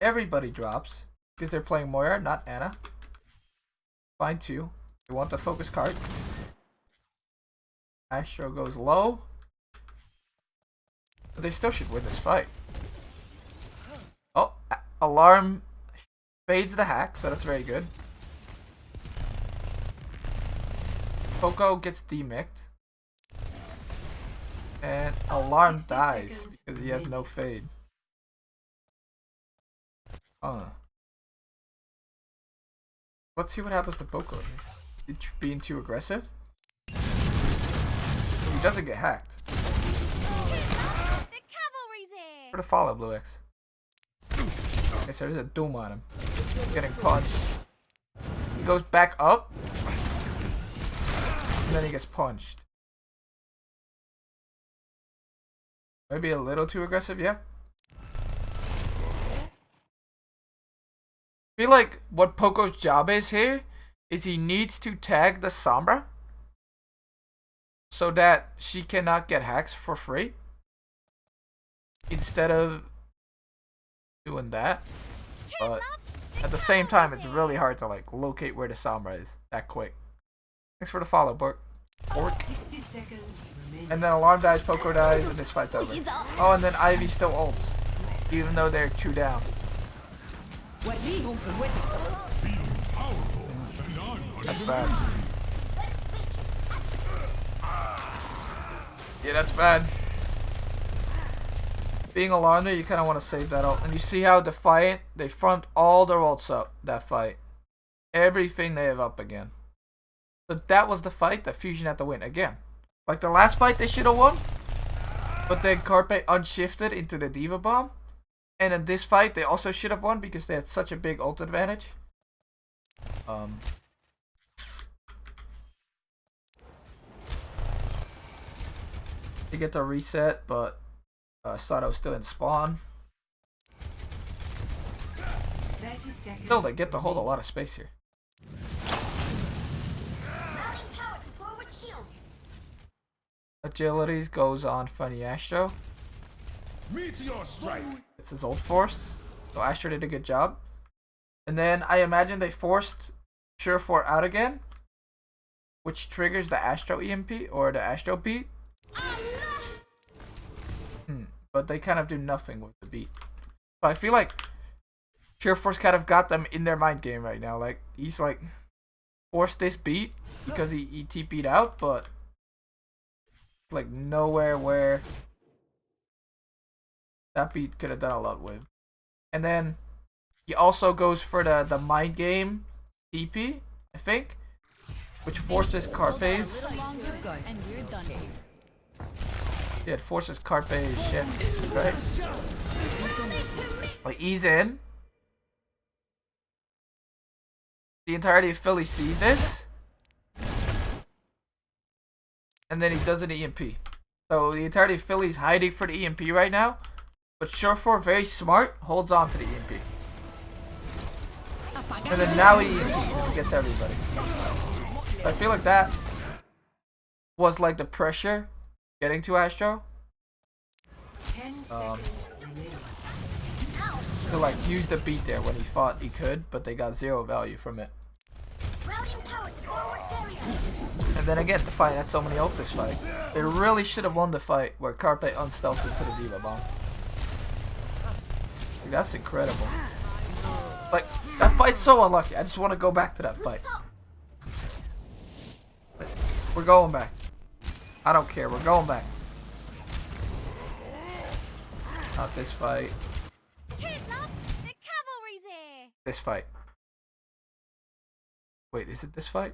Everybody drops. Because they're playing Moira, not Anna. Fine too. They want the focus cart. Astro goes low. But they still should win this fight. Oh, Alarm fades the hack, so that's very good. Poco gets demicked. And Alarm 60 dies seconds because he has remaining. no fade. Let's see what happens to Poco here. Is he being too aggressive? He doesn't get hacked. The cavalry's here. For the follow, Blue X. Okay, so there's a Doom on him. He's getting punched. He goes back up. And then he gets punched. Maybe a little too aggressive, yeah. I feel like what Poco's job is here is he needs to tag the Sombra so that she cannot get hacks for free instead of doing that. But at the same time, it's really hard to like locate where the Sombra is that quick. Thanks for the follow, Bork. 60 seconds remaining. And then Alarm dies, Poco dies, and this fight's over. Oh, and then Ivy still ults, even though they're 2 down. Feeling powerful. And I'm That's bad. Yeah, that's bad. Being Alarm there, you kind of want to save that ult. And you see how Defiant, they front all their ults up that fight. Everything they have up again. So that was the fight that Fusion had to win again. Like the last fight they should have won. But then Carpe unshifted into the Diva Bomb. And in this fight they also should have won because they had such a big ult advantage. They get to reset, but Sato's still in spawn. 30 seconds. Still, they get to hold a lot of space here. Routing power to forward shield. Agilities goes on Funny Astro. Meteor strike. It's his ult forced. So Astro did a good job. And then I imagine they forced Surefour out again, which triggers the Astro EMP or the Astro beat. But they kind of do nothing with the beat. But I feel like Surefour's kind of got them in their mind game right now. Like, he's like forced this beat because he TP'd out, but like nowhere where that beat could have done a lot with. And then he also goes for the mind game TP, I think, which forces Carpe's. And we're done. Yeah, it forces Carpe's shit, right? Like, ease in. The entirety of Philly sees this. And then he does an EMP. So the entirety of Philly's hiding for the EMP right now. But Surefour, very smart, holds on to the EMP. And then now he gets everybody. I feel like that was like the pressure getting to Astro. 10 seconds remaining. To like use the beat there when he thought he could, but they got zero value from it. Routing power to forward barrier. And then again, Defiant had so many ults this fight. They really should have won the fight where Carpe unstealthed to the Diva Bomb. Like, that's incredible. Like, that fight's so unlucky. I just want to go back to that fight. Like, we're going back. I don't care. We're going back. Not this fight. Cheers, love. The cavalry's here. This fight. Wait, is it this fight?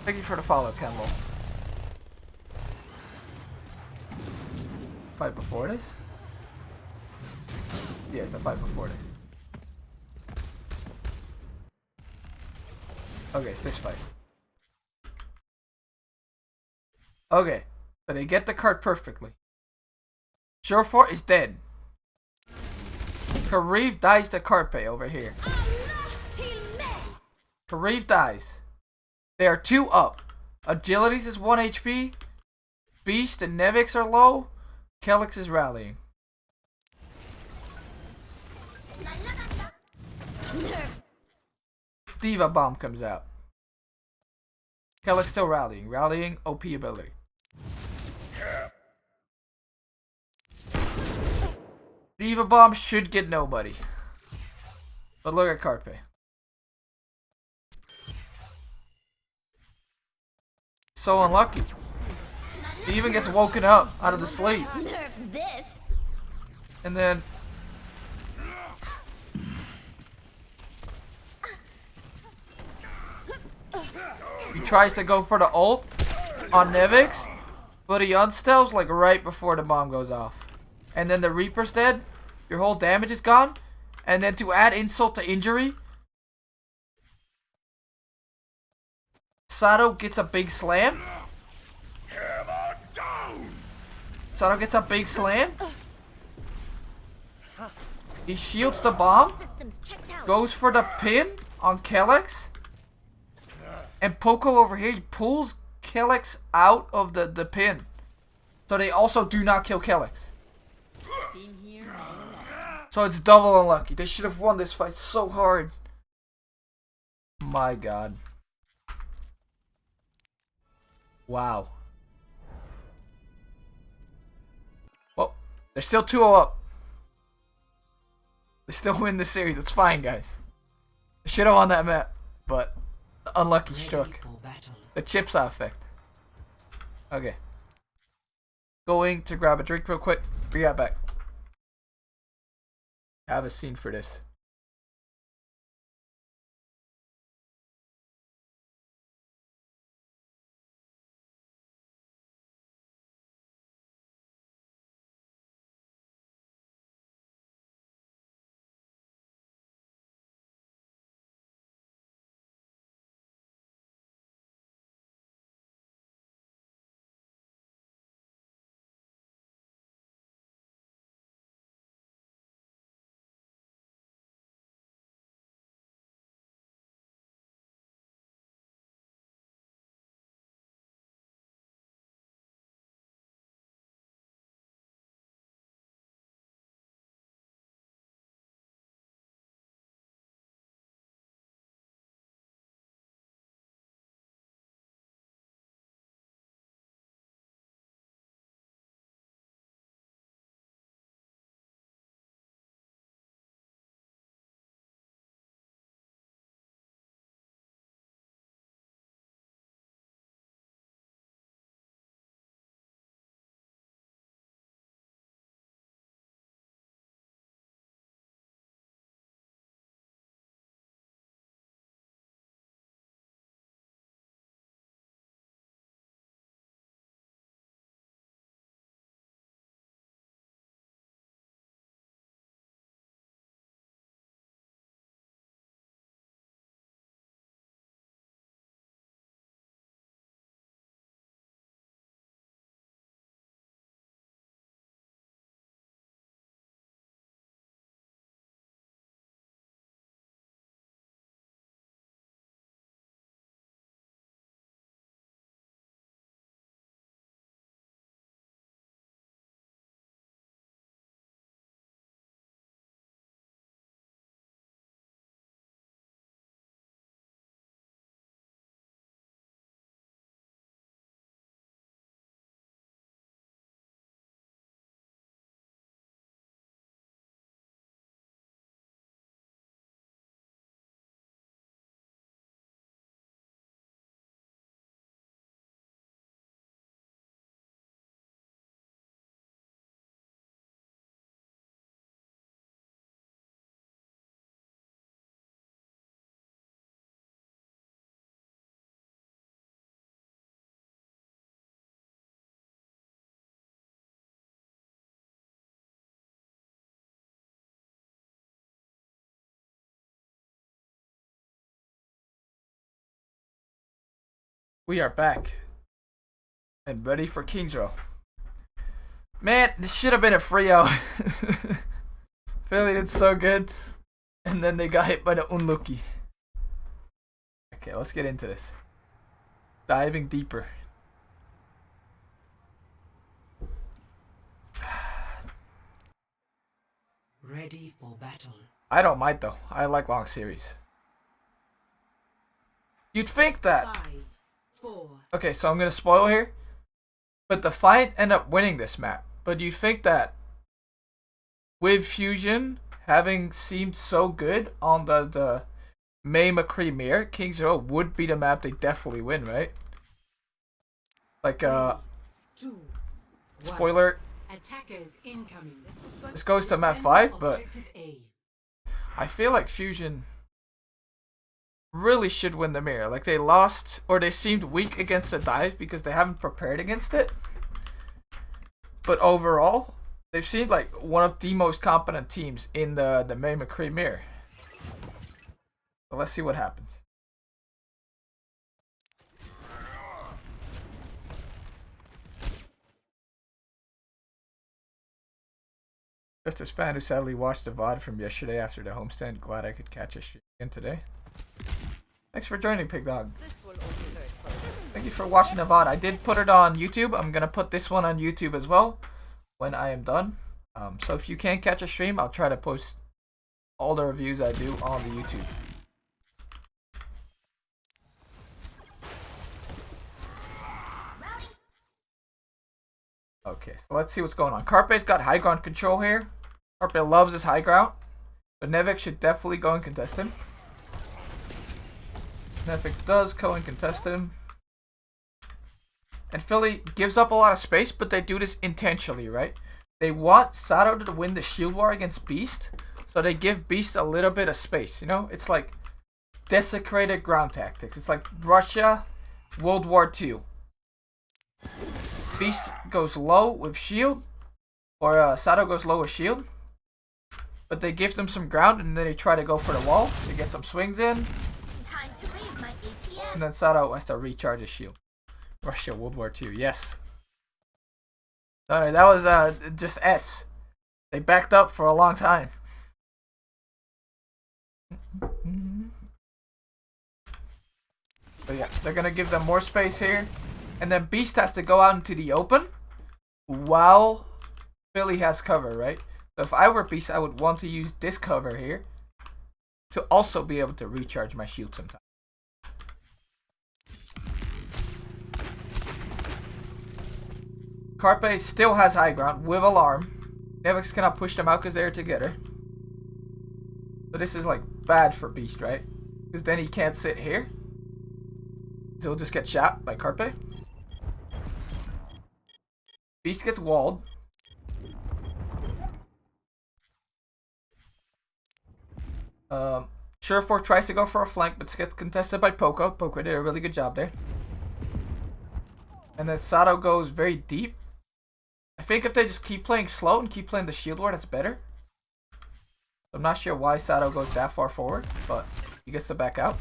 Thank you for the follow, Campbell. Fight before this? Yes, the fight before this. Okay, it's this fight. Okay, so they get the card perfectly. Surefour is dead. Karif dies to Carpe over here. Karif dies. They are 2 up. Agilities is 1 HP. Beast and Nevix are low. Kelix is rallying. Diva Bomb comes out. Kelix still rallying. Rallying, OP ability. Diva Bomb should get nobody. But look at Carpe. So unlucky. He even gets woken up out of the sleep. Nerf this. And then he tries to go for the ult on Nevix, but he unstealths like right before the bomb goes off. And then the Reaper's dead, your whole damage is gone, and then to add insult to injury, Sato gets a big slam. Hammer down. Sato gets a big slam. He shields the bomb, Systems checked out. goes for the pin on Kelix, and Poco over here pulls Kelix out of the pin. So they also do not kill Kelix. So it's double unlucky. They should have won this fight so hard. My god. Wow. Well, they're still 2-0 up. They still win the series. It's fine, guys. They should have won that map, but the unlucky struck. For battle. The chipsaw effect. Okay. Going to grab a drink real quick. Be right back. I have a scene for this. We are back and ready for King's Row. Man, this should have been a Frio. Philly did so good, and then they got hit by the unlucky. Okay, let's get into this. Diving deeper. Ready for battle. I don't mind though. I like long series. You'd think that. 5, 4. Okay, so I'm gonna spoil here. But the Defiant end up winning this map. But you think that with Fusion having seemed so good on the May McCree Mirror, King's Row would be the map they definitely win, right? Like 2, 1. spoiler, Attackers incoming. this goes to map 5, but Objective A. I feel like Fusion really should win the mirror. Like they lost, or they seemed weak against the dive because they haven't prepared against it. But overall, they've seemed like one of the most competent teams in the May McCree mirror. So let's see what happens. Just as fan who sadly watched the VOD from yesterday after the homestand, glad I could catch a stream again today. Thanks for joining, Pig Dog. Thank you for watching the VOD. I did put it on YouTube. I'm gonna put this one on YouTube as well when I am done. So if you can't catch a stream, I'll try to post all the reviews I do on the YouTube. Okay, so let's see what's going on. Carpe's got high ground control here. Carpe loves his high ground. But Nevik should definitely go and contest him. Nevik does go and contest him. And Philly gives up a lot of space, but they do this intentionally, right? They want Sato to win the shield war against Beast, so they give Beast a little bit of space, you know? It's like desecrated ground tactics. It's like Russia, World War II. Beast goes low with shield, or Sato goes low with shield, but they give them some ground and then they try to go for the wall to get some swings in, Time to raise my APM. and then Sato has to recharge his shield. Russia, World War II, yes. Sorry, that was just S. They backed up for a long time. So yeah, they're gonna give them more space here. And then Beast has to go out into the open while Philly has cover, right? So if I were Beast, I would want to use this cover here to also be able to recharge my shield sometime. Carpe still has high ground with alarm. Nevix cannot push them out because they're together. So this is like bad for Beast, right? Because then he can't sit here. So he'll just get shot by Carpe. Beast gets walled. Surefour tries to go for a flank, but gets contested by Poco. Poco did a really good job there. And then Sato goes very deep. I think if they just keep playing slow and keep playing the shield war, that's better. I'm not sure why Sato goes that far forward, but he gets to back out.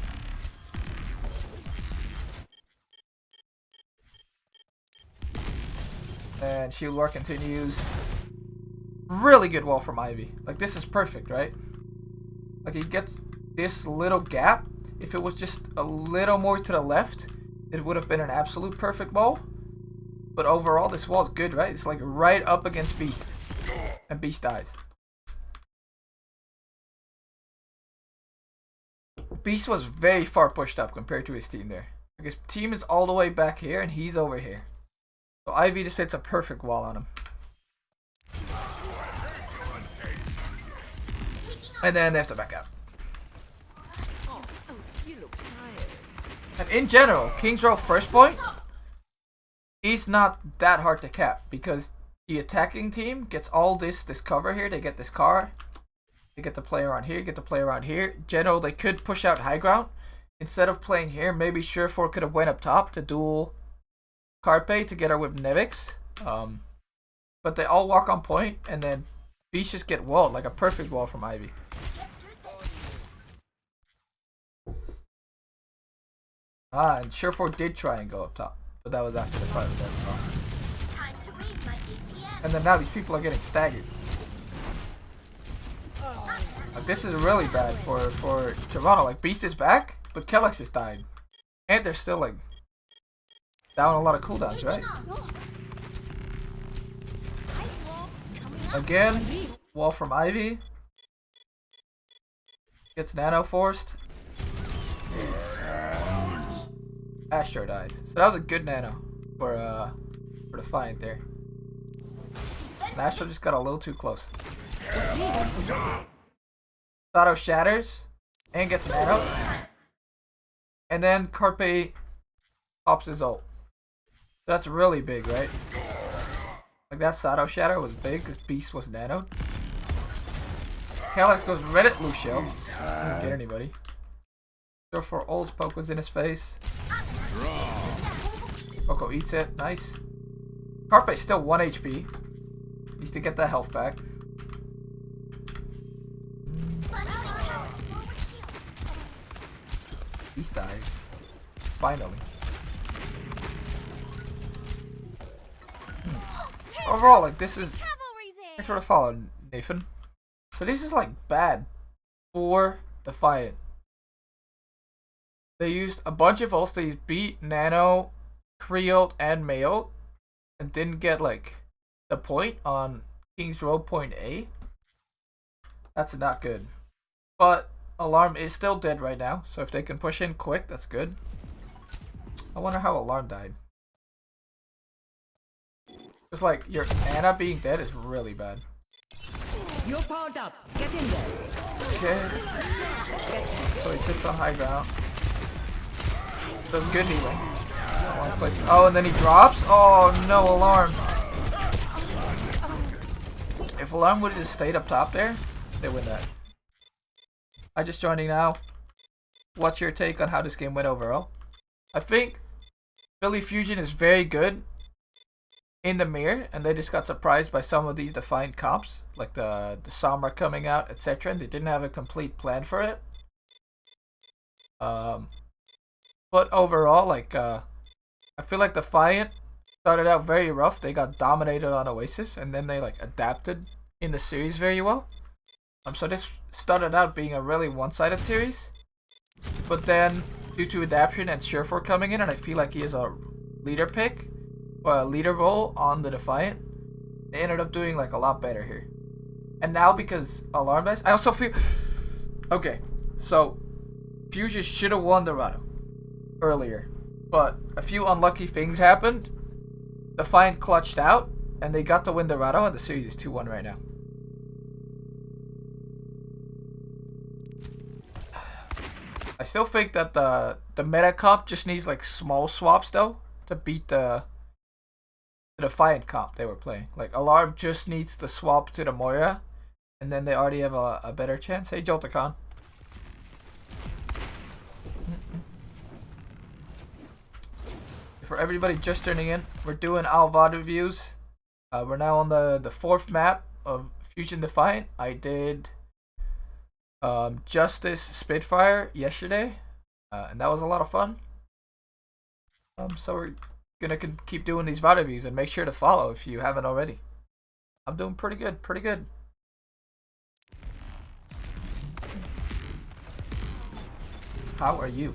And shield war continues. Really good wall from Ivy. Like, this is perfect, right? Like, he gets this little gap. If it was just a little more to the left, it would have been an absolute perfect wall. But overall, this wall is good, right? It's like right up against Beast. And Beast dies. Beast was very far pushed up compared to his team there. Like, his team is all the way back here, and he's over here. So Ivy just hits a perfect wall on him. And then they have to back out. And in general, King's Row first point, he's not that hard to cap because the attacking team gets all this cover here. They get this car. They get to play around here. Get to play around here. General, they could push out high ground. Instead of playing here, maybe Surefour could have went up top to duel Carpe together with Nevix. But they all walk on point, and then Beast just get walled, like a perfect wall from Ivy. Ah, and Surefour did try and go up top, but that was after the fight was over. Time to raise my APM. And then now these people are getting staggered. Like, this is really bad for Toronto. Like, Beast is back, but Kellex is dying. And they're still, like, down a lot of cooldowns, right? Again, wall from Ivy. Gets nano forced. Astro dies. So that was a good nano for Defiant there. And Astro just got a little too close. Sato shatters and gets nano. And then Carpe pops his ult. That's really big, right? Like that Sato shatter was big because Beast was nanoed. Kalex goes red at Lucio. Didn't get anybody. Therefore, Old's poke was in his face. Poco eats it. Nice. Carpe's still 1 HP. Needs to get that health back. Beast dies. Finally. Overall, like, this is... Thanks for the follow, Nathan. So this is, like, bad for Defiant. They used a bunch of ults. They used Beat, Nano, Creolt, and Mayolt. And didn't get, like, the point on King's Road point A. That's not good. But Alarm is still dead right now. So if they can push in quick, that's good. I wonder how Alarm died. It's like, your Ana being dead is really bad. You're powered up. Get in there. Okay. So he sits on high ground. Does good healing. Oh, and then he drops? Oh no, Alarm. If Alarm would have just stayed up top there, they win that. I just joining now. What's your take on how this game went overall? I think Philly Fusion is very good in the mirror, and they just got surprised by some of these Defiant comps, like the Sombra coming out, etc. And they didn't have a complete plan for it. But overall, like, I feel like Defiant started out very rough. They got dominated on Oasis, and then they, like, adapted in the series very well. So this started out being a really one-sided series. But then, due to adaptation and Surefour coming in, and I feel like he is a leader pick, or a leader role on the Defiant, they ended up doing, like, a lot better here. And now, because Alarm dies, I also feel... Okay, so Fusion should have won the Rado earlier, but a few unlucky things happened. Defiant clutched out, and they got to win the Rado, and the series is 2-1 right now. I still think that the meta comp just needs, like, small swaps, though, to beat the Defiant comp they were playing. Like, Alarm just needs to swap to the Moira, and then they already have a better chance. Hey, Jolticon. For everybody just turning in, we're doing Alvad reviews. We're now on the fourth map of Fusion Defiant. I did Justice Spitfire yesterday, and that was a lot of fun. So we're gonna keep doing these VOD reviews, and make sure to follow if you haven't already. I'm doing pretty good, pretty good. How are you?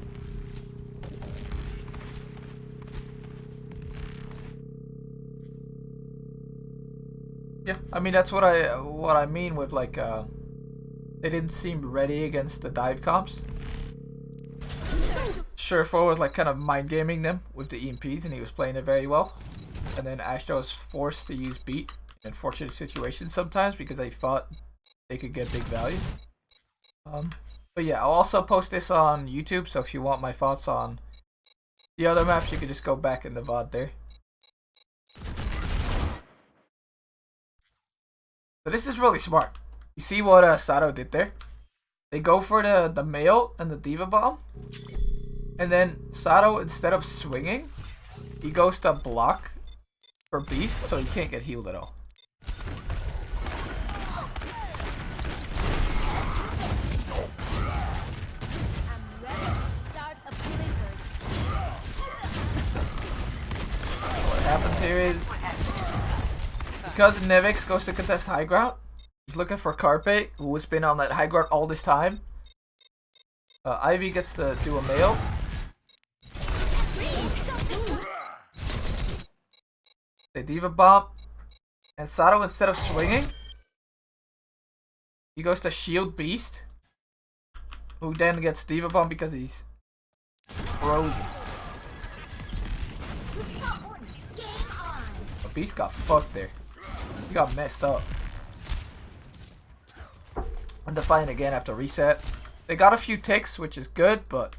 Yeah, I mean that's what I mean with, like, they didn't seem ready against the dive comps. Surefour was, like, kind of mind gaming them with the EMPs, and he was playing it very well. And then Astro was forced to use Beat in unfortunate situations sometimes because they thought they could get big value. But yeah, I'll also post this on YouTube, so if you want my thoughts on the other maps, you can just go back in the VOD there. So this is really smart. You see what Sato did there? They go for the Mayolt and the Diva Bomb. And then Sato, instead of swinging, he goes to block for Beast, so he can't get healed at all. I'm ready to start a blizzard. here is because Nevix goes to contest high ground, he's looking for Carpe, who has been on that high ground all this time. Ivy gets to do a mail. They Diva Bomb. And Sato, instead of swinging, he goes to Shield Beast, who then gets Diva Bomb because he's frozen. The Beast got fucked there. He got messed up. And Defiant again after reset. They got a few ticks, which is good, but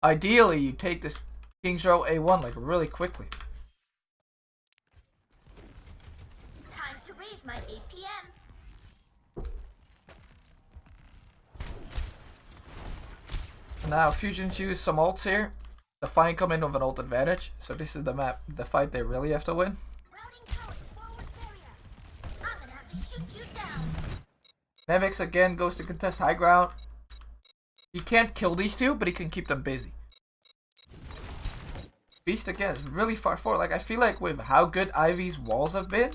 ideally you take this King's Row A1 like really quickly. Time to raise my APM. Now Fusion's use some ults here. Defiant come in with an ult advantage, so this is the map, the fight they really have to win. Routing towards forward barrier. I'm gonna have to shoot you down. Nevix again goes to contest high ground. He can't kill these two, but he can keep them busy. Beast again is really far forward. Like, I feel like with how good Ivy's walls have been,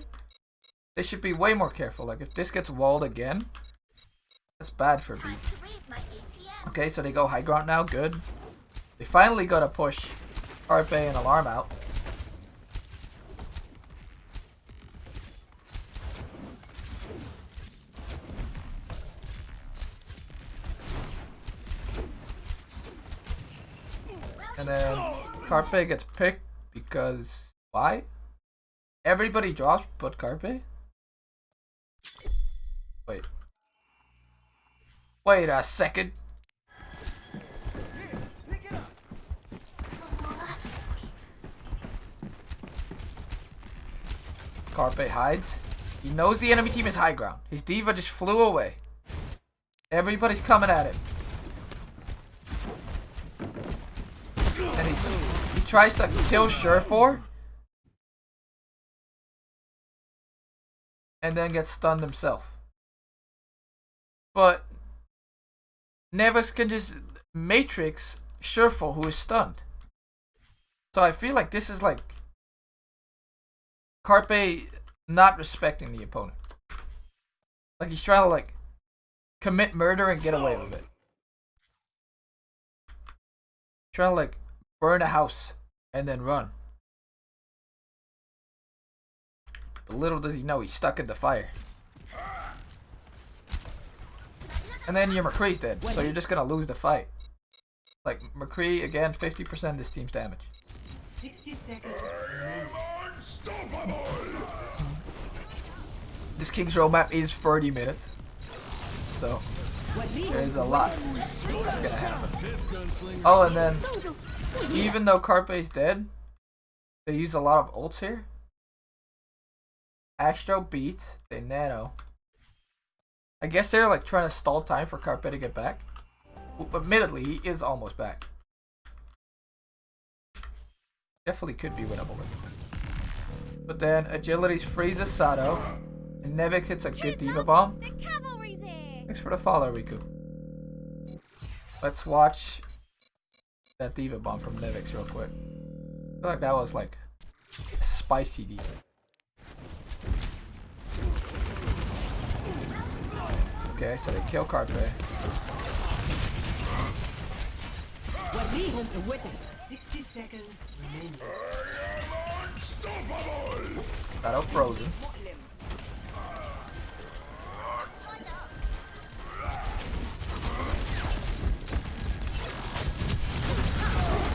they should be way more careful. Like, if this gets walled again, that's bad for Time Beast. to raise my APM. Okay, so they go high ground now. Good. They finally got to push Carpe and Alarm out. And then Carpe gets picked because why? Everybody drops but Carpe? Wait. Wait a second. Carpe hides. He knows the enemy team is high ground. His diva just flew away. Everybody's coming at him. And he tries to kill Surefour. And then gets stunned himself. But Nevis can just Matrix Surefour, who is stunned. So I feel like this is like Carpe not respecting the opponent. Like he's trying to like commit murder and get away with it. Trying to like burn a house and then run. But little does he know he's stuck in the fire. And then your McCree's dead, so you're just gonna lose the fight. Like McCree again, 50% of this team's damage. 60 seconds. This King's Row map is 30 minutes, so there's a lot that's gonna happen. Oh, and then even though Carpe's dead, they use a lot of ults here. Astro beats, they nano. I guess they're like trying to stall time for Carpe to get back. Admittedly, he is almost back. Definitely could be winnable. But then Agility's freezes Sato, and Nevix hits a good Diva Bomb. The cavalry's here. Thanks for the follow, Riku. Let's watch that Diva Bomb from Nevix real quick. I feel like that was like a spicy Diva. Okay, so they kill Carpe. 60 seconds remaining. Shadow frozen.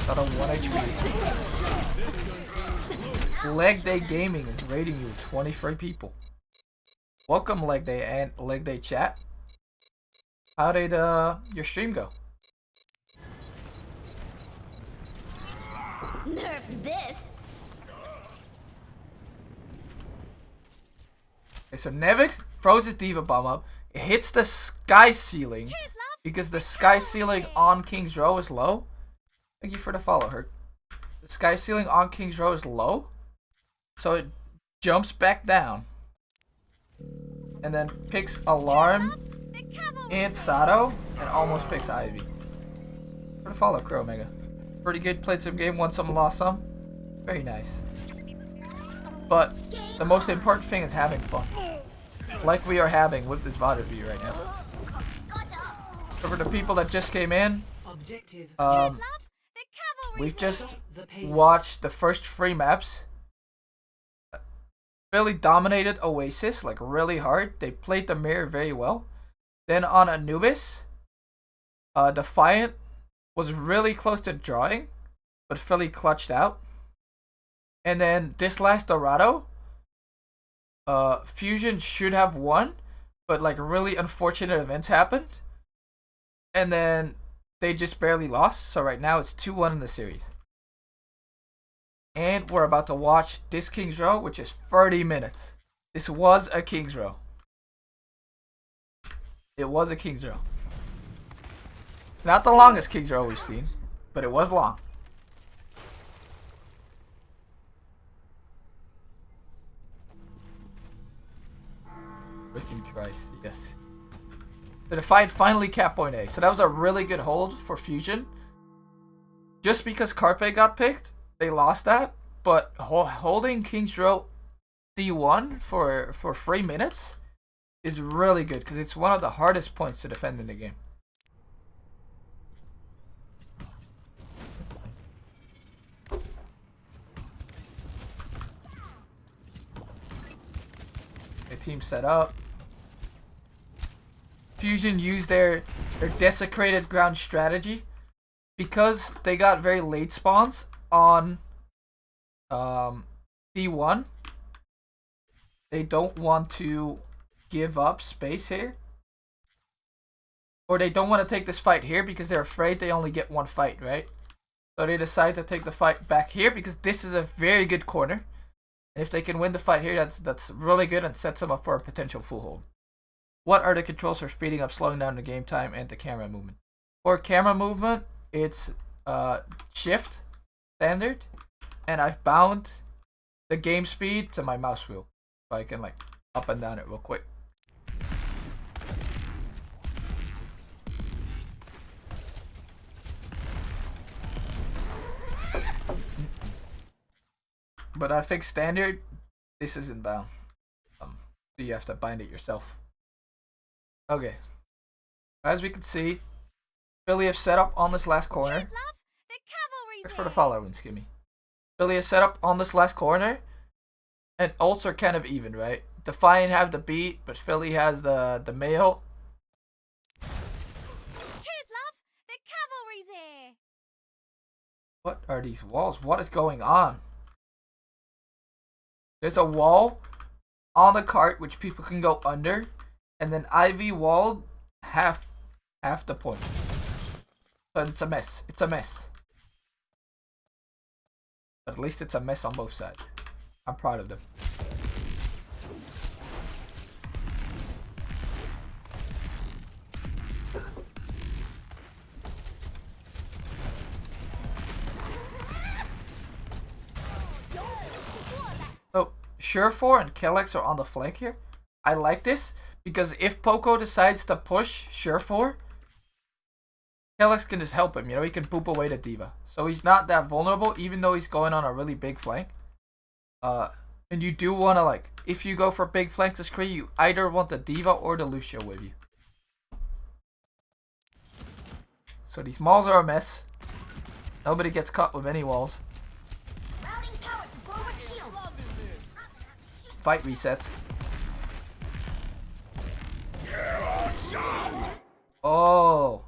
Shadow 1 HP. Leg Day Gaming is rating you 23 people. Welcome Leg Day and Leg Day chat. How did your stream go? Nerf this. Okay, so Nevix throws his Diva Bomb up. It hits the sky ceiling because the sky ceiling on King's Row is low. Thank you for the follow, Hurt. The sky ceiling on King's Row is low, so it jumps back down and then picks Alarm and Sato and almost picks Ivy. For the follow, Crow Omega. Pretty good. Played some game, won some, lost some. Very nice. But the most important thing is having fun. Like we are having with this VOD review right now. So for the people that just came in, Objective. we've just The payload. watched the first 3 maps. Really dominated Oasis, like really hard. They played the mirror very well. Then on Anubis, Defiant was really close to drawing, but Philly clutched out. And then this last Dorado, Fusion should have won, but like really unfortunate events happened. And then they just barely lost. So right now it's 2-1 in the series. And we're about to watch this King's Row, which is 30 minutes. This was a King's Row. It was a King's Row. Not the longest King's Row we've seen, but it was long. Freaking Christ, yes. The Defiant finally capped point A. So that was a really good hold for Fusion. Just because Carpe got picked, they lost that. But holding King's Row D1 for 3 minutes is really good because it's one of the hardest points to defend in the game. The team set up. Fusion used their desecrated ground strategy because they got very late spawns on D1. They don't want to give up space here, or they don't want to take this fight here because they're afraid they only get 1 fight, right? So they decide to take the fight back here because this is a very good corner, and if they can win the fight here, that's really good and sets them up for a potential full hold. What are the controls for speeding up, slowing down the game time, and the camera movement? For camera movement, it's shift standard, and I've bound the game speed to my mouse wheel, so I can like up and down it real quick. But I think standard, this isn't bound, so you have to bind it yourself. Okay, as we can see, Billy have set up on this last corner. Cheers, love. The cavalry's Thanks for the here. follow, Winskimmy. Billy is set up on this last corner, and ults are kind of even, right? Defiant have the beat, but Philly has the mail. Cheers, love. The cavalry's here. What are these walls? What is going on? There's a wall on the cart which people can go under, and then Ivy walled half the point. But it's a mess. It's a mess. But at least it's a mess on both sides. I'm proud of them. So, Surefour and Climax are on the flank here. I like this because if Poco decides to push Surefour, Climax can just help him. You know, he can boop away the D.Va. So he's not that vulnerable, even though he's going on a really big flank. And you do want to, like, if you go for big flank to screen, you either want the D.Va or the Lucio with you. So these malls are a mess. Nobody gets caught with any walls. Routing power to forward shield. Fight resets. Oh.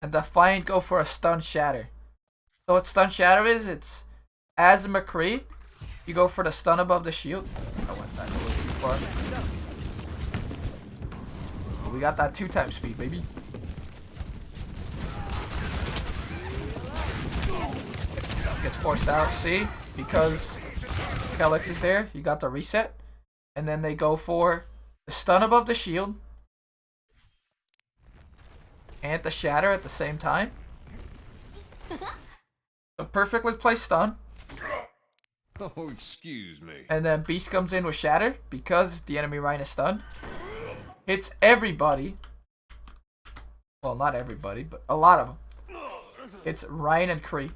And Defiant go for a stun shatter. So what stun shatter is, it's as McCree, you go for the stun above the shield. I went back a little too far. We got that 2x speed, baby. Gets forced out, see? Because Kellex is there, you got the reset. And then they go for the stun above the shield and the shatter at the same time. So perfectly placed stun. Oh, excuse me. And then Beast comes in with shatter because the enemy Rhine is stunned. Hits everybody. Well, not everybody, but a lot of them. It's Ryan and Kree.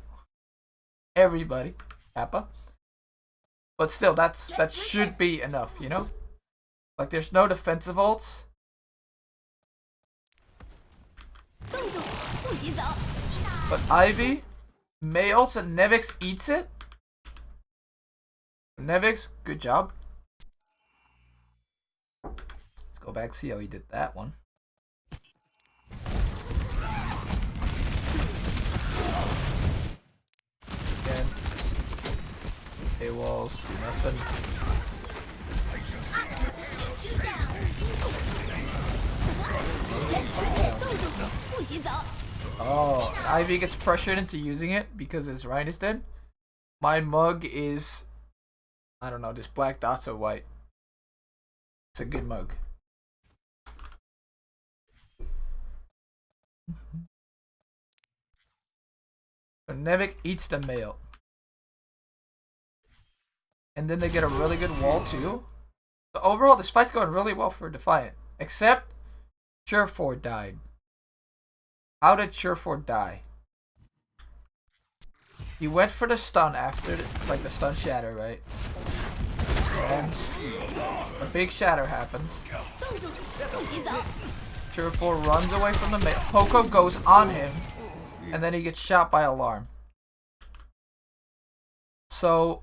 Everybody. Kappa. But still, that should be enough, you know? Like, there's no defensive ults. 冻住，不许走！ But Ivy, Mei ults and Nevix eats it. Nevix, good job. Let's go back, see how he did that one. Again. AWOLs, do nothing. Shoot you down. 冻住，不许走！ Oh, Ivy gets pressured into using it because his Ryan is dead. My mug is, I don't know, just black dots or white. It's a good mug. So Nevik eats the male. And then they get a really good wall too. So overall, this fight's going really well for Defiant. Except, Surefour died. How did Surefour die? He went for the stun after, like the stun shatter, right? And a big shatter happens. 冻住，不许走！ Surefour runs away from the male. Poco goes on him, and then he gets shot by Alarm. So,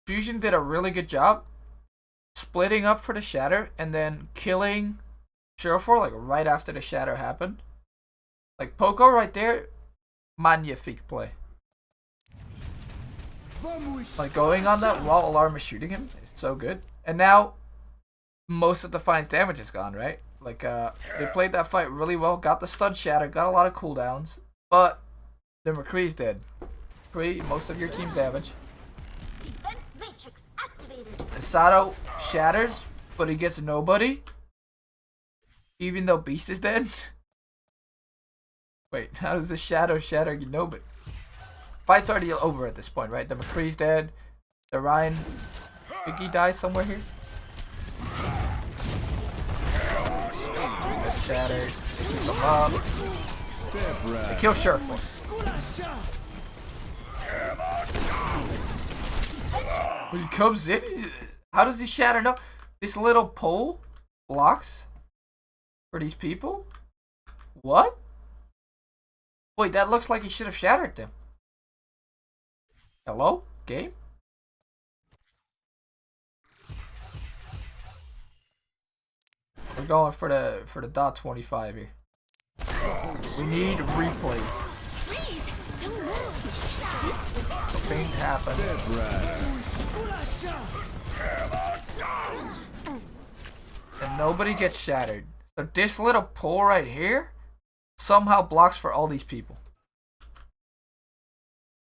Fusion did a really good job splitting up for the shatter and then killing Surefour like right after the shatter happened. Like Poco right there, magnifique play. Like going on that while Alarm is shooting him is so good. And now most of Defiant's damage is gone, right? Like they played that fight really well, got the stun shatter, got a lot of cooldowns, but the McCree's dead. McCree, most of your team's damage. Defense matrix activated. And Sato shatters, but he gets nobody. Even though Beast is dead. Wait, how does the Shadow shatter you nobody? Fight's already over at this point, right? The McCree's dead. The Ryan, I think he dies somewhere here. Gets shattered. They keep him up. They kill Surefour. When he comes in, how does he shatter? No, this little pole blocks for these people. What? Wait, that looks like he should have shattered them. Hello, game? We're going for the dot 25 here. We need replays. Freeze! Don't move! Things happen. And nobody gets shattered. So this little pole right here somehow blocks for all these people.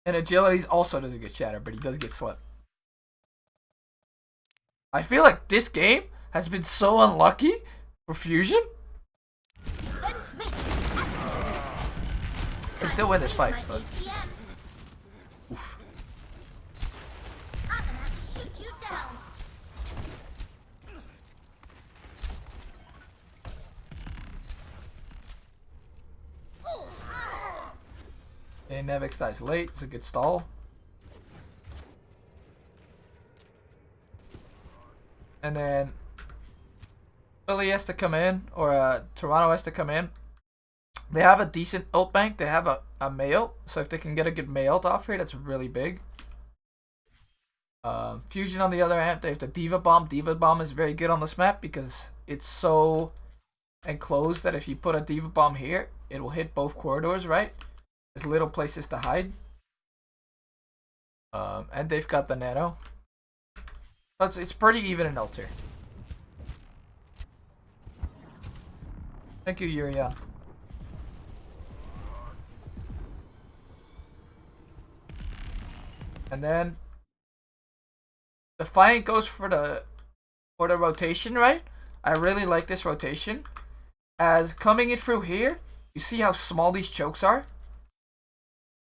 And Agilities also doesn't get shattered, but he does get slipped. I feel like this game has been so unlucky for Fusion. They still win this fight, but oof. I'm gonna have to shoot you down. And Nevix dies late. It's a good stall. And then Philly has to come in, or Toronto has to come in. They have a decent ult bank. They have a male, so if they can get a good male off here, that's really big. Fusion on the other hand, they have the Diva Bomb. Diva Bomb is very good on this map because it's so enclosed that if you put a Diva Bomb here, it will hit both corridors, right? There's little places to hide. And they've got the Nano. So it's pretty even in ult here. Thank you, Yurian. And then Defiant goes for the rotation, right? I really like this rotation. As coming in through here, you see how small these chokes are?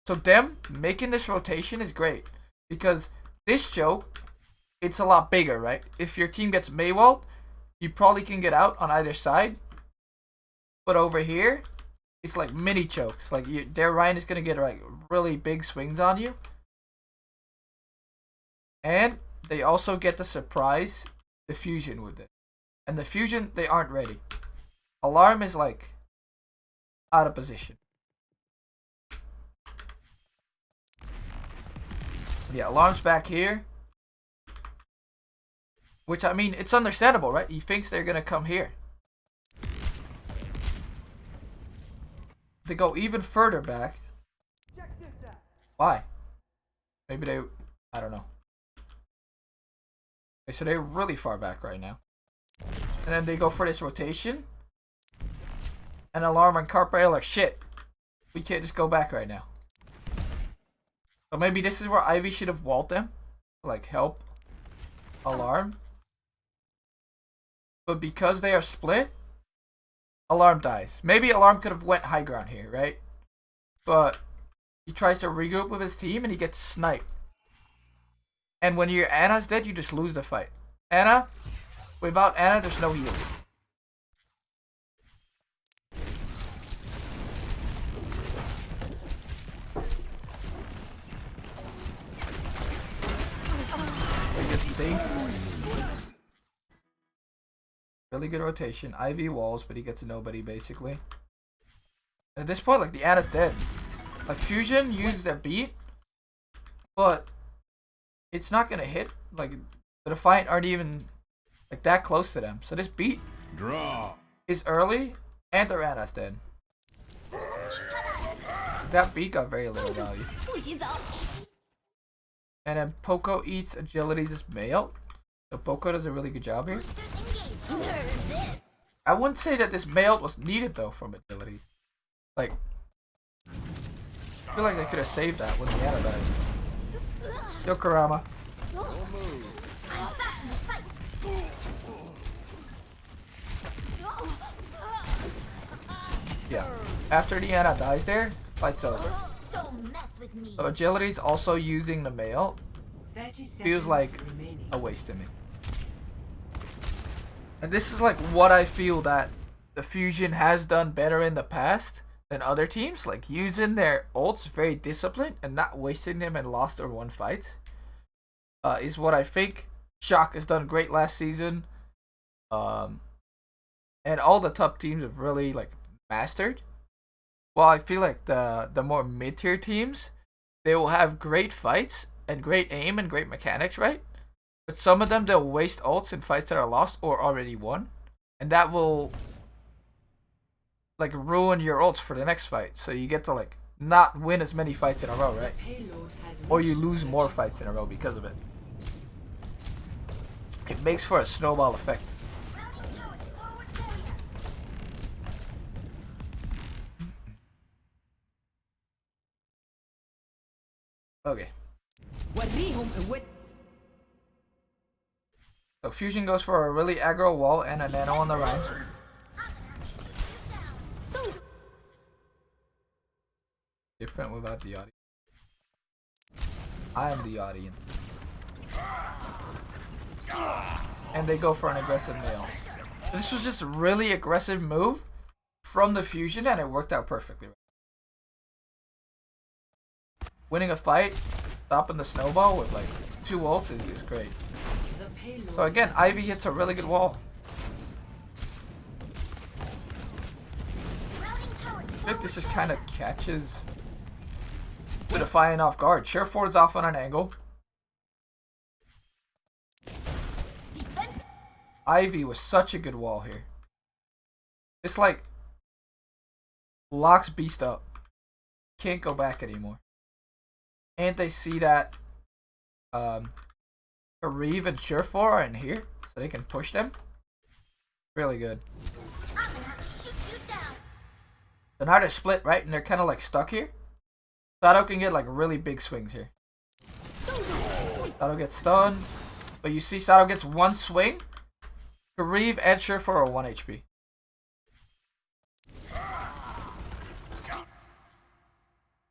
So them making this rotation is great. Because this choke, it's a lot bigger, right? If your team gets Maywalled, you probably can get out on either side. But over here, it's like mini chokes. Like their Ryan is going to get like really big swings on you. And they also get to surprise the fusion with it. And the fusion, they aren't ready. Alarm is like out of position. Yeah, Alarm's back here. Which, I mean, it's understandable, right? He thinks they're gonna come here. They go even further back. Why? Maybe they... I don't know. Okay, so they're really far back right now. And then they go for this rotation. And Alarm and Carpe are like, shit. We can't just go back right now. So maybe this is where Ivy should have walled them. Like, help Alarm. But because they are split, Alarm dies. Maybe Alarm could have went high ground here, right? But he tries to regroup with his team and he gets sniped. And when your Ana's dead, you just lose the fight. Ana, without Ana, there's no heal. He gets stinked. Really good rotation. Ivy walls, but he gets nobody basically. And at this point, like, the Ana's dead. Like, Fusion used their beat, but it's not gonna hit. Like, the Defiant aren't even like that close to them. So this beat is early, and their Ana's dead. That beat got very little value. And then Poco eats Agility's mail. So Poco does a really good job here. I wouldn't say that this mail was needed though from Agility. Like, I feel like they could have saved that when the Ana died. Yo, Kurama. Yeah. After the Ana dies there, fight's over. So Agility's also using the mail. Feels like a waste to me. And this is like what I feel that the Fusion has done better in the past than other teams. Like using their ults very disciplined and not wasting them in lost or won fights. Is what I think Shock has done great last season. And all the top teams have really like mastered. While I feel like the more mid-tier teams, they will have great fights and great aim and great mechanics, right? But some of them, they'll waste ults in fights that are lost or already won. And that will like ruin your ults for the next fight. So you get to like not win as many fights in a row, right? Or you lose more fights in a row because of it. It makes for a snowball effect. Okay. So Fusion goes for a really aggro wall and a nano on the right. Different without the audience. I am the audience. And they go for an aggressive nail. This was just a really aggressive move from the Fusion and it worked out perfectly. Winning a fight, stopping the snowball with like 2 ults is great. So again, Ivy hits a really good wall. I think this just kind of catches the Defiant off guard. Sherford's off on an angle. Ivy was such a good wall here. It's like locks Beast up. Can't go back anymore. And they see that Reeve and Surefour are in here, so they can push them. Really good. So now they're split, right? And they're kind of like stuck here. Sato can get like really big swings here. Sato gets stunned. But you see Sato gets 1 swing. Reeve and Surefour are 1 HP.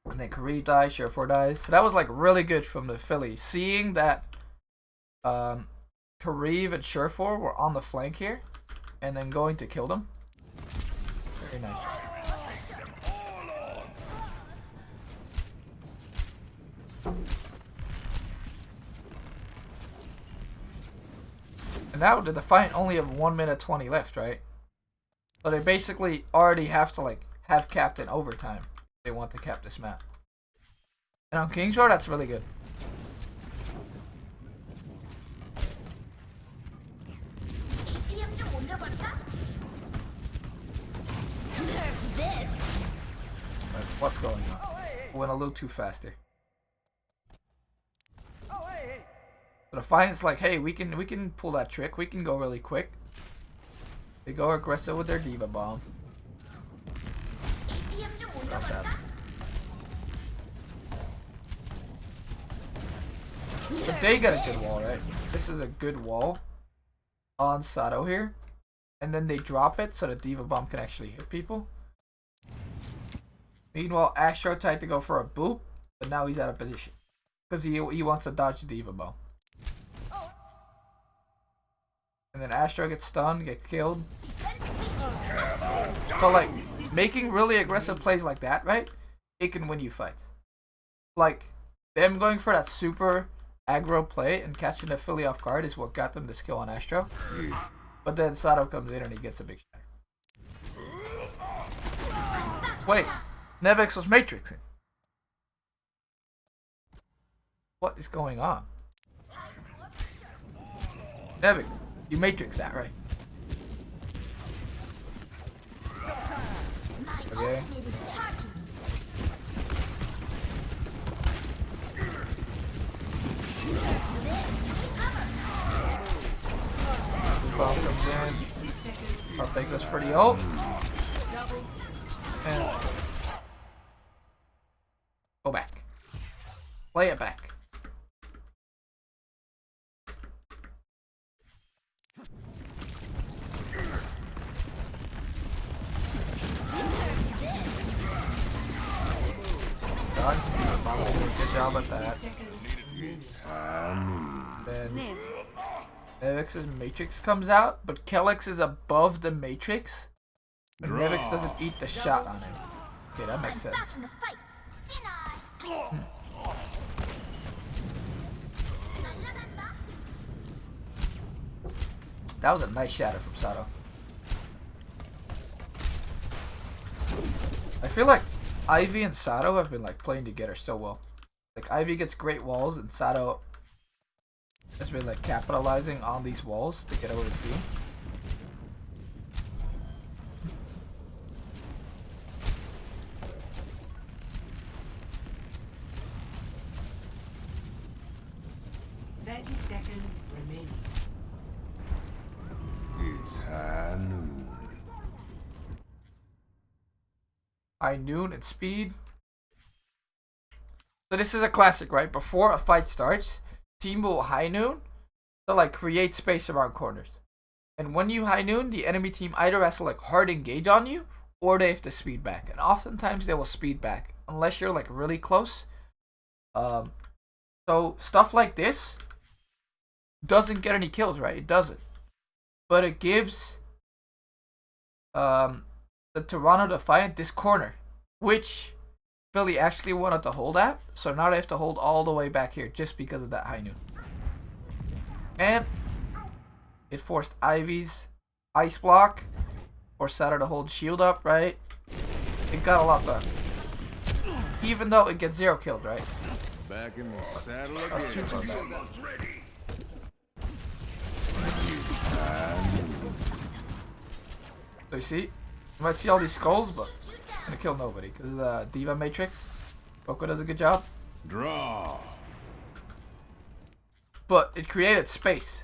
And then Kareev dies, Surefour dies. So that was like really good from the Philly. Seeing that Kareev and Surefour were on the flank here. And then going to kill them. Very nice. now the Defiant only have 1 minute 20 left, right? So they basically already have to like have capped in overtime if they want to cap this map. And on Kings Row, that's really good. ATM 좀 올려볼까? Like, what's going on? Went a little too fast here. Oh, hey. So Defiant's like, hey, we can pull that trick. We can go really quick. They go aggressive with their Diva Bomb. ATM 좀 What else 올려볼까? happens? But they got a good wall, right? This is a good wall on Sato here. And then they drop it so the Diva Bomb can actually hit people. Meanwhile, Astro tried to go for a boop, but now he's out of position. Because he wants to dodge the Diva Bomb. And then Astro gets stunned, get killed. So like, making really aggressive plays like that, right? It can win you fights. Like, them going for that super aggro play and catching the Philly off guard is what got them this kill on Astro. But then Sato comes in and he gets a big shot. Wait, Nevix was matrixing. What is going on? Nevix, you matrix that, right? Okay. Ultimate is charging. Bomb comes in. I'll take this for the ult. And go back. Play it back. Done. Bomb did a good job at that. Then Nevix's Matrix comes out, but Kellex is above the Matrix. But Nevix doesn't eat the shot on him. Okay, that makes sense. Back in the fight. Deny. That was a nice shatter from Sato. I feel like Ivy and Sato have been like playing together so well. Like Ivy gets great walls and Sato has been like capitalizing on these walls to get over his team. Seconds remaining. It's high noon. High noon and speed. So this is a classic, right? Before a fight starts, team will high noon to like create space around corners. And when you high noon, the enemy team either has to like hard engage on you or they have to speed back. And oftentimes they will speed back unless you're like really close. So stuff like this doesn't get any kills, right? It doesn't. But it gives the Toronto Defiant this corner, which Philly actually wanted to hold at. So now they have to hold all the way back here just because of that high noon. And it forced Ivy's ice block, forced Sato to hold shield up, right? It got a lot done. Even though it gets 0 kills, right? Back in the saddle That's again. too far back. So you see, you might see all these skulls, but gonna kill nobody because of the Diva Matrix. Boko does a good job, Draw. but it created space.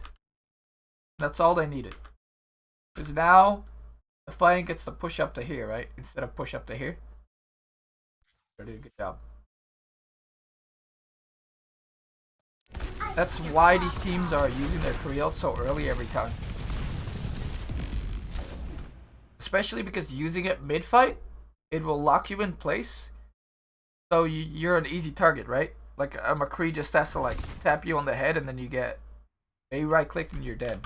That's all they needed. Because now the Defiant gets to push up to here, right? Instead of push up to here. They did a good job. That's why these teams are using their pre-ult so early every time. Especially because using it mid-fight, it will lock you in place. So you're an easy target, right? Like a McCree just has to like tap you on the head and then you get a right click and you're dead.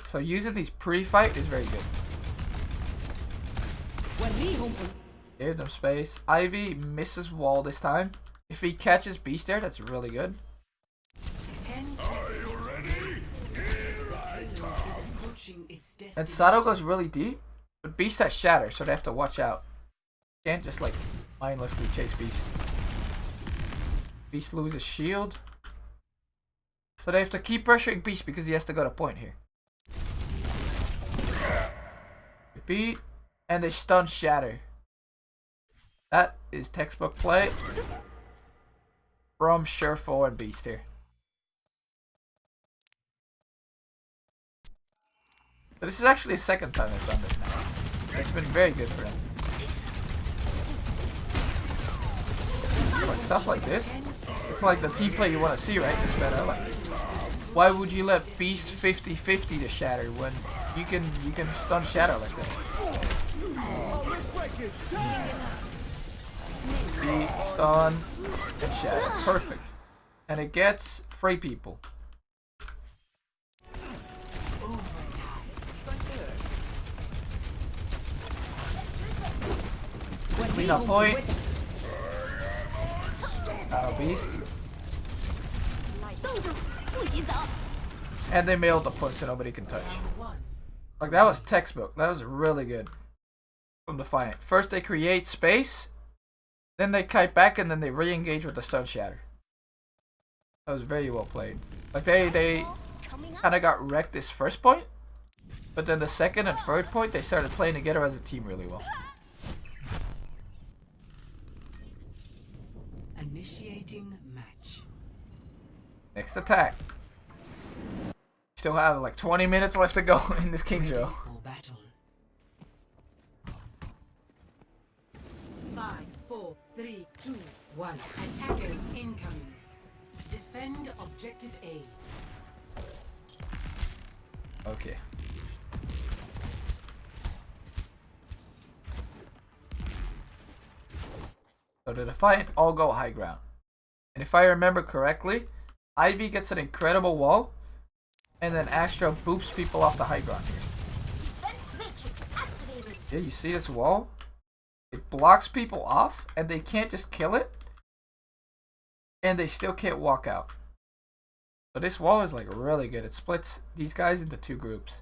So using these pre-fight is very good. Give them space. Ivy misses wall this time. If he catches Beast there, that's really good. 10 seconds. Are you ready? Here watching its And destiny. Sato goes really deep, but Beast has Shatter, so they have to watch out. Can't just like mindlessly chase Beast. Beast loses shield. So they have to keep pressuring Beast because he has to go to point here. They beat, and they stun Shatter. That is textbook play from Surefour and Beast here. But this is actually the second time they've done this now. It's been very good for them. Like stuff like this, it's like the team play you want to see, right? This meta, like, why would you let Beast 50-50 to Shatter when you can stun Shatter like that? Beat, stun, and Shatter, perfect. And it gets free people. Clean up point. Battle Beast. And they mailed the point so nobody can touch. Like, that was textbook. That was really good from Defiant. First they create space, then they kite back, and then they re-engage with the stun shatter. That was very well played. Like, they kind of got wrecked this first point, but then the second and third point they started playing together as a team really well. Initiating match. Next attack. Still have like 20 minutes left to go in this King Show. For battle. 5, 4, 3, 2, 1. Attackers incoming. Defend objective A. Okay. So the Defiant all go high ground. And if I remember correctly, Ivy gets an incredible wall, and then Astro boops people off the high ground here. Yeah, you see this wall? It blocks people off, and they can't just kill it, and they still can't walk out. So this wall is like really good. It splits these guys into two groups.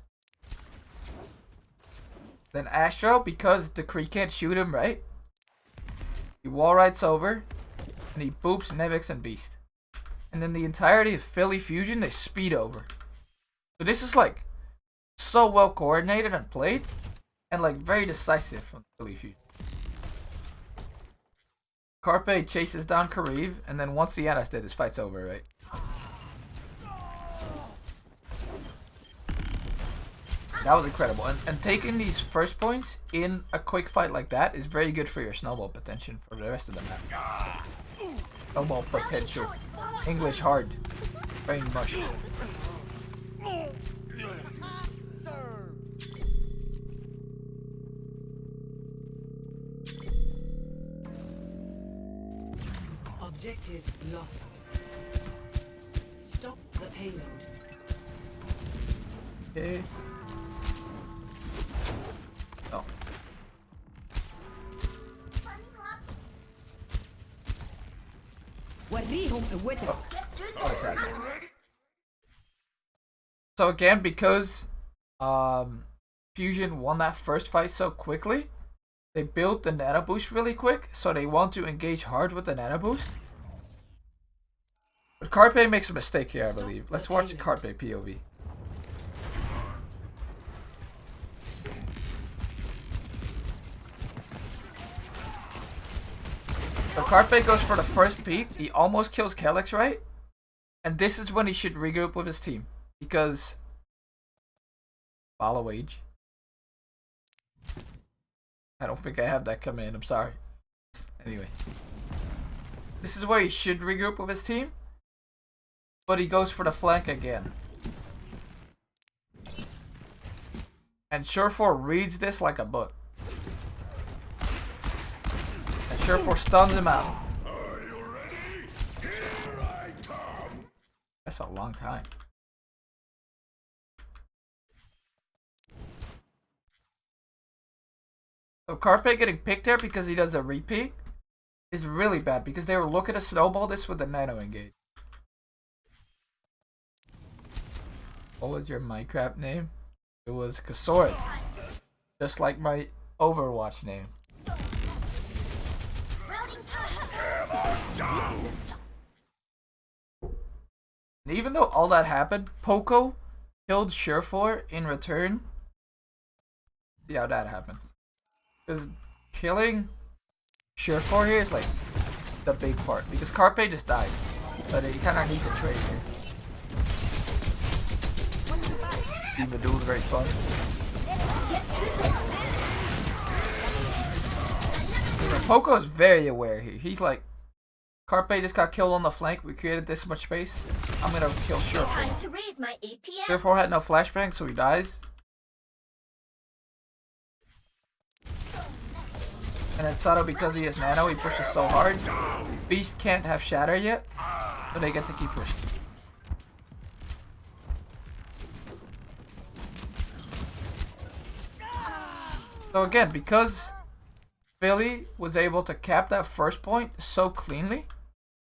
Then Astro, because Decree can't shoot him, right? He wall rides over, and he boops Nevix and Beast. And then the entirety of Philly Fusion, they speed over. So this is like so well coordinated and played, and like very decisive from Philly Fusion. Carpe chases down Kariv, and then once the Ana's dead, this fight's over, right? That was incredible. And taking these first points in a quick fight like that is very good for your snowball potential for the rest of the map. Snowball potential. English hard. Brain mush. Objective lost. Stop the payload. Okay. Oh. What is happening? So again, because Fusion won that first fight so quickly, they built the nano boost really quick, so they want to engage hard with the nano boost. But Carpe makes a mistake here, I believe. Let's watch Carpe POV. So Carpe goes for the first peek. He almost kills Kellex, right? And this is when he should regroup with his team. Because follow age. I don't think I have that command, I'm sorry. Anyway. This is where he should regroup with his team. But he goes for the flank again. And Surefour reads this like a book. And Surefour stuns him out. Are you ready? Here I come. That's a long time. So Carpe getting picked there because he does a repeat is really bad because they were looking to snowball this with the nano engage. What was your Minecraft name? It was Kasaurus. Just like my Overwatch name. Routing power. And even though all that happened, Poco killed Surefour in return. See how that happened. Because killing Surefour here is like the big part. Because Carpe just died. But you kind of need to trade here. Even duel is very fun. Poco is very aware here. He's like, Carpe just got killed on the flank. We created this much space. I'm gonna kill Surefour. Time to raise my APM. Surefour had no flashbang, so he dies. And then Sato, because he has nano, he pushes so hard. Beast can't have shatter yet, so they get to keep pushing. So again, because Philly was able to cap that first point so cleanly,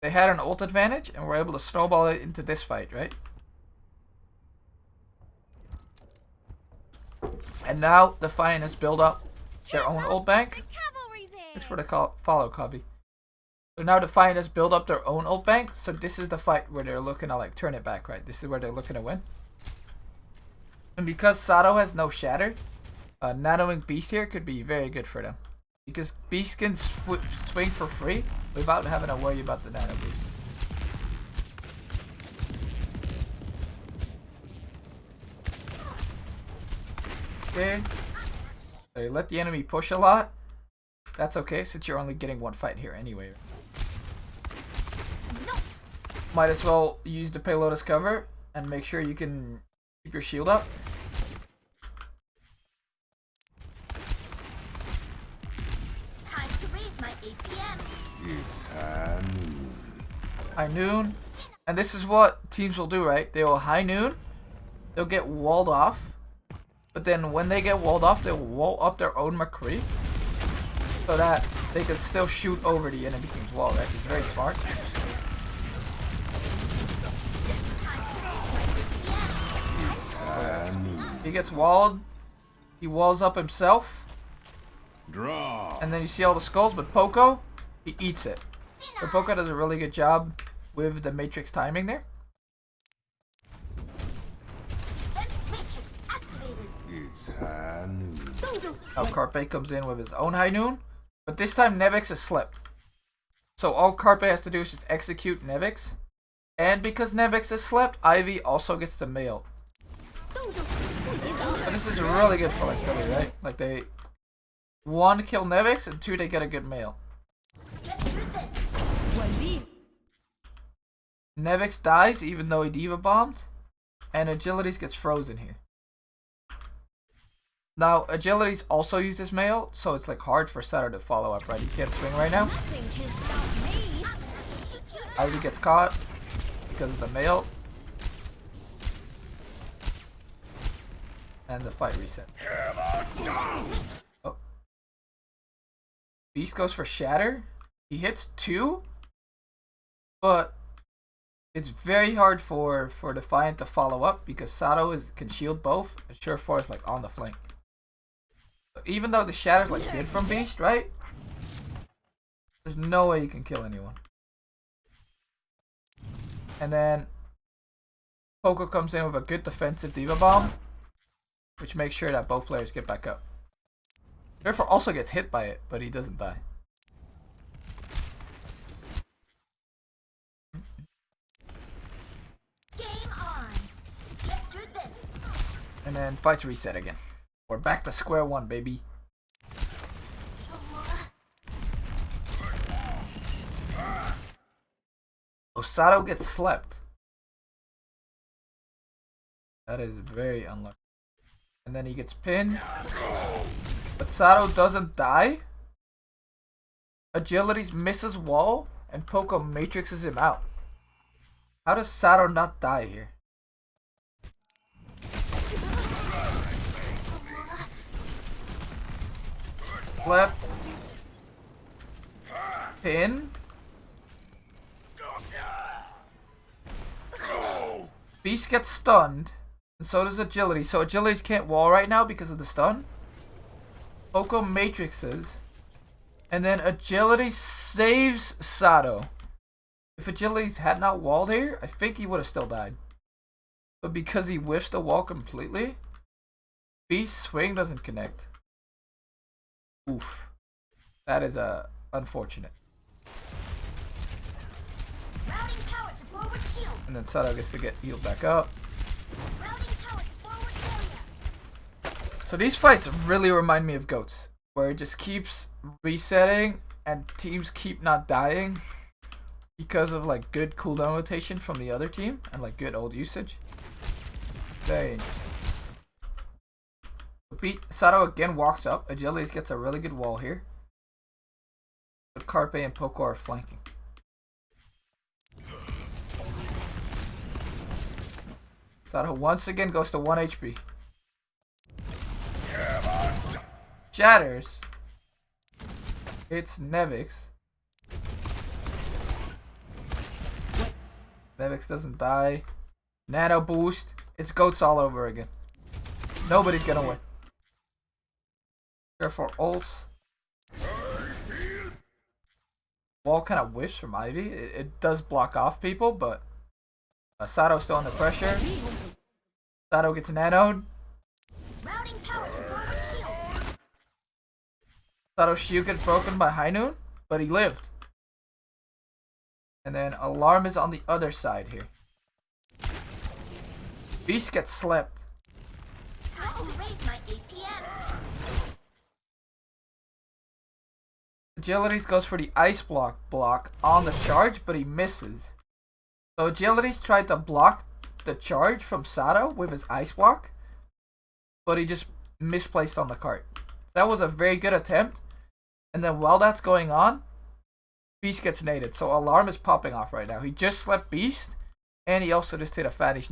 they had an ult advantage and were able to snowball it into this fight, right? And now Defiant has built up their own ult bank. Thanks for the follow, Cubby. So now Defiant has built up their own ult bank, so this is the fight where they're looking to like turn it back, right? This is where they're looking to win. And because Sato has no shatter, nanoing Beast here could be very good for them. Because Beast can swing for free without having to worry about the nano boost. Okay. So you let the enemy push a lot. That's okay since you're only getting one fight here anyway. Might as well use the payload as cover and make sure you can keep your shield up. Time to raise my APM. It's high noon. High noon. And this is what teams will do, right? They will high noon. They'll get walled off. But then when they get walled off, they'll wall up their own McCree. So that they can still shoot over the enemy team's wall, right? He's very smart. It's high noon. He gets walled. He walls up himself. Draw. And then you see all the skulls, but Poco, he eats it. So Poco does a really good job with the Matrix timing there. Matrix activated. It's high noon. Now Carpe comes in with his own high noon. But this time Nevix has slipped. So all Carpe has to do is just execute Nevix. And because Nevix has slept, Ivy also gets the mail. But this is really good for like Philly, right? Like they, one, kill Nevix, and two, they get a good mail. Get through this. Nevix dies even though he diva bombed. And Agilities gets frozen here. Now, Agilities also uses mail, so it's like hard for Sato to follow up, right? He can't swing right now. Ivy gets caught because of the mail. And the fight reset. Oh. Beast goes for Shatter. He hits 2. But it's very hard for Defiant to follow up because Sato can shield both. And Surefour is like on the flank. So even though the Shatter's like good from Beast, right? There's no way you can kill anyone. And then Poco comes in with a good defensive Diva Bomb, which makes sure that both players get back up. Therefore also gets hit by it, but he doesn't die. Game on. Get through this. And then fights reset again. We're back to square one, baby. Osato gets slept. That is very unlucky. And then he gets pinned. But Sato doesn't die. Agilities misses wall. And Poco matrixes him out. How does Sato not die here? Left. Pin. Beast gets stunned. And so does agility. So agilities can't wall right now because of the stun. Poco matrixes. And then agility saves Sato. If agilities had not walled here, I think he would have still died. But because he whiffs the wall completely, Beast swing doesn't connect. Oof. That is unfortunate. Routing power to forward shield. And then Sato gets to get healed back up. Routing power to forward area. So these fights really remind me of GOATs, where it just keeps resetting and teams keep not dying because of like good cooldown rotation from the other team and like good old usage. Dang. Sato again walks up. Agilities gets a really good wall here. But Carpe and Poco are flanking. Sato once again goes to 1 HP. Shatters. It's Nevix. Nevix doesn't die. Nano boost. It's GOATs all over again. Nobody's gonna win. Therefore, ults. Wall kind of whiffs from Ivy. It does block off people, but Sato's still under pressure. Sato gets nanoed. Routing power to forward shield. Sato's shield gets broken by High Noon, but he lived. And then Alarm is on the other side here. Beast gets slept. Time to raise my APM. Agilities goes for the ice block on the charge, but he misses. So Agilities tried to block the charge from Sato with his ice block, but he just misplaced on the cart. That was a very good attempt. And then while that's going on, Beast gets naded. So Alarm is popping off right now. He just slept Beast, and he also just hit a fatty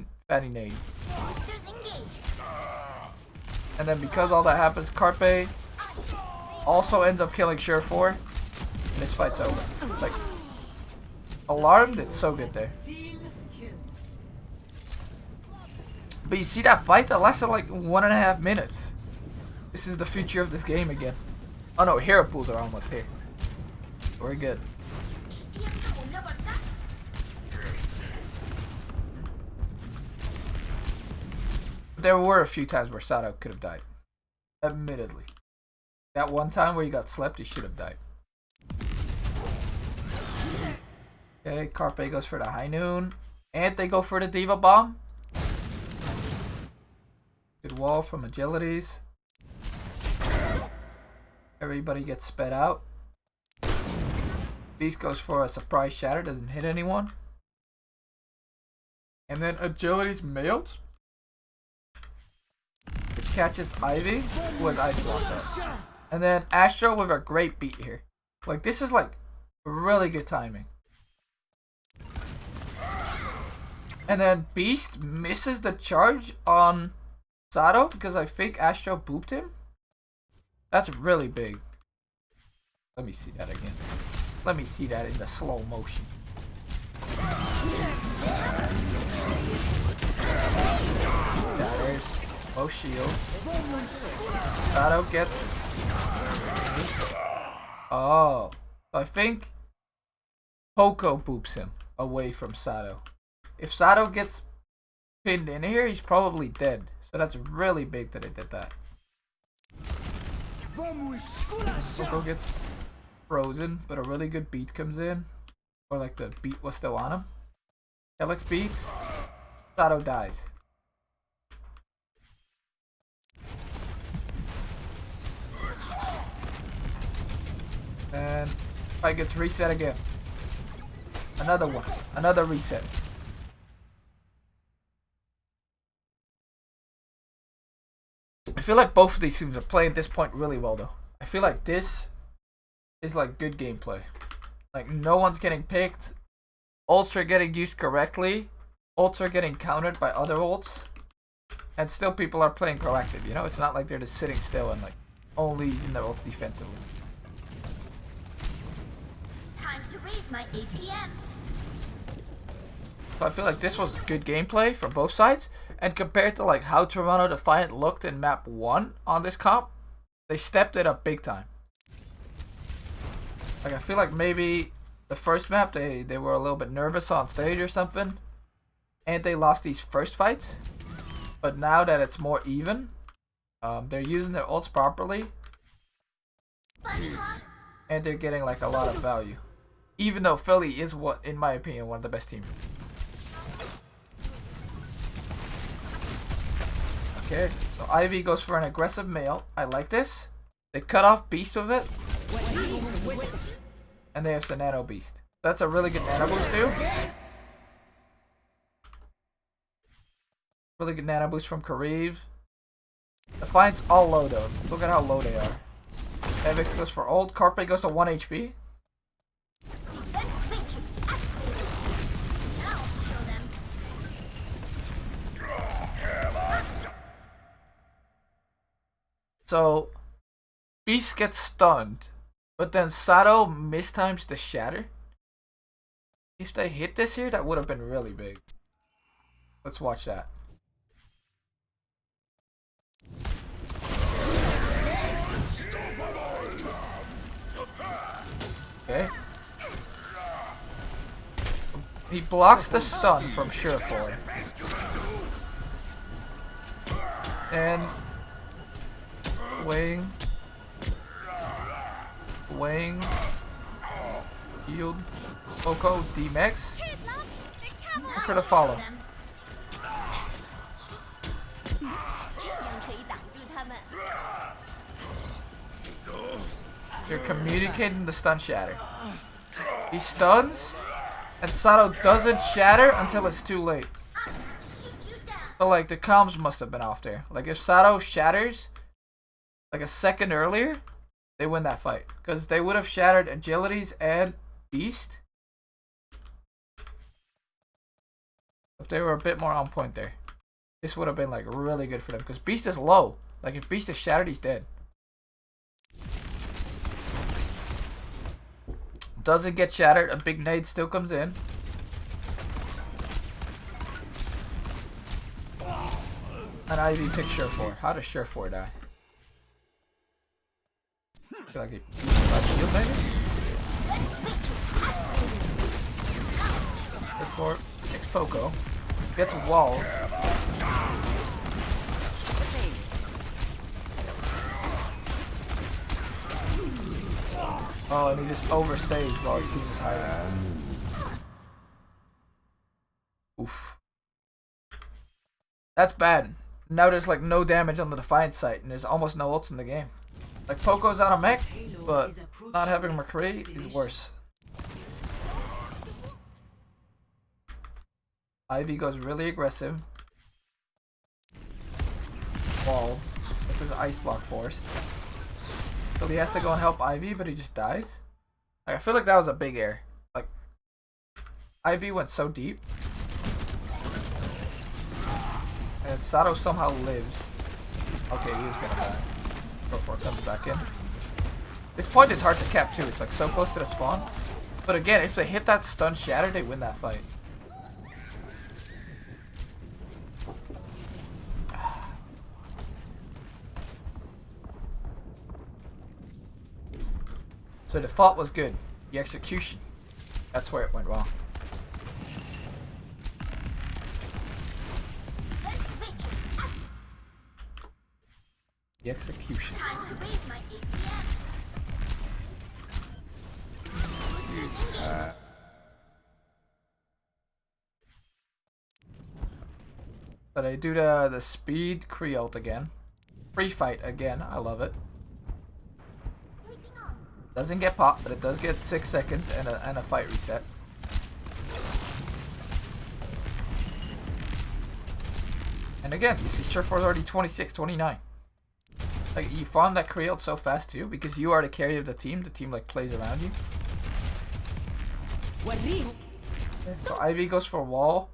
nade. Monsters engaged. And then because all that happens, Carpe also ends up killing Sure 4, and this fight's over. Like, Alarm did so good there. Team kill. But you see that fight? That lasted like 1.5 minutes. This is the future of this game again. Oh no, hero pools are almost here. We're good. APM will never die. There were a few times where Sato could have died. Admittedly. That one time where he got slept, he should have died. Okay, Carpe goes for the High Noon. And they go for the Diva Bomb. Good wall from Agilities. Everybody gets sped out. Beast goes for a surprise shatter, doesn't hit anyone. And then Agilities mailed, which catches Ivy with ice block there. And then Astro with a great beat here. Like, this is like really good timing. And then Beast misses the charge on Sato because I think Astro booped him. That's really big. Let me see that again. Let me see that in the slow motion. Shatters. Oh, shield. Sato gets... Oh. I think Poco boops him away from Sato. If Sato gets pinned in here, he's probably dead. So that's really big that it did that. Poco gets frozen, but a really good beat comes in. Or like the beat was still on him. Alex beats. Sato dies. And fight gets reset again. Another one. Another reset. I feel like both of these teams are playing at this point really well though. I feel like this is like good gameplay. Like no one's getting picked. Ults are getting used correctly. Ults are getting countered by other ults. And still people are playing proactive, you know? It's not like they're just sitting still and like only using their ults defensively. Time to raise my APM. So I feel like this was good gameplay from both sides. And compared to like how Toronto Defiant looked in map 1 on this comp, they stepped it up big time. Like I feel like maybe the first map they were a little bit nervous on stage or something. And they lost these first fights. But now that it's more even, they're using their ults properly. And they're getting like a lot of value. Even though Philly is, what, in my opinion, one of the best teams. Okay, so Ivy goes for an aggressive male. I like this. They cut off Beast with it. And they have the Nano Beast. That's a really good Nano Boost too. Really good Nano Boost from Kareev. Defiant's all low though. Look at how low they are. Evix goes for ult. Carpe goes to 1 HP. So, Beast gets stunned, but then Sato mistimes the shatter. If they hit this here, that would have been really big. Let's watch that. Okay. He blocks the stun from Surefour. And Wang, Yield, Poco, D-Max. Thanks for the follow. You're communicating the stun shatter. He stuns, and Sato doesn't shatter until it's too late. So like the comms must have been off there. Like if Sato shatters like a second earlier, they win that fight. Because they would have shattered Agilities and Beast if they were a bit more on point there. This would have been like really good for them. Because Beast is low. Like if Beast is shattered, he's dead. Doesn't get shattered. A big nade still comes in. An Ivy pick Surefour. How does Surefour die? I feel like he shield maybe? Surefour picks Poco. Gets a wall. Oh, and he just overstays while his team is hiding. Oof. That's bad. Now there's like no damage on the Defiant site, and there's almost no ults in the game. Like Poco's out of mech, but not having McCree is worse. Ivy goes really aggressive. Wall. That's his ice block force. So he has to go and help Ivy, but he just dies. Like, I feel like that was a big error. Like, Ivy went so deep. And Sato somehow lives. Okay, he is gonna die. Before it comes back in. This point is hard to cap too. It's like so close to the spawn. But again, if they hit that stun shatter, they win that fight. So the default was good. The execution, that's where it went wrong. The execution. So they do the speed Cree ult again. Free fight again. I love it. Doesn't get popped, but it does get 6 seconds and a fight reset. And again, you see Surefour's already 26, 29. Like, you farm that Cree ult so fast too, because you are the carry of the team. The team like plays around you. Okay, so Ivy goes for wall.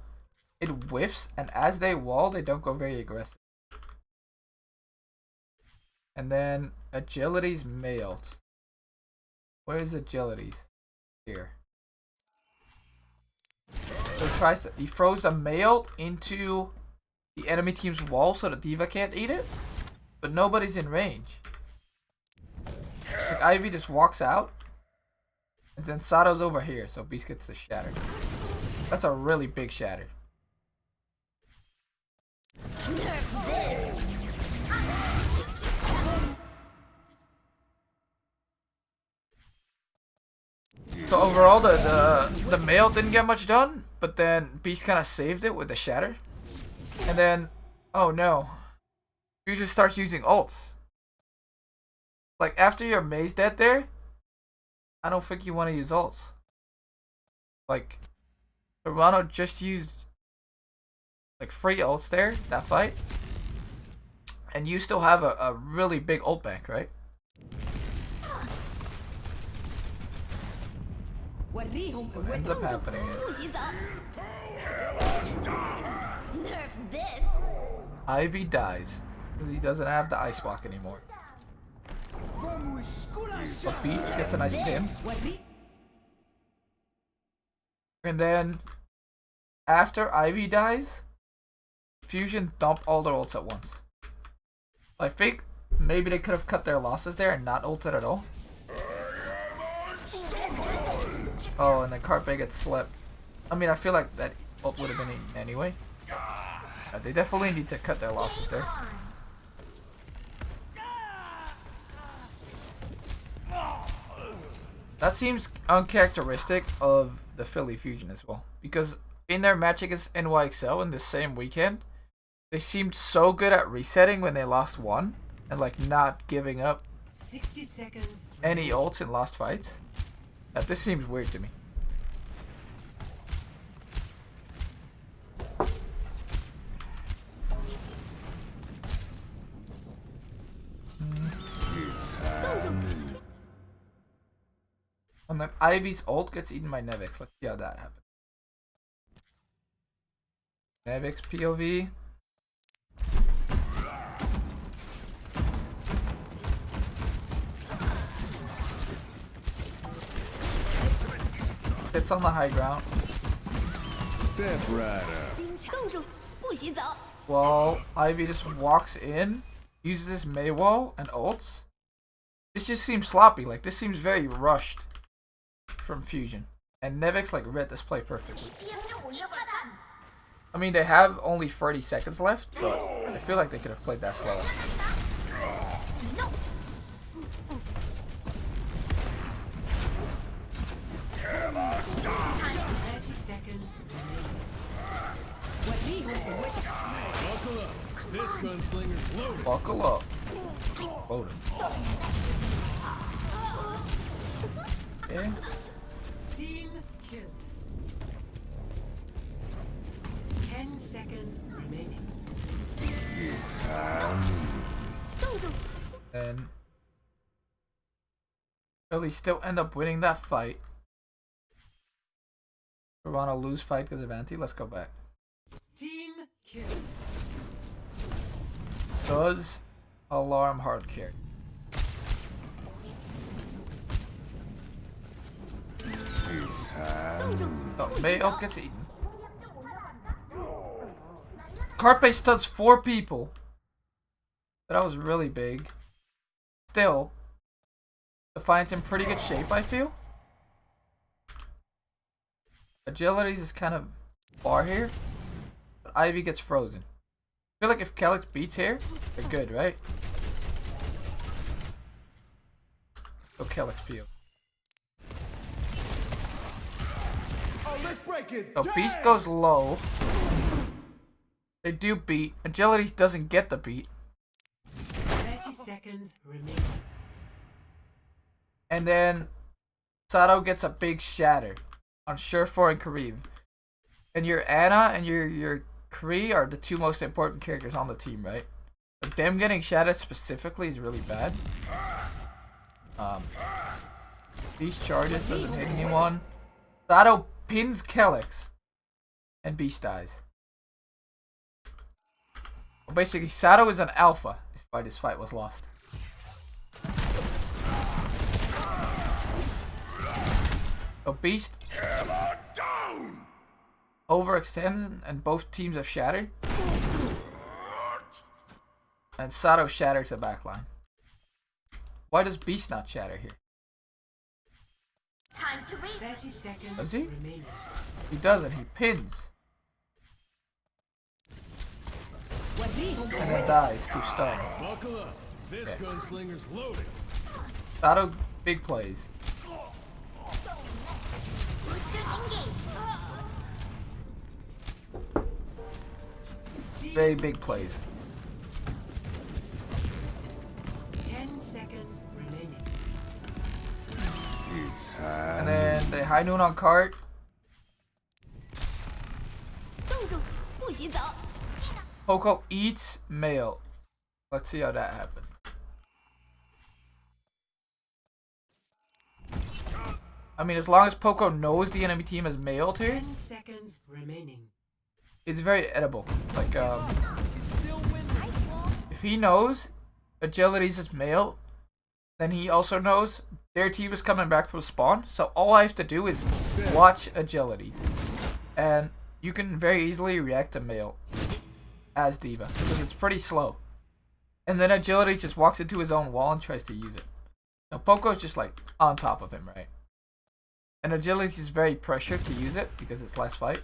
It whiffs, and as they wall, they don't go very aggressive. And then Agility's May ult. Where's Agility's? Here. So he throws the mail into the enemy team's wall so the diva can't eat it, but nobody's in range. Like Ivy just walks out, and then Sato's over here, so Beast gets the shatter. That's a really big shatter. So overall, the mail didn't get much done, but then Beast kind of saved it with the shatter. And then, oh no, Fusion starts using ults. Like after your Maze dead there, I don't think you want to use ults. Like, Toronto just used like 3 ults there, that fight. And you still have a really big ult bank, right? What ends up happening is Nerf this. Ivy dies because he doesn't have the ice block anymore. But Beast gets a nice pin. And then after Ivy dies, Fusion dump all their ults at once. I think maybe they could have cut their losses there and not ulted at all. Oh, and then Carpe gets slept. I mean, I feel like that ult would have been eaten anyway. They definitely need to cut their losses there. That seems uncharacteristic of the Philly Fusion as well. Because in their match against NYXL in the same weekend, they seemed so good at resetting when they lost one. And like not giving up 60 seconds. Any ults in lost fights. That this seems weird to me. And then Ivy's ult gets eaten by Nevix. Let's see how that happens. Nevix POV. It's on the high ground. Step right up. 冻住，不许走。 Well, Ivy just walks in, uses this Mei wall and ults. This just seems sloppy. Like this seems very rushed from Fusion. And Nevix like read this play perfectly. 憋不住了吧？ I mean, they have only 30 seconds left, but I feel like they could have played that slower. No. 30 seconds. Buckle up. This gunslinger's loaded. Buckle up. Loaded. Okay. Team kill. 10 seconds remaining. It's time. 冻住。 And Philly still end up winning that fight. Toronto lose fight because of anti. Let's go back. Team kill. Does alarm hard carry? It's time. Oh, May ult gets eaten. Carpe stuns 4 people. That was really big. Still, Defiant's in pretty good shape, I feel. Agilities is kind of far here. But Ivy gets frozen. I feel like if Kelix beats here, they're good, right? Let's go Kelix PO. Oh, let's break it. So Beast goes low. They do beat. Agilities doesn't get the beat. 30 seconds remaining. And then Sato gets a big shatter on Surefour and Kareem. And your Ana and your Kree are the 2 most important characters on the team, right? But them getting shattered specifically is really bad. These charges doesn't hit anyone. Sato pins Kelix. And Beast dies. Well, basically, Sato is an alpha despite his fight was lost. So Beast Hammer down. overextends and both teams have shattered. And Sato shatters the backline. Why does Beast not shatter here? Time to read. 30 seconds Does he? remaining. He doesn't, he pins. And then dies to stun. Buckle up. This gunslinger's loaded. Sato big plays. Boosters engaged. Very big plays. 10 seconds remaining. It's high. And then they high noon on cart. 冻住，不许走。 Poco eats mail. Let's see how that happens. I mean, as long as Poco knows the enemy team has mailed here, 10 seconds remaining. it's very edible. Like, if he knows Agilities is mailed, then he also knows their team is coming back from spawn. So all I have to do is watch Agilities. And you can very easily react to mail as Diva, because it's pretty slow. And then Agility just walks into his own wall and tries to use it. Now Poco's just like on top of him, right? And Agility is very pressured to use it because it's less fight.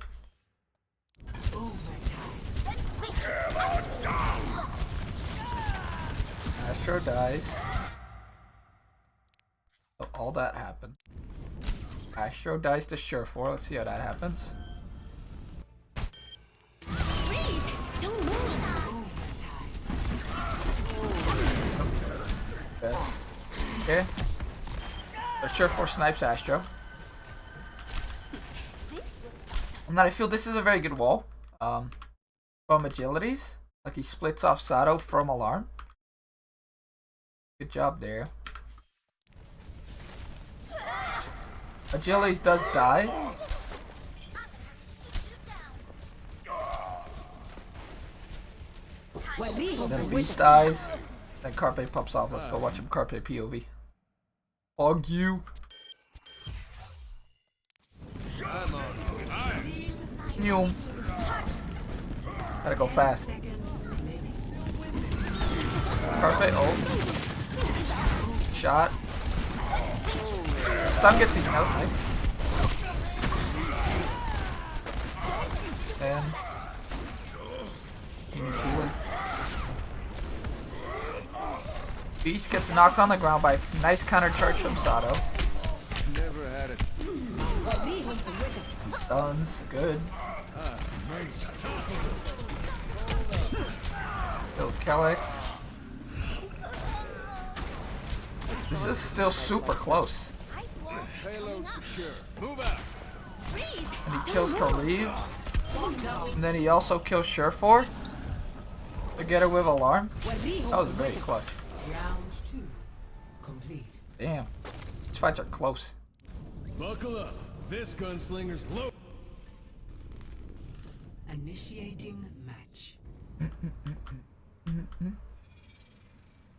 Astro dies. So all that happened. Astro dies to Surefour. Let's see how that happens. Freeze! Don't move. Best. Okay. So Surefour snipes Astro. And then I feel this is a very good wall. From Agilities. Like he splits off Sato from Alarm. Good job there. Agilities does die. Then Beast dies. Then Carpe pops off. Let's go watch him Carpe POV. Hog you. Noom. Gotta go fast. Seconds remaining. Carpe ult. Shot. Stun gets eaten. That was nice. And he needs healing. Beast gets knocked on the ground by a nice counter charge from Sato. Never had it. Two stuns. Good. Kills Kellex. This is still super close. Payload secure. Move out. And he kills Kariv. And then he also kills Surefour to get her with Alarm. That was very clutch. Round 2 complete. Damn. These fights are close. Buckle up. This gunslinger's loaded. Initiating match.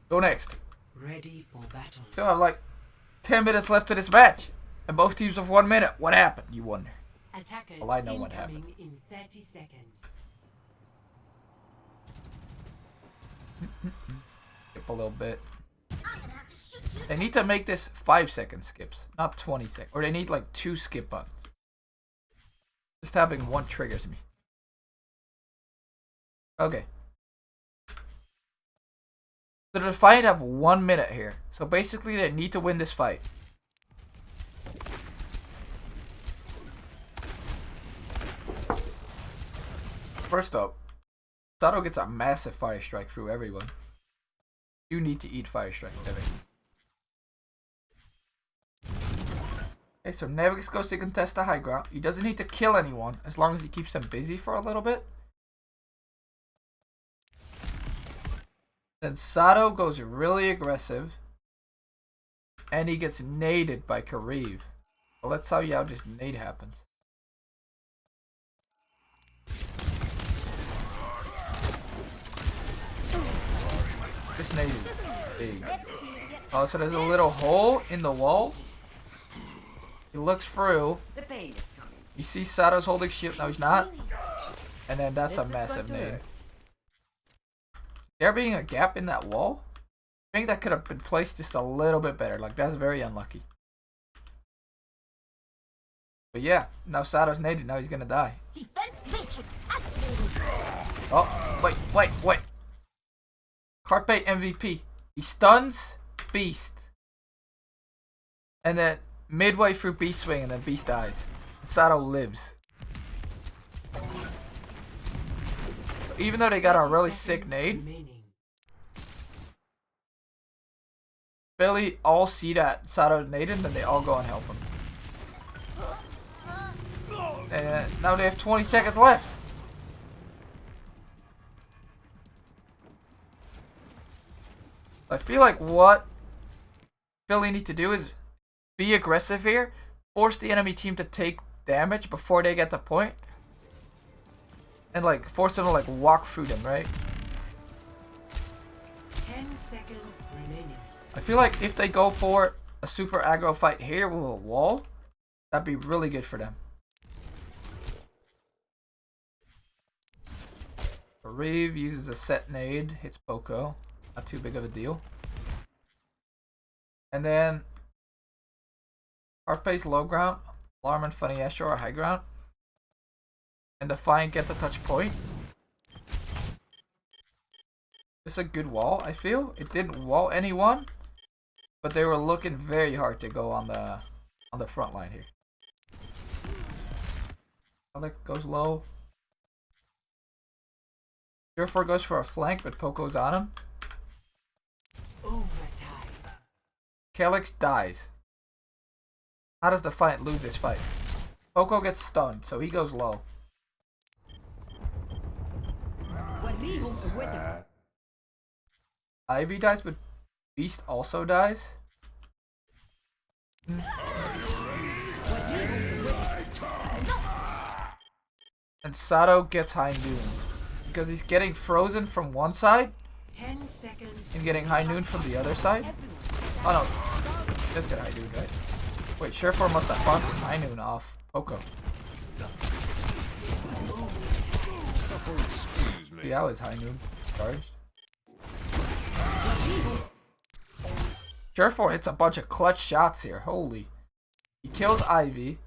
Go next. Ready for battle. Still have like 10 minutes left to this match. And both teams have 1 minute. What happened, you wonder? Attackers Well, I know what incoming in 30 seconds. Skip a little bit. I'm gonna have to shoot you. They need to make this 5-second skips, not 20 seconds. Or they need like 2 skip buttons. Just having one triggers me. Okay. So the Defiant have 1 minute here. So basically they need to win this fight. First up, Sato gets a massive fire strike through everyone. You need to eat fire strike, everything. Okay, so Navix goes to contest the high ground. He doesn't need to kill anyone as long as he keeps them busy for a little bit. Then Sato goes really aggressive. And he gets naded by Kariv. Well, let's see how this nade happens. This nade is big. Oh, so there's a little hole in the wall. He looks through. The pain is coming. You see Sato's holding shield. No, he's not. And then that's a This is massive going nade. good. There being a gap in that wall, I think that could have been placed just a little bit better. Like, that's very unlucky. But yeah, now Sato's naded. Now he's gonna die. Defense matrix activated. Oh, wait. Carpe MVP. He stuns Beast. And then midway through Beast swing, and then Beast dies. And Sato lives. Even though they got a really sick nade, Remaining. Billy all see that Sato naded, and then they all go and help him. And now they have 20 seconds left. I feel like what Philly need to do is be aggressive here, force the enemy team to take damage before they get the point, and like force them to like walk through them, right? 10 seconds remaining. I feel like if they go for a super aggro fight here with a wall, that'd be really good for them. Reeve uses a set nade, hits Poco. Not too big of a deal. And then Harpe's low ground, Alarm and Funny Astro are high ground. And Defiant get the touch point. It's a good wall, I feel. It didn't wall anyone, but they were looking very hard to go on the front line here. Alex goes low. 04 goes for a flank, but Poco's on him. Overtime. Calyx dies. How does Defiant lose this fight? Poco gets stunned, so he goes low. Ivy dies, but Beast also dies. And Sato gets High Noon. Because he's getting frozen from one side 10 seconds. and getting High Noon from the other side. Oh no, he does get High Noon, right? Wait, Surefour must have fought this High Noon off Poco. Excuse me. Yeah, I was High Noon charged. Surefour hits a bunch of clutch shots here. Holy. He kills Ivy.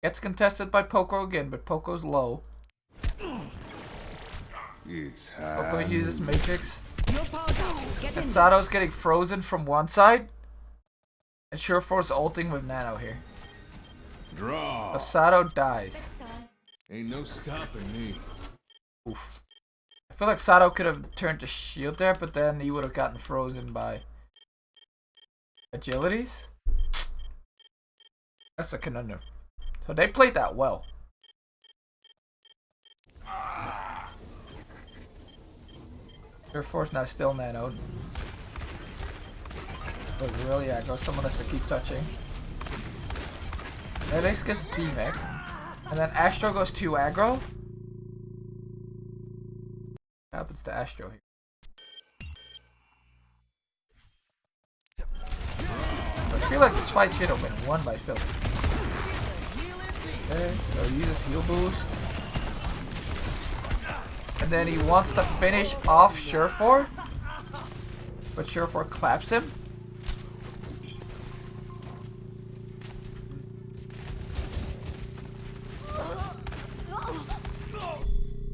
Gets contested by Poco again, but Poco's low. It's Poco uses Matrix. Your power down. Get And in. Sato's getting frozen from one side. And Surefour's ulting with Nano here. draw. So Sato dies. Ain't no stopping me. Oof. I feel like Sato could have turned to shield there, but then he would have gotten frozen by agilities. That's a conundrum. So they played that well. Surefour's now still nanoed. Look really aggro. Someone has to keep touching. Alex gets D-Mech. And then Astro goes 2 aggro. What happens to Astro here? I feel like this fight should have been won by Phil. Okay, so he uses heal boost. And then he wants to finish off Surefour. But Surefour claps him.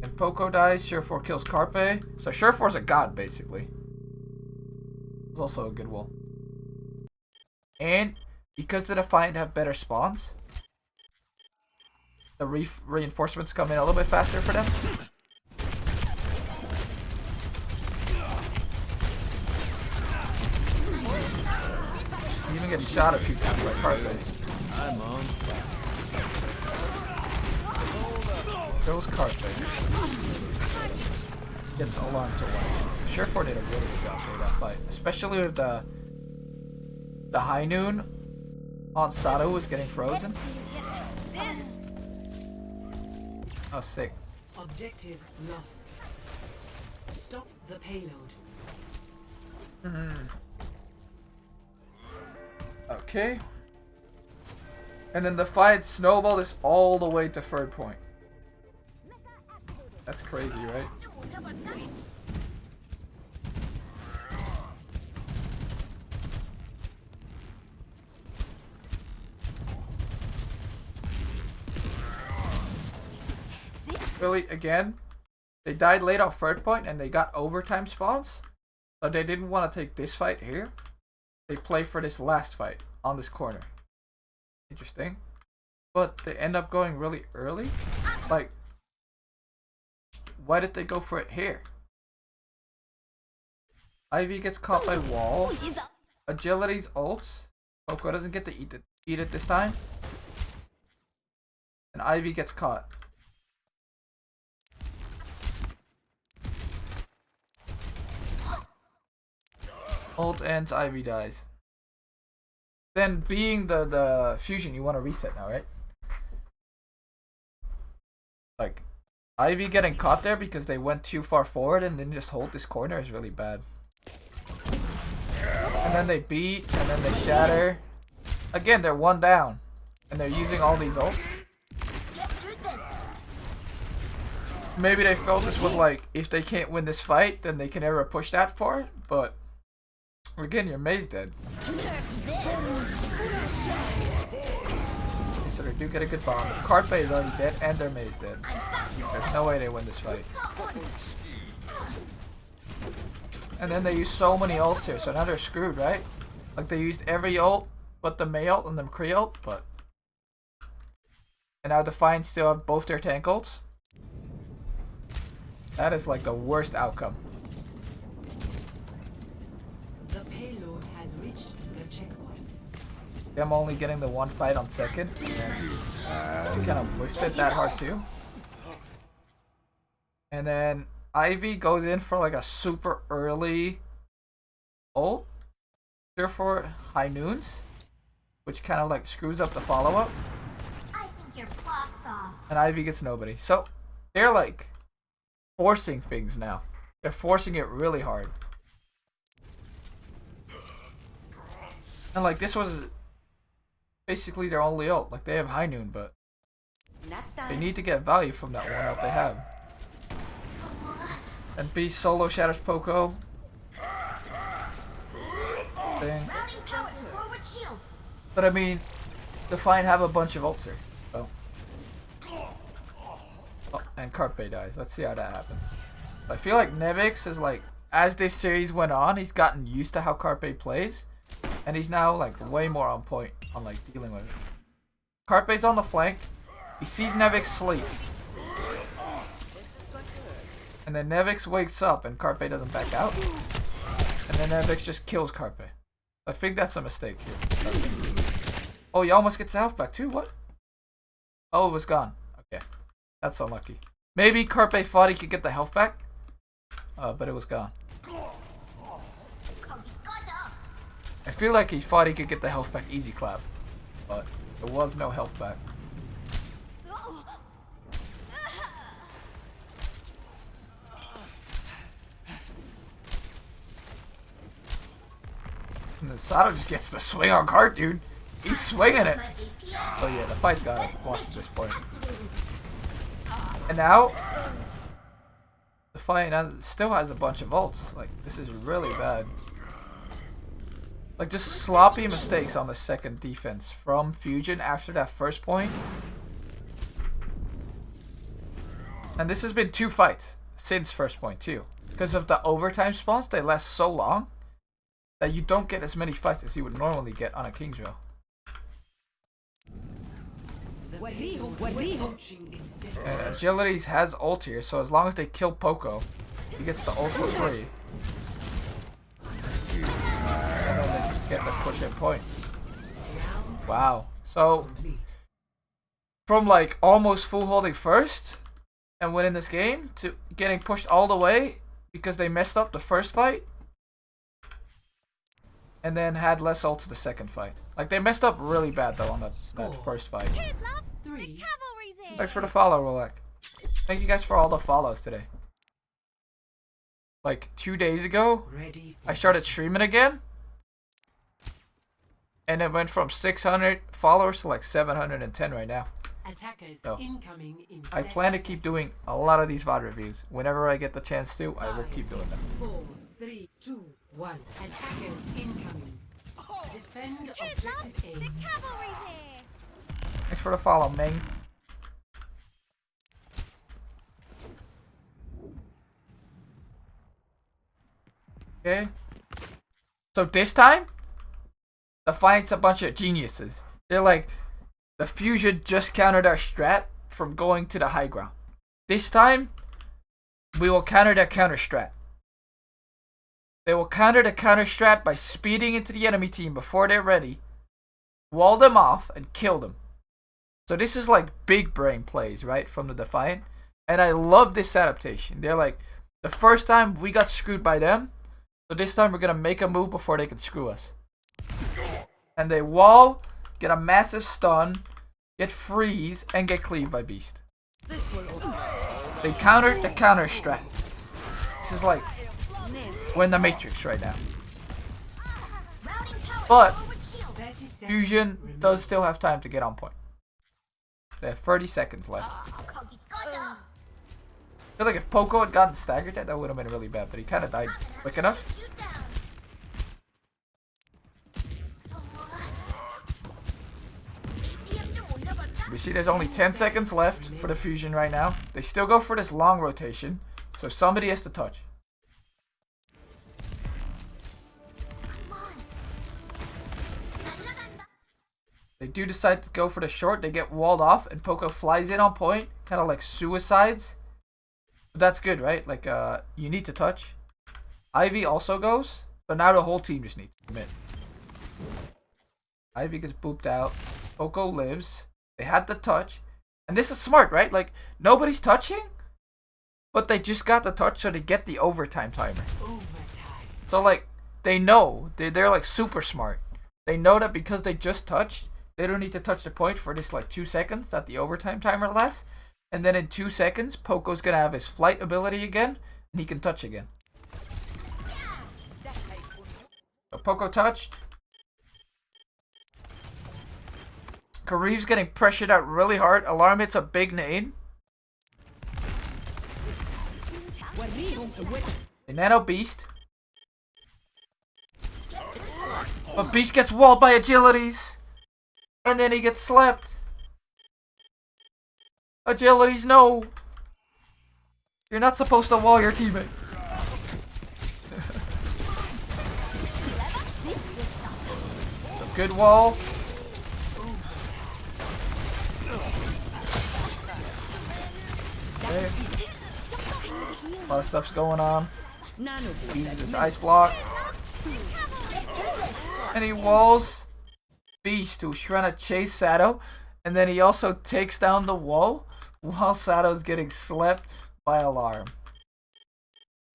And Poco dies, Surefour kills Carpe. So Surefour's a god, basically. It's also a good wall. And because the Defiant have better spawns, the reinforcements come in a little bit faster for them. You even get shot a few times by Carpe. I'm on. Goes Carpe. Gets Alarm to one. Surefour did a really good job for that fight. Especially with the High Noon on Sato was getting frozen. Oh, sick. Objective lost. Stop the payload. Okay. And then the fight snowballed this all the way to third point. That's crazy, right? Really, again, they died late on third point and they got overtime spawns. So they didn't want to take this fight here. They play for this last fight on this corner. Interesting. But they end up going really early. Like, why did they go for it here? Ivy gets caught by wall. Agility's ults. Poco doesn't get to eat it this time. And Ivy gets caught. Ult ends, Ivy dies. Then being the fusion, you want to reset now, right? Like, Ivy getting caught there because they went too far forward and didn't just hold this corner is really bad. And then they beat, and then they shatter. Again, they're one down. And they're using all these ults. Maybe they felt this was like, if they can't win this fight, then they can never push that far. But, again, your Mei's dead. So they do get a good bomb. Carpe is already dead, and their Mei's dead. There's no way they win this fight. And then they use so many ults here, so now they're screwed, right? Like, they used every ult but the Mei ult and the Kree ult, but... And now Defiant still have both their tank ults. That is like the worst outcome. The payload has reached the checkpoint. Them only getting the one fight on second. And they kind of whiffed it that hard too. And then Ivy goes in for like a super early ult. Here for high noons. Which kind of like screws up the follow-up. I think your clock's off. And Ivy gets nobody. So they're like forcing things now. They're forcing it really hard. And like this was basically their only ult. Like they have high noon, but they need to get value from that one ult they have. And B solo shatters Poco. Thing. Routing power to forward shield. But I mean, Defiant have a bunch of ults here. So. Oh, and Carpe dies. Let's see how that happens. I feel like Nevix is like, as this series went on, he's gotten used to how Carpe plays. And he's now like way more on point on like dealing with it. Carpe's on the flank. He sees Nevix sleep. And then Nevix wakes up and Carpe doesn't back out. And then Nevix just kills Carpe. I think that's a mistake here. Oh, he almost gets the health back too? What? Oh, it was gone. Okay. That's unlucky. Maybe Carpe thought he could get the health back. But it was gone. I feel like he thought he could get the health back easy clap. But there was no health back. And then Sato just gets the swing on cart, dude. He's swinging it. Oh yeah, the fight's got lost at this point. And now, Defiant still has a bunch of ults. Like, this is really bad. Like, just sloppy mistakes on the second defense from Fusion after that first point. And this has been 2 fights since first point too. Because of the overtime spawns, they last so long that you don't get as many fights as you would normally get on a King's Row. And Agilities has ult here, so as long as they kill Poco, he gets the ult for free. And then they just get the push in point. Wow. So, from like almost full holding first and winning this game to getting pushed all the way because they messed up the first fight. And then had less ults the second fight. Like, they messed up really bad, though, on that first fight. Cheers, love. The cavalry's in. Thanks for the follow, Rolek. Thank you guys for all the follows today. Like, 2 days ago, I started streaming again. And it went from 600 followers to like 710 right now. Attackers So, incoming in I 30 plan to keep doing seconds. a lot of these VOD reviews. Whenever I get the chance to, I will keep doing them. 4, 3, 2, 1. Attackers incoming. Defend Cheers, love. objective The A. cavalry's here. Thanks for the follow, Ming. Okay. So this time, Defiant's a bunch of geniuses. They're like, the fusion just countered our strat from going to the high ground. This time, we will counter their counter strat. They will counter the counter strat by speeding into the enemy team before they're ready, wall them off, and kill them. So this is like big brain plays, right, from the Defiant. And I love this adaptation. They're like, the first time we got screwed by them, so this time we're going to make a move before they can screw us. And they wall, get a massive stun, get freeze, and get cleaved by Beast. They counter the counter strat. This is like, we're in the Matrix right now. Routing power But forward shield. 30 seconds Fusion remaining. does still have time to get on point. They have 30 seconds left. 거기 꺼져. I feel like if Poco had gotten staggered that would have been really bad, but he kind of died quick enough. Shoot down. APM 좀 올려볼까? We see there's only 10 seconds left for the Fusion right now. They still go for this long rotation, so somebody has to touch. They do decide to go for the short. They get walled off, and Poco flies in on point, kind of like suicides. But that's good, right? Like, you need to touch. Ivy also goes, but now the whole team just needs to commit. Ivy gets booped out. Poco lives. They had the touch. And this is smart, right? Like, nobody's touching, but they just got the touch, so they get the overtime timer. Overtime. So, like, they know. They're like, super smart. They know that because they just touched, they don't need to touch the point for this, like, 2 seconds that the overtime timer lasts. And then in 2 seconds, Poco's gonna have his flight ability again, and he can touch again. So Poco touched. Kareev's getting pressured out really hard. Alarm hits a big nade. The Nano Beast. But Beast gets walled by agilities. And then he gets slapped. Agilities, no. You're not supposed to wall your teammate. A good wall. Okay. A lot of stuff's going on. Uses his ice block. And he walls Beast, who's trying to chase Sato. And then he also takes down the wall while Sato's getting slept by Alarm.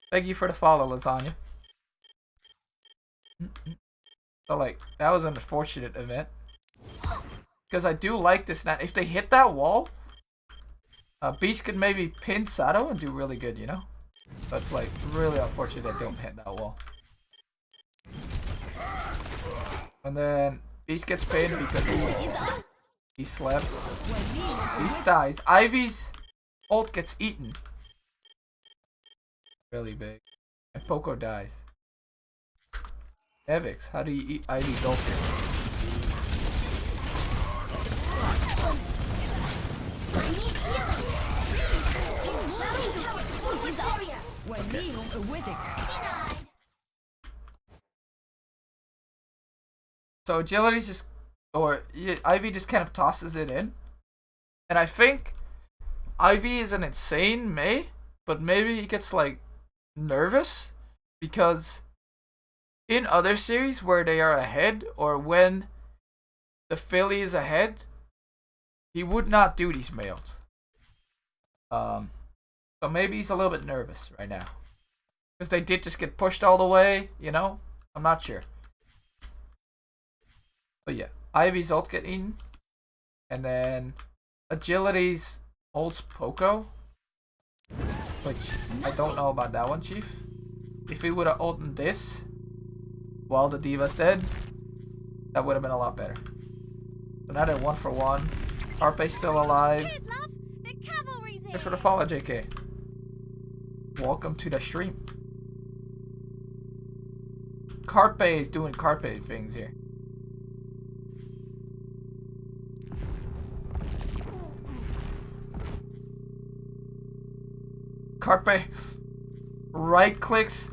Thank you for the follow, Lasagna. So, like, that was an unfortunate event. Because I do like this now. If they hit that wall, Beast could maybe pin Sato and do really good, you know? That's, like, really unfortunate they don't hit that wall. And then Beast gets pinned because he slept. Beast dies. Ivy's ult gets eaten. Really big. And Poco dies. Evix, how do you eat Ivy's ult here? So agility's just, or Ivy just kind of tosses it in. And I think Ivy is an insane Mei, but maybe he gets like nervous because in other series where they are ahead or when the Philly is ahead, he would not do these mails. So maybe he's a little bit nervous right now. Because they did just get pushed all the way, you know? I'm not sure. But yeah, Ivy's ult get eaten. And then Agility's holds Poco. Which, I don't know about that one, Chief. If he would have ulted this while the Diva's dead, That would have been a lot better. So now they're 1 for 1. Carpe's still alive. Cheers, love. The cavalry's here. Thanks for the follow, JK. Welcome to the stream. Carpe is doing Carpe things here. Carpe right clicks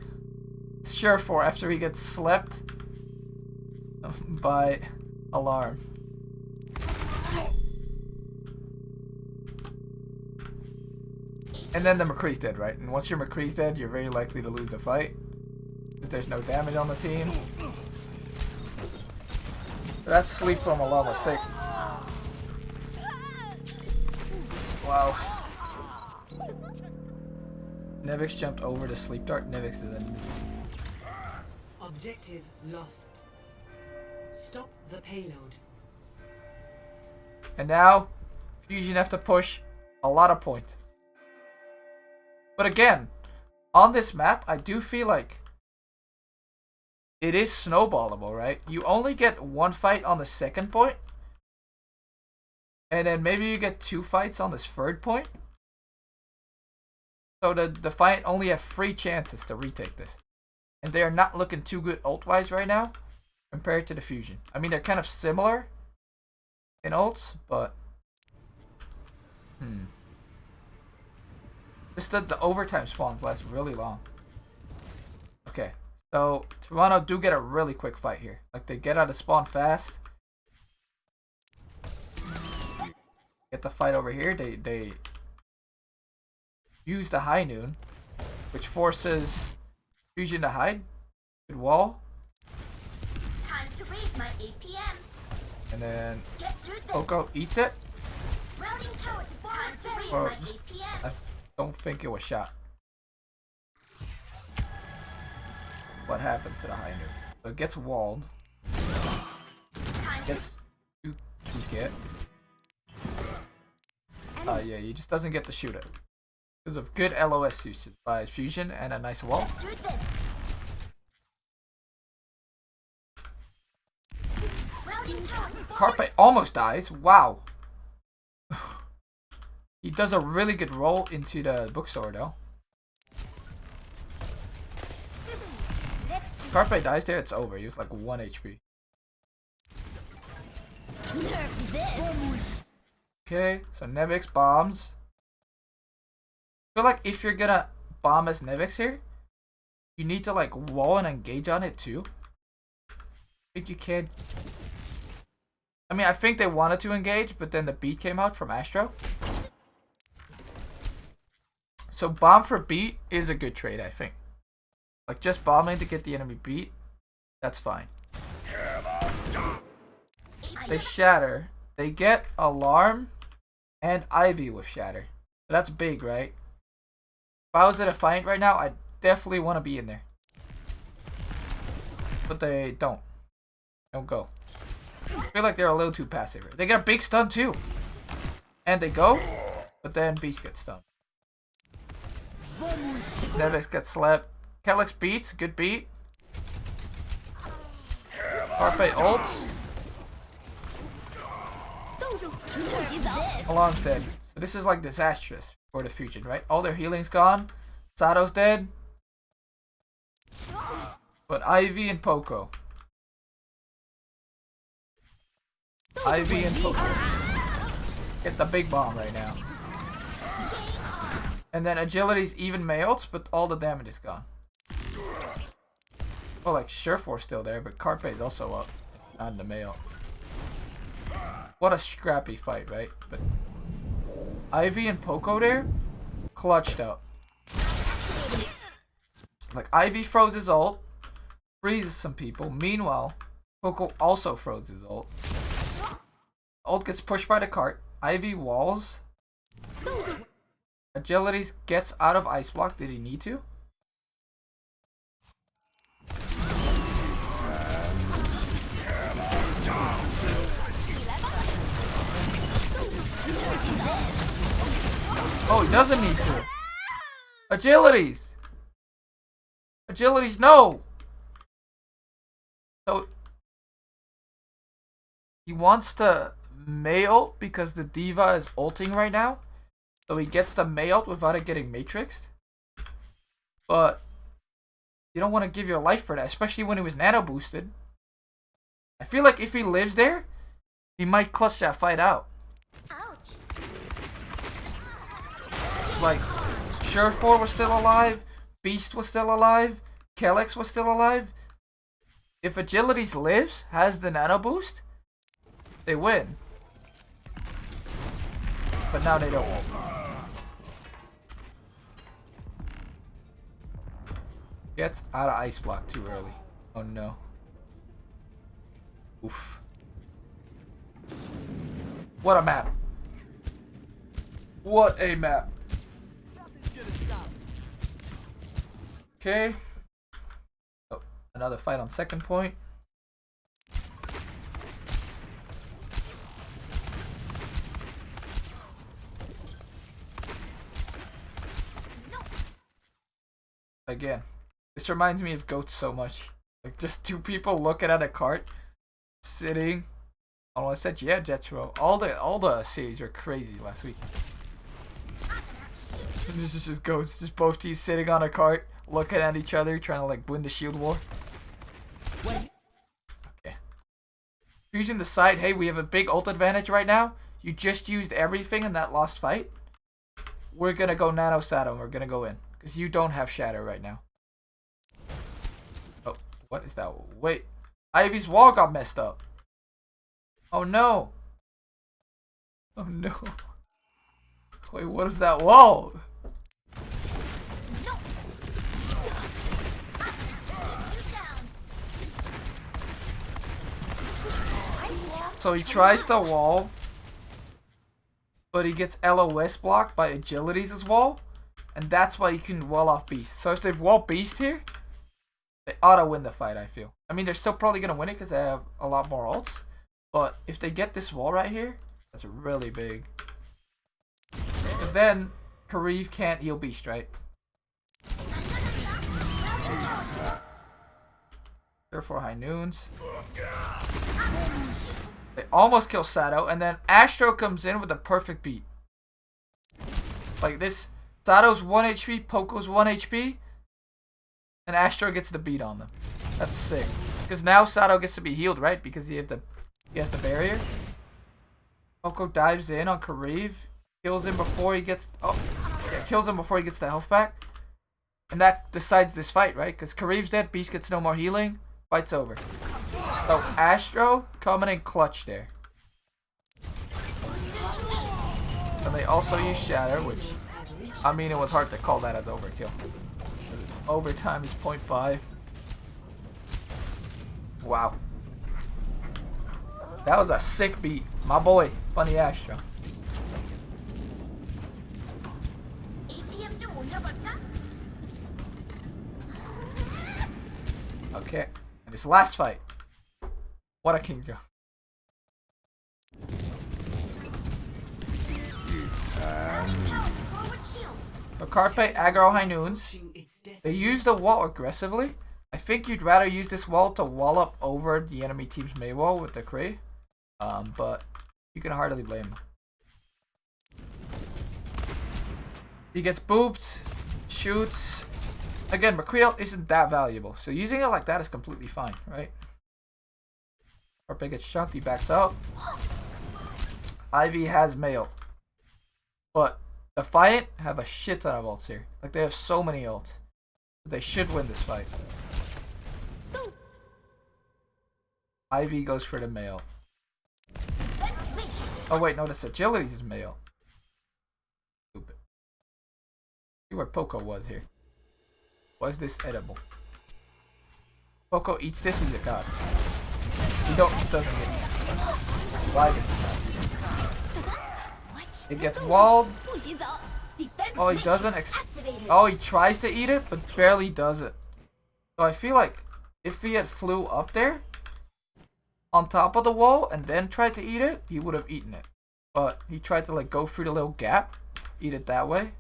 sure for after he gets slept by alarm. And then the McCree's dead, right? And once your McCree's dead, you're very likely to lose the fight. Because there's no damage on the team. So that's sleep from a level 6. Wow. Nevix jumped over the sleep dart. Nevix is in. Objective lost. Stop the payload. And now, Fusion have to push a lot of points. But again, on this map, I do feel like it is snowballable, right? You only get 1 fight on the 2nd point. And then maybe you get 2 fights on this 3rd point. So the Defiant only have 3 chances to retake this. And they are not looking too good ult-wise right now compared to the Fusion. I mean, they're kind of similar in ults, but... Just the overtime spawns last really long. Okay, so Toronto do get a really quick fight here. Like, they get out of spawn fast. Get the fight over here. They use the high noon, which forces Fusion to hide. Good wall. Time to raise my APM. And then Get through this. Coco eats it. Routing tower to time to raise Or my just- APM. I don't think it was shot. What happened to the high noon? So it gets walled. Time to Gets to get. Yeah, he just doesn't get to shoot it. Because of good LOS usage by Fusion and a nice wall. get through this. Routing tower to Carpe almost dies. Wow. He does a really good roll into the bookstore though. Carpe dies there, it's over. He was like 1 HP. nerf this. Okay, so Nevix bombs. I feel like if you're gonna bomb as Nevix here, you need to like wall and engage on it too. I think you can't. I mean, I think they wanted to engage, but then the beat came out from Astro. So bomb for beat is a good trade, I think. Like just bombing to get the enemy beat, that's fine. They shatter. They get alarm and Ivy with shatter. So that's big, right? If I was at a fight right now, I definitely want to be in there. But they don't. Don't go. I feel like they're a little too passive. They get a big stun too. And they go, but then Beast gets stunned. Nevix gets slept. Kellex beats, good beat. Carpe ults. Alarm's dead. So this is like disastrous for the Fusion, right? All their healing's gone. Sato's dead. But Ivy and Poco. Ivy and Poco get the big bomb right now. And then Agility's even Mayotes, but all the damage is gone. Well, like Sureforce's still there, but Carpe is also up. Not in the Mayo. What a scrappy fight, right? But Ivy and Poco there, clutched out. Like Ivy froze his ult, freezes some people. Meanwhile, Poco also froze his ult. Ult gets pushed by the cart. Ivy walls. Agilities gets out of ice block. Did he need to? Oh, he doesn't need to. Agilities! Agilities, no! So, he wants to May ult because the Diva is ulting right now. So he gets the May ult without it getting matrixed. But you don't want to give your life for that, especially when he was nano boosted. I feel like if he lives there, he might clutch that fight out. Ouch. Like, Surefour was still alive, Beast was still alive, Kellex was still alive. If Agilities lives, has the nano boost, they win. But now they don't. Gets out of ice block too early. Oh no. Oof. What a map. What a map. Okay. Oh, another fight on second point. Again, this reminds me of Goats so much. Like just two people looking at a cart, sitting. Oh, I said yeah, Jetro. All the series were crazy last week. This is just Goats, just both teams sitting on a cart, looking at each other, trying to like win the shield war. Okay. Using the side, hey, we have a big ult advantage right now. You just used everything in that lost fight. We're gonna go Nano Sato and we're gonna go in. Because you don't have Shatter right now. Oh, what is that? Wait. Ivy's wall got messed up. Oh no. Oh no. Wait, what is that wall? So he tries to wall, but he gets LOS blocked by Agilities' wall. And that's why you can wall off Beast. So if they wall Beast here, they ought to win the fight, I feel. I mean, they're still probably going to win it because they have a lot more ults. But if they get this wall right here, that's really big. Because then, Kariv can't heal Beast, right? Therefore, High Noons. They almost kill Sato, and then Astro comes in with a perfect beat. Like this. Sato's 1 HP, Poco's 1 HP, and Astro gets the beat on them. That's sick. Because now Sato gets to be healed, right? Because he has the barrier. Poco dives in on Kariv, kills him before he gets kills him before he gets the health back. And that decides this fight, right? Because Kariv's dead, Beast gets no more healing, fight's over. So Astro coming in clutch there. And they also use Shatter, which I mean, it was hard to call that as overkill. It's overtime is 0.5. Wow. That was a sick beat. My boy, Funny Astro. Okay, and this last fight. What a king, Joe. So Carpe aggro High Noons. They use the wall aggressively. I think you'd rather use this wall to wall up over the enemy team's May wall with the Kree. But you can hardly blame him. He gets booped, shoots. Again, McCreel isn't that valuable, so using it like that is completely fine, right? Carpe gets chunked, he backs out. Ivy has mail. But Defiant have a shit ton of ults here. Like, they have so many ults. They should win this fight. Ivy goes for the mail. Oh wait, no, this Agilities is mail. Stupid. See where Poco was here. Was this edible? Poco eats this, he's a god. He doesn't get eaten. Why gets it gets walled. Oh, he doesn't. Oh, he tries to eat it, but barely does it. So I feel like if he had flew up there on top of the wall and then tried to eat it, he would have eaten it. But he tried to like go through the little gap, eat it that way.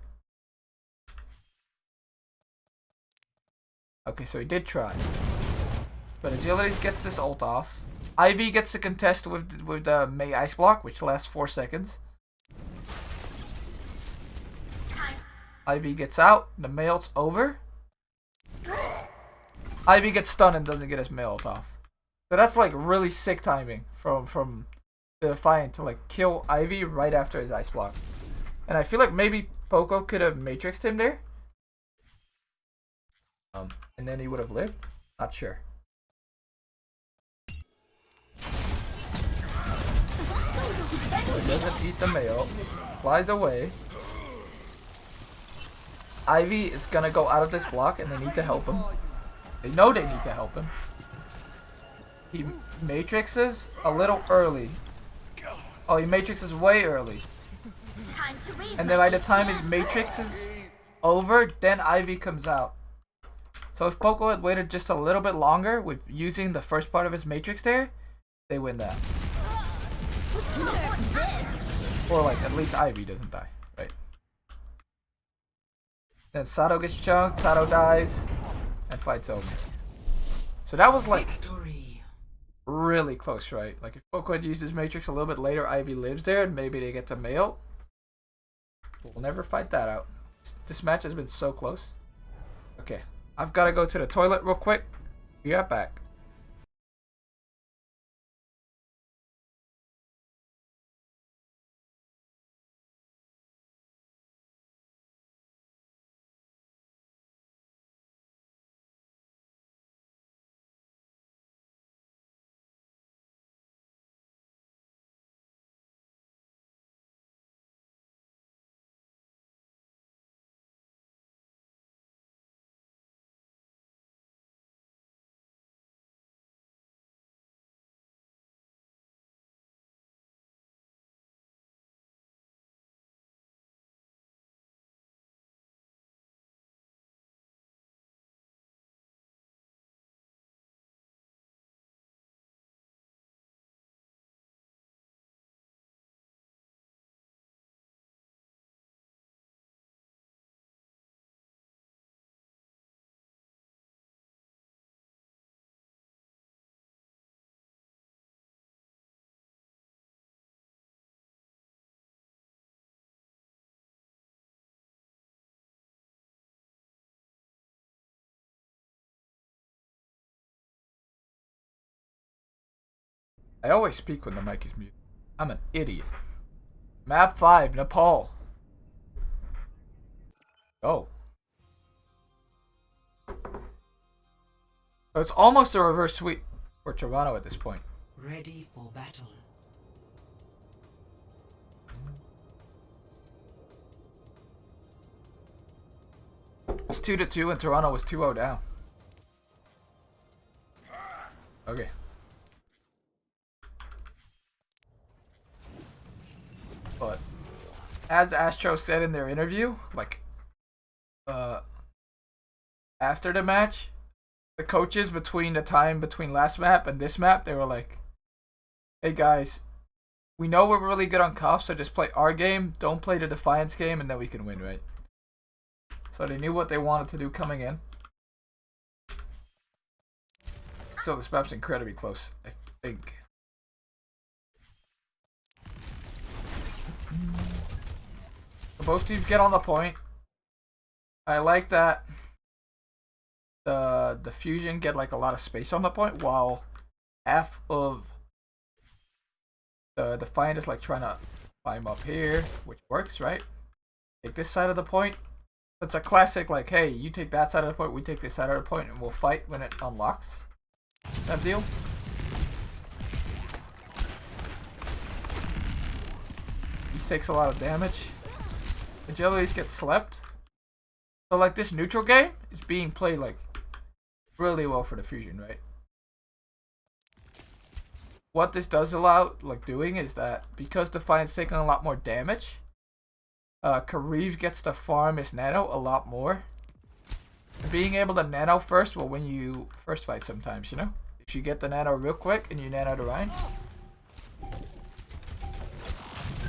Okay, so he did try. But Agilities gets this ult off. Ivy gets to contest with the May Ice Block, which lasts 4 seconds. Ivy gets out. The May ult's over. Ivy gets stunned and doesn't get his May ult off. So that's like really sick timing from the Defiant to like kill Ivy right after his Ice Block. And I feel like maybe Poco could have Matrixed him there. And then he would have lived. Not sure. He doesn't eat the mail. Flies away. Ivy is gonna go out of this block and they need to help him. They know they need to help him. He matrixes a little early. Oh, he matrixes way early. And then by the time his matrix is over, then Ivy comes out. So if Poco had waited just a little bit longer with using the first part of his matrix there, they win that. Or like at least Ivy doesn't die, right? Then Sato gets chunked, Sato dies, and fight's over. So that was like really close, right? Like if Poco had used his matrix a little bit later, Ivy lives there, and maybe they get to mail. We'll never fight that out. This match has been so close. Okay, I've got to go to the toilet real quick. Be right back. I always speak when the mic is muted. I'm an idiot. Map 5, Nepal. Oh. So it's almost a reverse sweep for Toronto at this point. Ready for battle. It's 2-2 and Toronto was 2-0 down. Okay. But as Astro said in their interview, like after the match, the coaches between the time between last map and this map, they were like, "Hey guys, we know we're really good on cuff, so just play our game, don't play the Defiance game, and then we can win, right?" So they knew what they wanted to do coming in. So this map's incredibly close, I think. So both teams get on the point. I like that the Fusion get like a lot of space on the point, while half of the Defiant is like trying to climb up here, which works, right? Take this side of the point. It's a classic like, hey, you take that side of the point, we take this side of the point, and we'll fight when it unlocks. That deal. He takes a lot of damage. Agilities get slept. So like this neutral game is being played like really well for the Fusion, right? What this does allow like doing is that because Defiant's taking a lot more damage, Kariv gets to farm his nano a lot more. Being able to nano first will win you first fight sometimes, you know? If you get the nano real quick and you nano the Ryan,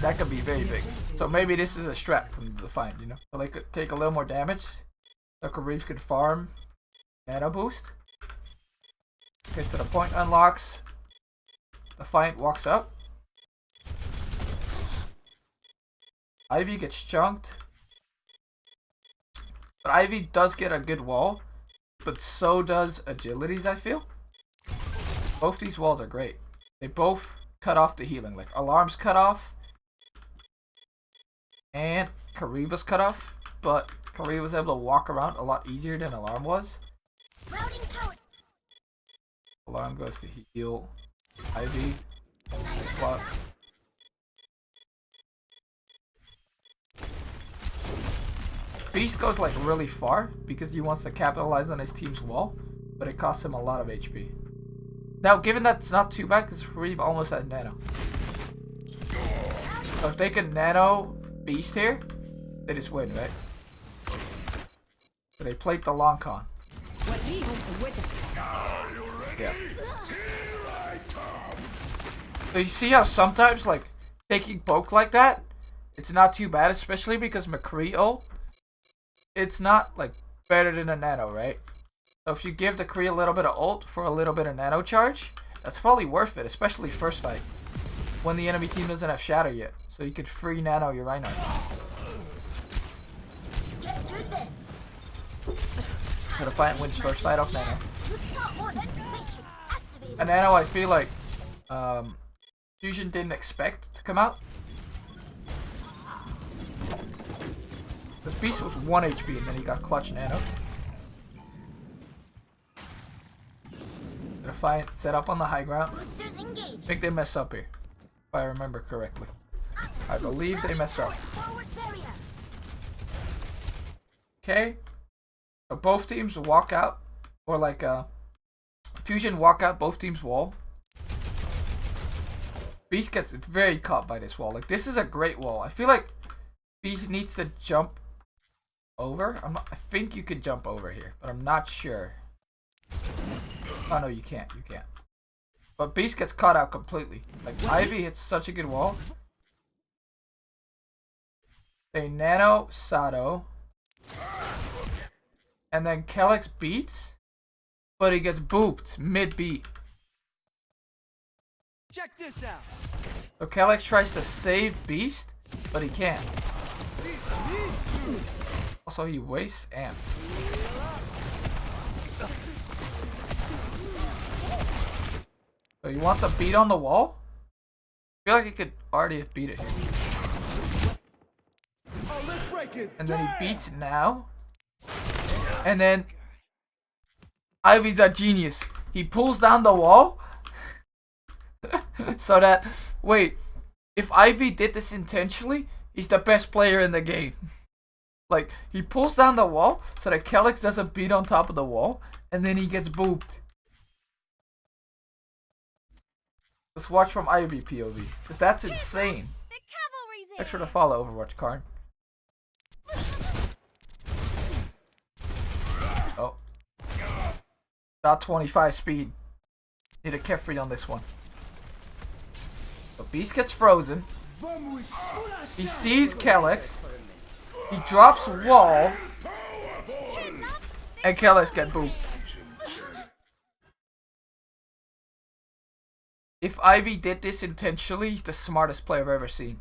that could be very big. So maybe this is a strat from the Defiant, you know? So they could take a little more damage. So Kariv could farm nano boost. Okay, so the point unlocks. Defiant walks up. Ivy gets chunked. But Ivy does get a good wall. But so does Agilities, I feel. Both these walls are great. They both cut off the healing. Like, Alarm's cut off. And Kariba's cut off. But Kariba was able to walk around a lot easier than Alarm was. Routing tower. Alarm goes to heal Ivy. Spot. Beast goes like really far because he wants to capitalize on his team's wall, but it costs him a lot of HP. Now, given that it's not too bad because Reeve almost has nano. So if they can nano Beast here, they just win, right? So they plate the long con. Yeah. So you see how sometimes like taking poke like that, it's not too bad, especially because McCree ult. It's not like better than a nano, right? So if you give the Kree a little bit of ult for a little bit of nano charge, that's probably worth it, especially first fight. When the enemy team doesn't have shatter yet. So you could free nano your Reinhardt. Get through this. So Defiant wins first fight off nano. You've got more than Matrix activated. And nano I feel like Fusion didn't expect to come out. This Beast was 1 HP and then he got clutch nano. Defiant set up on the high ground. Boosters I engaged. think they mess up here, if I remember correctly. I believe they mess up. Forward barrier. Okay, so both teams walk out, or like Fusion walk out both teams' wall. Beast gets very caught by this wall. Like, this is a great wall. I feel like Beast needs to jump over. I think you can jump over here, but I'm not sure. Oh no, you can't. You can't. But Beast gets caught out completely. Like, Ivy hits such a good wall. They nano Sato. And then Kellex beats. But he gets booped mid-beat. Check this out. So Kellex tries to save Beast, but he can't. Also, he wastes amp. So he wants a beat on the wall? I feel like he could already have beat it here. Oh, let's break it. And then he beats now. And then Ivy's a genius. He pulls down the wall. So that, wait, if Ivy did this intentionally, he's the best player in the game. Like, he pulls down the wall so that Kellex doesn't beat on top of the wall, and then he gets booped. Let's watch from Ivy POV, because that's insane. The cavalry's in. Thanks for the follow, Overwatch Karn. Oh. Dot 25 speed. Need a Kefri on this one. But Beast gets frozen. He sees Kellex. He drops wall. And Kellex gets booped. If Ivy did this intentionally, he's the smartest player I've ever seen.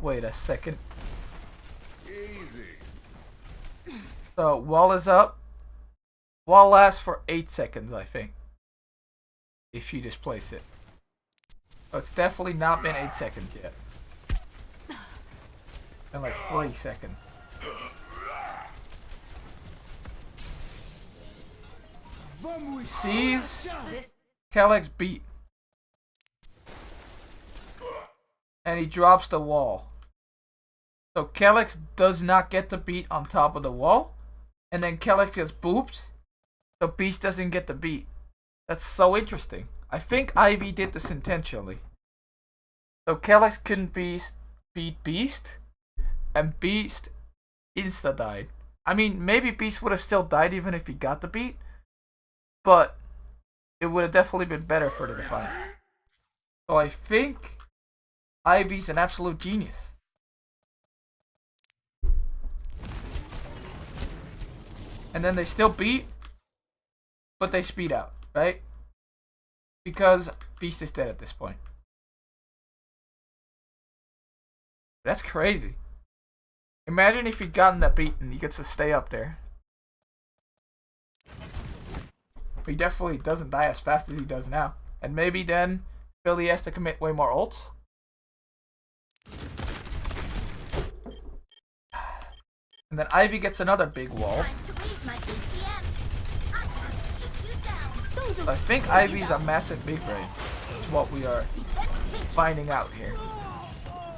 Wait a second. Easy. So, wall is up. Wall lasts for 8 seconds, I think. If you just place it. So it's definitely not been 8 seconds yet. Been like 3 seconds. Sees Kellex beat. And he drops the wall. So Kellex does not get the beat on top of the wall. And then Kellex gets booped. So Beast doesn't get the beat. That's so interesting. I think Ivy did this intentionally. So Kellex couldn't beat Beast. And Beast insta died. I mean, maybe Beast would have still died even if he got the beat. But it would have definitely been better for the Defiant. So I think Ivy's an absolute genius. And then they still beat, but they speed out, right? Because Beast is dead at this point. That's crazy. Imagine if he'd gotten that beat and he gets to stay up there. He definitely doesn't die as fast as he does now. And maybe then Billy has to commit way more ults. And then Ivy gets another big wall. Time to raise my BPM. I'm gonna shoot you down. So I think Ivy's a massive big brain. Is what we are finding out here.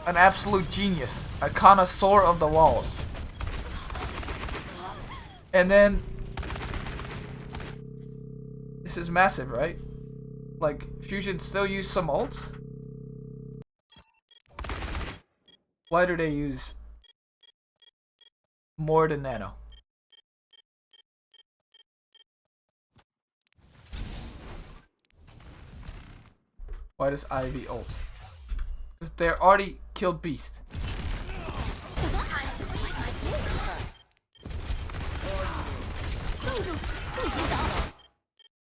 An absolute genius. A connoisseur of the walls. And then this is massive, right? Like, Fusion still use some ults? Why do they use more than Nano? Why does Ivy ult? Because they already killed Beast.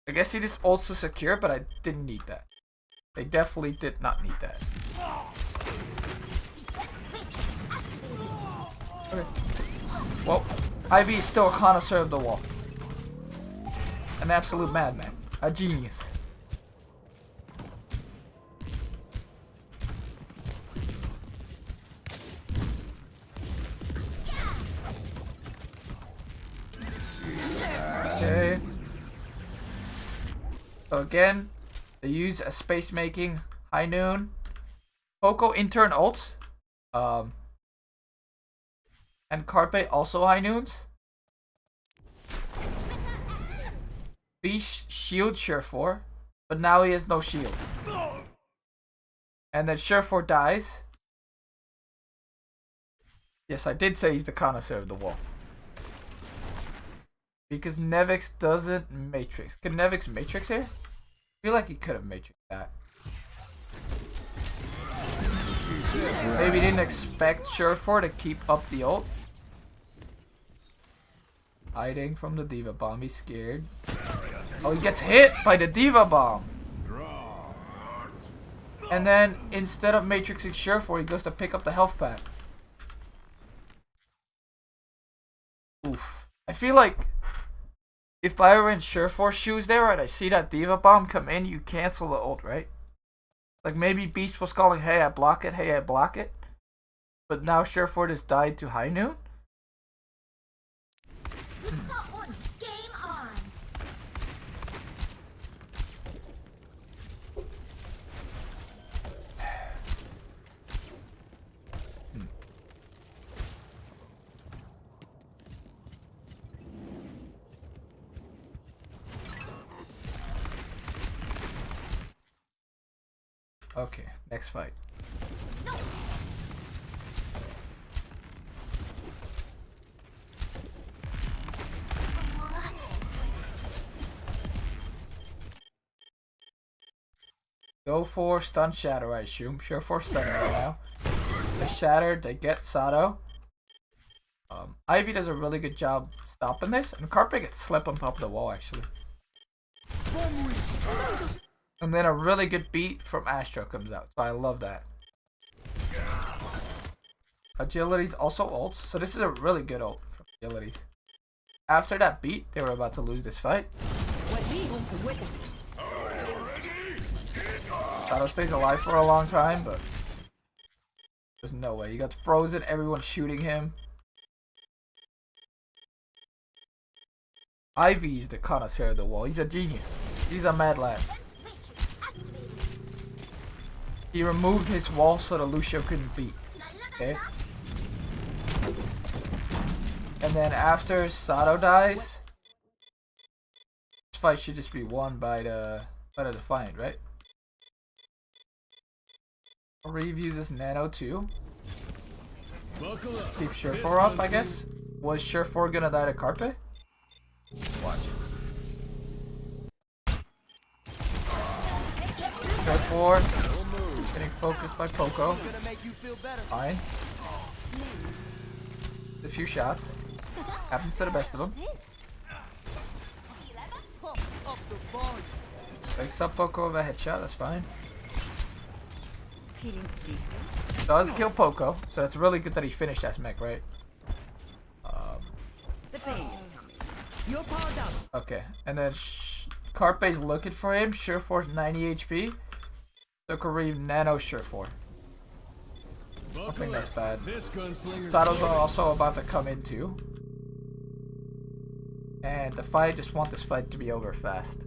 I guess he just ults to secure, but I didn't need that. They definitely did not need that. Okay. Well, Ivy is still a connoisseur of the wall. An absolute madman. A genius. Okay. So again, they use a space making high noon. Poco intern ults. And Carpe also high noons. Beast shield Surefour, but now he has no shield. And then Surefour dies. Yes, I did say he's the connoisseur of the wall. Because Nevix doesn't Matrix. Can Nevix Matrix here? I feel like he could have Matrix that. Maybe he didn't expect Surefour to keep up the ult. Hiding from the Diva Bomb, he's scared. Oh, he gets hit by the Diva Bomb! And then, instead of Matrixing Surefour, he goes to pick up the health pack. Oof. I feel like if I were in Surefour's shoes there and I see that Diva Bomb come in, you cancel the ult, right? Like maybe Beast was calling, hey, I block it, hey, I block it. But now Surefour just died to high noon? Game on. Okay, next fight. No. Go for stun shatter, I assume. Surefour stun right now. They shattered, they get Sato. Ivy does a really good job stopping this, and Carpe gets slept on top of the wall actually. And then a really good beat from Astro comes out, so I love that. Agility's also ult, so this is a really good ult from Agility's. After that beat, they were about to lose this fight. Shadow stays alive for a long time, but there's no way. He got frozen, everyone's shooting him. Ivy's the connoisseur of the wall. He's a genius. He's a mad lad. He removed his wall so the Lucio couldn't beat. Okay. And then after Sato dies, this fight should just be won by the Defiant, right? Reeve uses Nano too. Keep Surefour up, I guess. Was Surefour gonna die to Carpe? Watch. Surefour getting focused by Poco. Fine. A few shots. Happens to the best of them. the volume. Like sub Poco with a headshot, that's fine. Feeling sleepy? Does kill Poco, so that's really good that he finished that mech, right? The pain is coming. You're powered up. Okay, and then Carpe's looking for him. Surefor's 90 HP. So Kareem Nano Surefor. I don't think that's bad. This gunslinger's Sato's also about to come in too. And the fight, just want this fight to be over fast.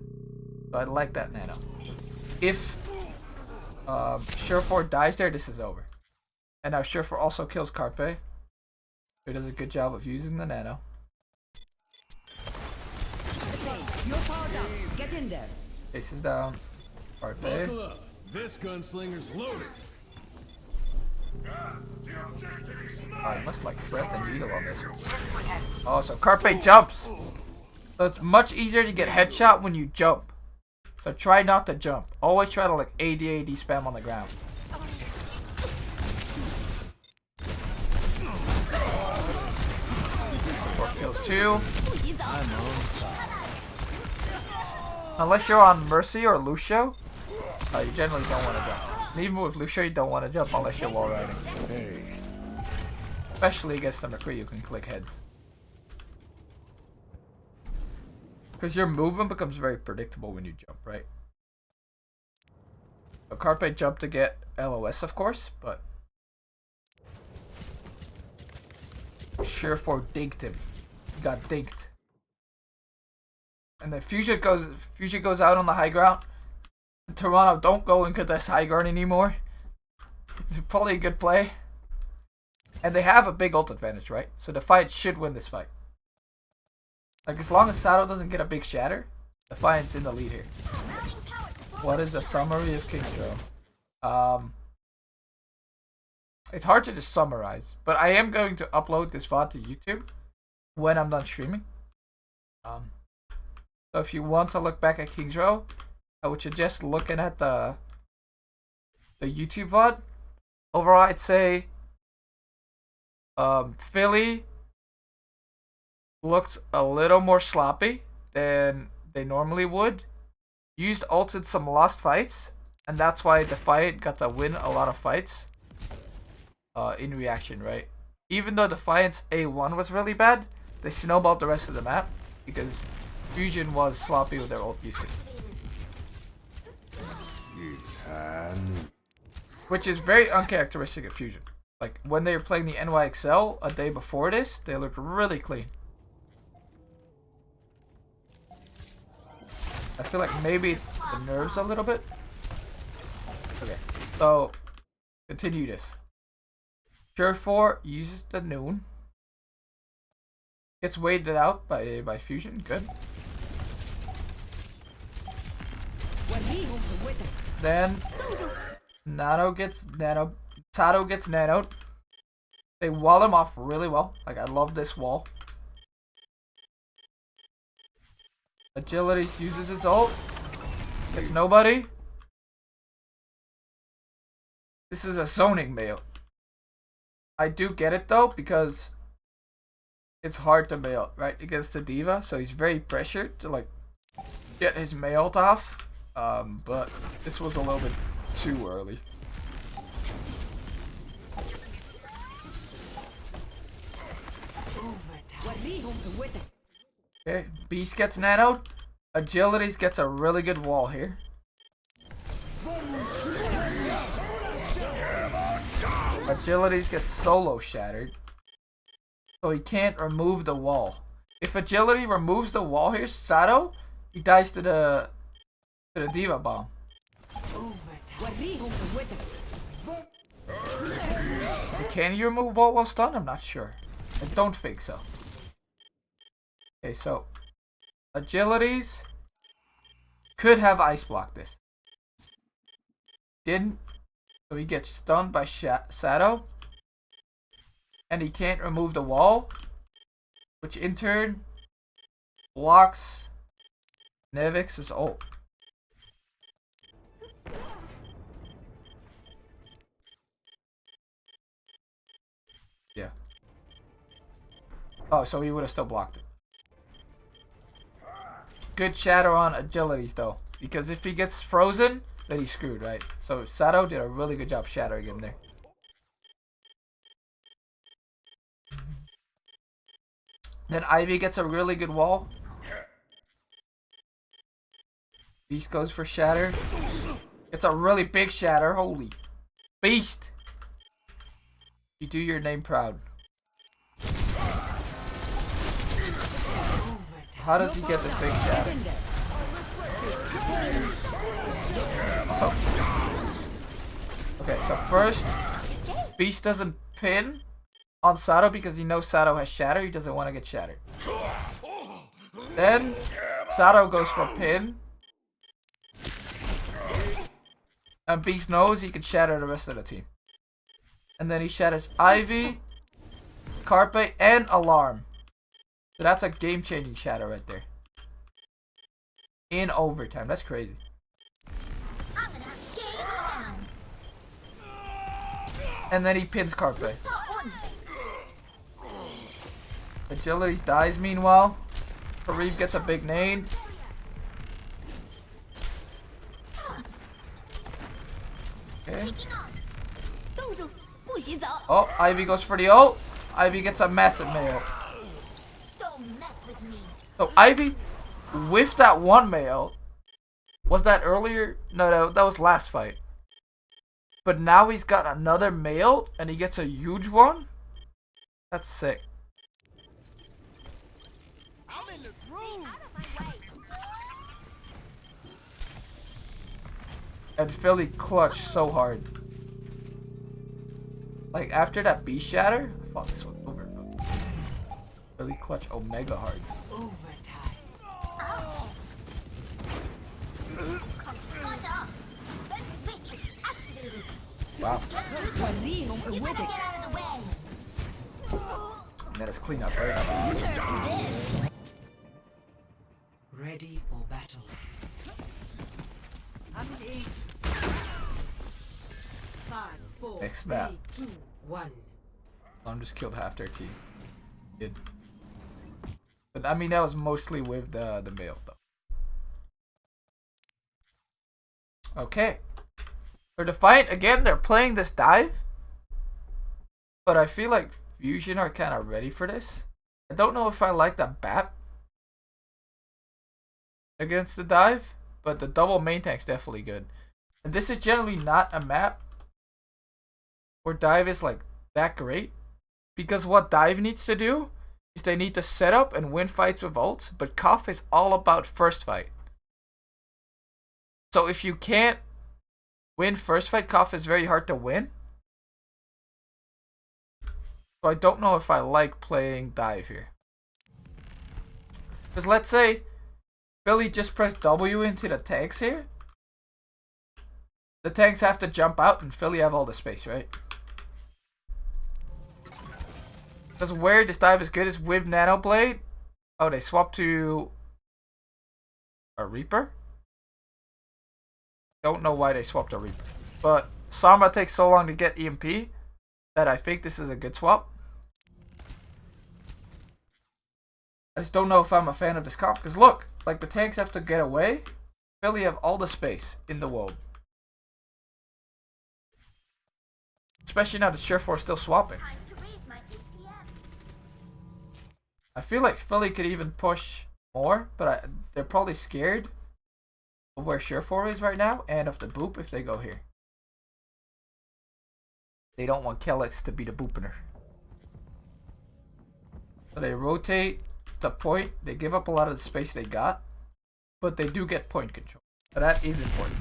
So I like that Nano. If Surefor dies there, this is over. And now Surefor also kills Carpe. He does a good job of using the Nano. The pain. You're powered up. Get in there. Ace is down. Carpe. buckle up. This gunslinger's loaded. I must like thread the needle on this one. Oh, so Carpe jumps. So it's much easier to get headshot when you jump. So try not to jump. Always try to like AD spam on the ground. 4 kills 2. Unless you're on Mercy or Lucio, you generally don't want to jump. And even with Lucio, you don't want to jump unless you're wall riding. Especially against the McCree, you can click heads. Because your movement becomes very predictable when you jump, right? So Carpe jumped to get LOS, of course, but Surefor dinked him. He got dinked. And then Fusion goes out on the high ground. Toronto don't go and contest high ground anymore. Probably a good play. And they have a big ult advantage, right? So Defiant should win this fight. Like, as long as Sato doesn't get a big shatter, Defiant's in the lead here. What is the summary of Kingdro? It's hard to just summarize, but I am going to upload this VOD to YouTube when I'm done streaming. So if you want to look back at King's Row, I would suggest looking at the YouTube VOD. Overall, I'd say Philly looked a little more sloppy than they normally would. Used ults in some lost fights, and that's why Defiant got to win a lot of fights in reaction, right? Even though Defiant's A1 was really bad, they snowballed the rest of the map because Fusion was sloppy with their ult usage. Which is very uncharacteristic of Fusion. Like, when they were playing the NYXL a day before this, they looked really clean. I feel like maybe it's the nerves a little bit. Okay, so continue this. Surefor uses the noon. Gets waited out by Fusion. Good. Then Nano gets nano. Sato gets nanoed. They wall him off really well. Like, I love this wall. Agility uses its ult. Gets nobody. This is a zoning mail. I do get it though, because it's hard to mail, right, against the diva, so he's very pressured to like get his mail off. But this was a little bit too early. Okay, Beast gets nanoed. Agilities gets a really good wall here. Agilities gets solo shattered, so he can't remove the wall. If Agility removes the wall here, Sato, he dies to the diva bomb. Can you remove wall while stunned? I'm not sure. I don't think so. Okay, so Agilities could have ice blocked this. Didn't. So he gets stunned by Sato. And he can't remove the wall, which in turn blocks Nevix's ult. Yeah. Oh, so he would have still blocked it. good shadow on agilities though, because if he gets frozen, then he's screwed, right? So Sato did a really good job shadowing him there. Then Ivy gets a really good wall. Beast goes for shatter. It's a really big shatter. Holy Beast! You do your name proud. How does he get this big shatter? So, okay, so first, Beast doesn't pin on Sato because he knows Sato has shatter. He doesn't want to get shattered. Then Sato goes for pin. And Beast knows he can shatter the rest of the team. And then he shatters Ivy, Carpe, and Alarm. So that's a game-changing shatter right there. In overtime. That's crazy. I'm gonna have to get you down. And then he pins Carpe. Got one. Agilities dies meanwhile. Kareem gets a big nade. Okay. Taking on. 冻住，不许走。 Oh, Ivy goes for the ult. Ivy gets a massive mail. Don't mess with me. So Ivy, with that one mail, was that earlier? No, that was last fight. But now he's got another mail, and he gets a huge one? That's sick. I'm in the groove. Out of my way. And Philly clutched so hard. Like, after that beast shatter, I thought this was over. Philly clutch Omega hard. Overtime. What up? That bitch is activated. Wow. 管理用 You better poetic. get out of the way. Let us clean up right. Ready for battle. I'm in eight. 5, 4, Next map. 3, 2, 1. I'm just killed half their team. Did. But I mean, that was mostly with the mail though. Okay. For Defiant, again, they're playing this dive. But I feel like Fusion are kind of ready for this. I don't know if I like the bat against the dive, but the double main tank's definitely good. And this is generally not a map where dive is like that great. Because what dive needs to do is they need to set up and win fights with ults, but Koff is all about first fight. So if you can't win first fight, Koff is very hard to win. So I don't know if I like playing dive here. Because let's say Billy just pressed W into the tanks here. The tanks have to jump out and Philly have all the space, right? Because where this dive is good is with Nano Blade. Oh, they swapped to a Reaper? Don't know why they swapped a Reaper. But Sama takes so long to get EMP that I think this is a good swap. I just don't know if I'm a fan of this comp. Because look, like the tanks have to get away. Philly have all the space in the world. Especially now the Sureforce still swapping. Time to raise my APM. I feel like Philly could even push more, but they're probably scared of where Sureforce is right now and of the boop if they go here. They don't want Kellex to be the boopener. So they rotate the point. They give up a lot of the space they got, but they do get point control. So that is important.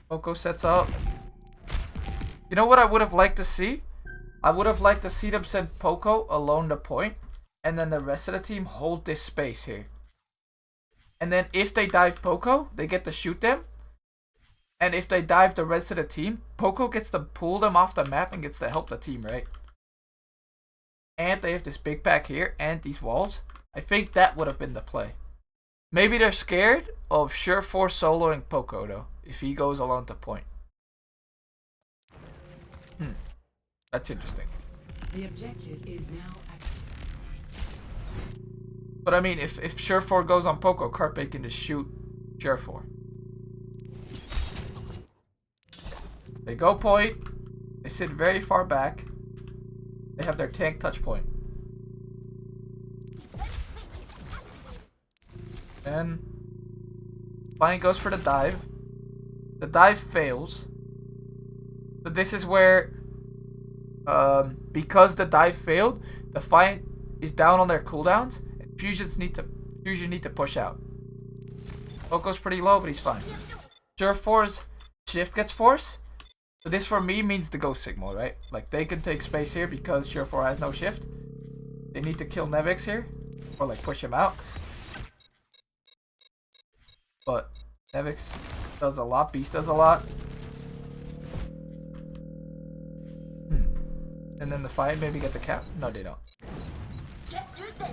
Poco sets up. You know what I would have liked to see? I would have liked to see them send Poco alone to point, and then the rest of the team hold this space here. And then if they dive Poco, they get to shoot them. And if they dive the rest of the team, Poco gets to pull them off the map and gets to help the team, right? And they have this big pack here and these walls. I think that would have been the play. Maybe they're scared of Sureforce soloing Poco though, if he goes alone to point. That's interesting. The objective is now active. But I mean, if Surefour goes on Poco, Carpe can just shoot Surefour. They go point. They sit very far back. They have their tank touch point. Then Defiant goes for the dive. The dive fails. So this is where, because the dive failed, Defiant is down on their cooldowns, and Fusion need to push out. Poco's pretty low, but he's fine. Surefour's shift gets forced. So this for me means the ghost signal, right? Like they can take space here because Surefour has no shift. They need to kill Nevix here, or like push him out. But Nevix does a lot, Beast does a lot. And then the Defiant maybe get the cap? No, they don't. Get through this.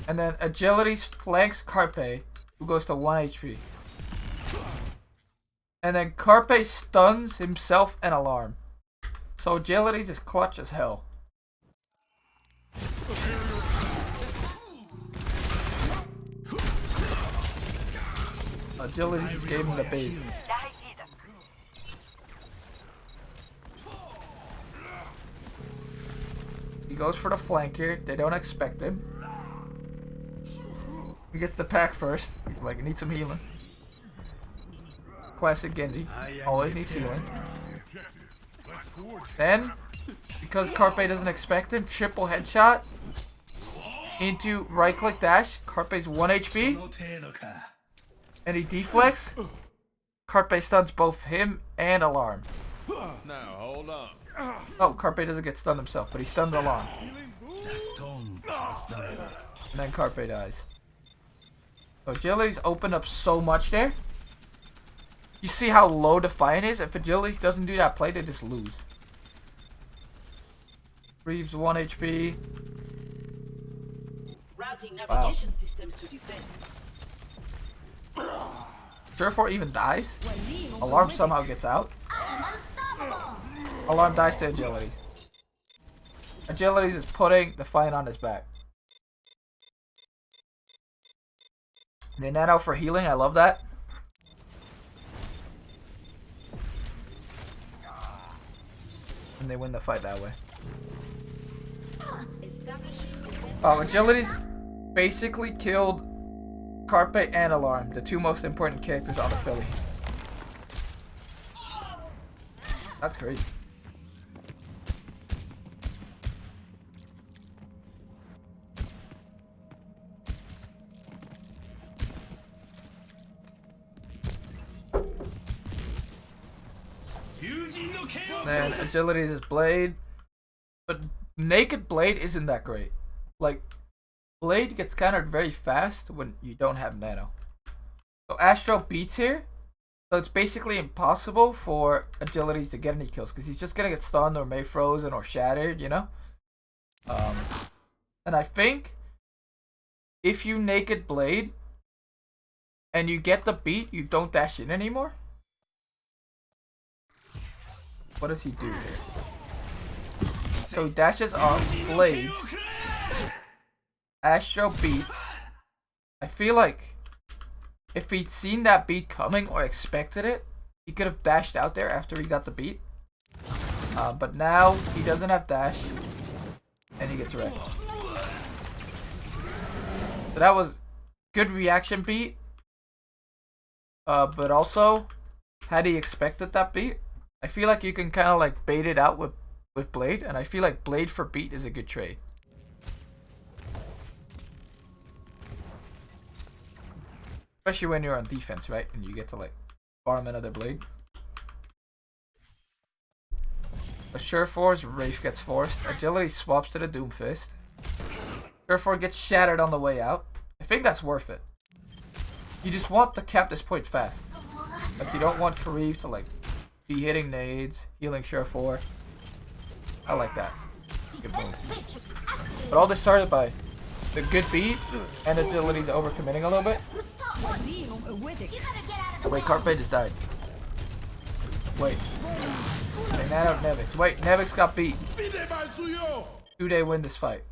And then Agility's flanks Carpe, who goes to 1 HP. And then Carpe stuns himself and Alarm. So Agility's is clutch as hell. Agility's just gave him the base. He goes for the flank here. They don't expect him. He gets the pack first. He's like, I need some healing. Classic Genji. Always needs healing. Then, because Carpe doesn't expect him, triple headshot into right click dash. Carpe's 1 HP. And he deflects. Carpe stuns both him and Alarm. Now hold on. Oh, Carpe doesn't get stunned himself, but he stuns Alarm. And then Carpe dies. So Agility's opened up so much there. You see how low Defiant is? If Agility's doesn't do that play, they just lose. Reeves 1 HP. Routing navigation systems to defense. Surefour even dies. When me home Alarm for somehow gets out. I'm unstoppable. Alarm dies to Agility. Agility is putting Defiant on his back. They nano for healing. I love that. And they win the fight that way. establishing defense. Agility's basically killed Carpe and Alarm, the two most important characters on the Philly. That's crazy. Then Agility is his Blade. But Naked Blade isn't that great. Like, Blade gets countered very fast when you don't have Nano. So Astro beats here. So it's basically impossible for Agilities to get any kills. Because he's just going to get stunned or May frozen or shattered, you know? And I think if you Naked Blade and you get the beat, you don't dash in anymore. What does he do here? So he dashes off, blades. Astro beats. I feel like if he'd seen that beat coming or expected it, he could have dashed out there after he got the beat. But now he doesn't have dash, and he gets wrecked. So that was good reaction beat. But also, had he expected that beat, I feel like you can kind of like bait it out with Blade, and I feel like Blade for beat is a good trade. Especially when you're on defense, right? And you get to like farm another Blade. But Surefour's Wraith gets forced. Agility swaps to the Doomfist. Surefour gets shattered on the way out. I think that's worth it. You just want to cap this point fast. Like you don't want Kareev to like be hitting nades, healing Surefour. I like that. Good move. But all this started by the good beat and Agility's overcommitting a little bit. When me home with it. You better get out of the Wait, Carpe just died. Wait. They nanoed Nevix. Wait, Nevix got beat. 2-day win this fight.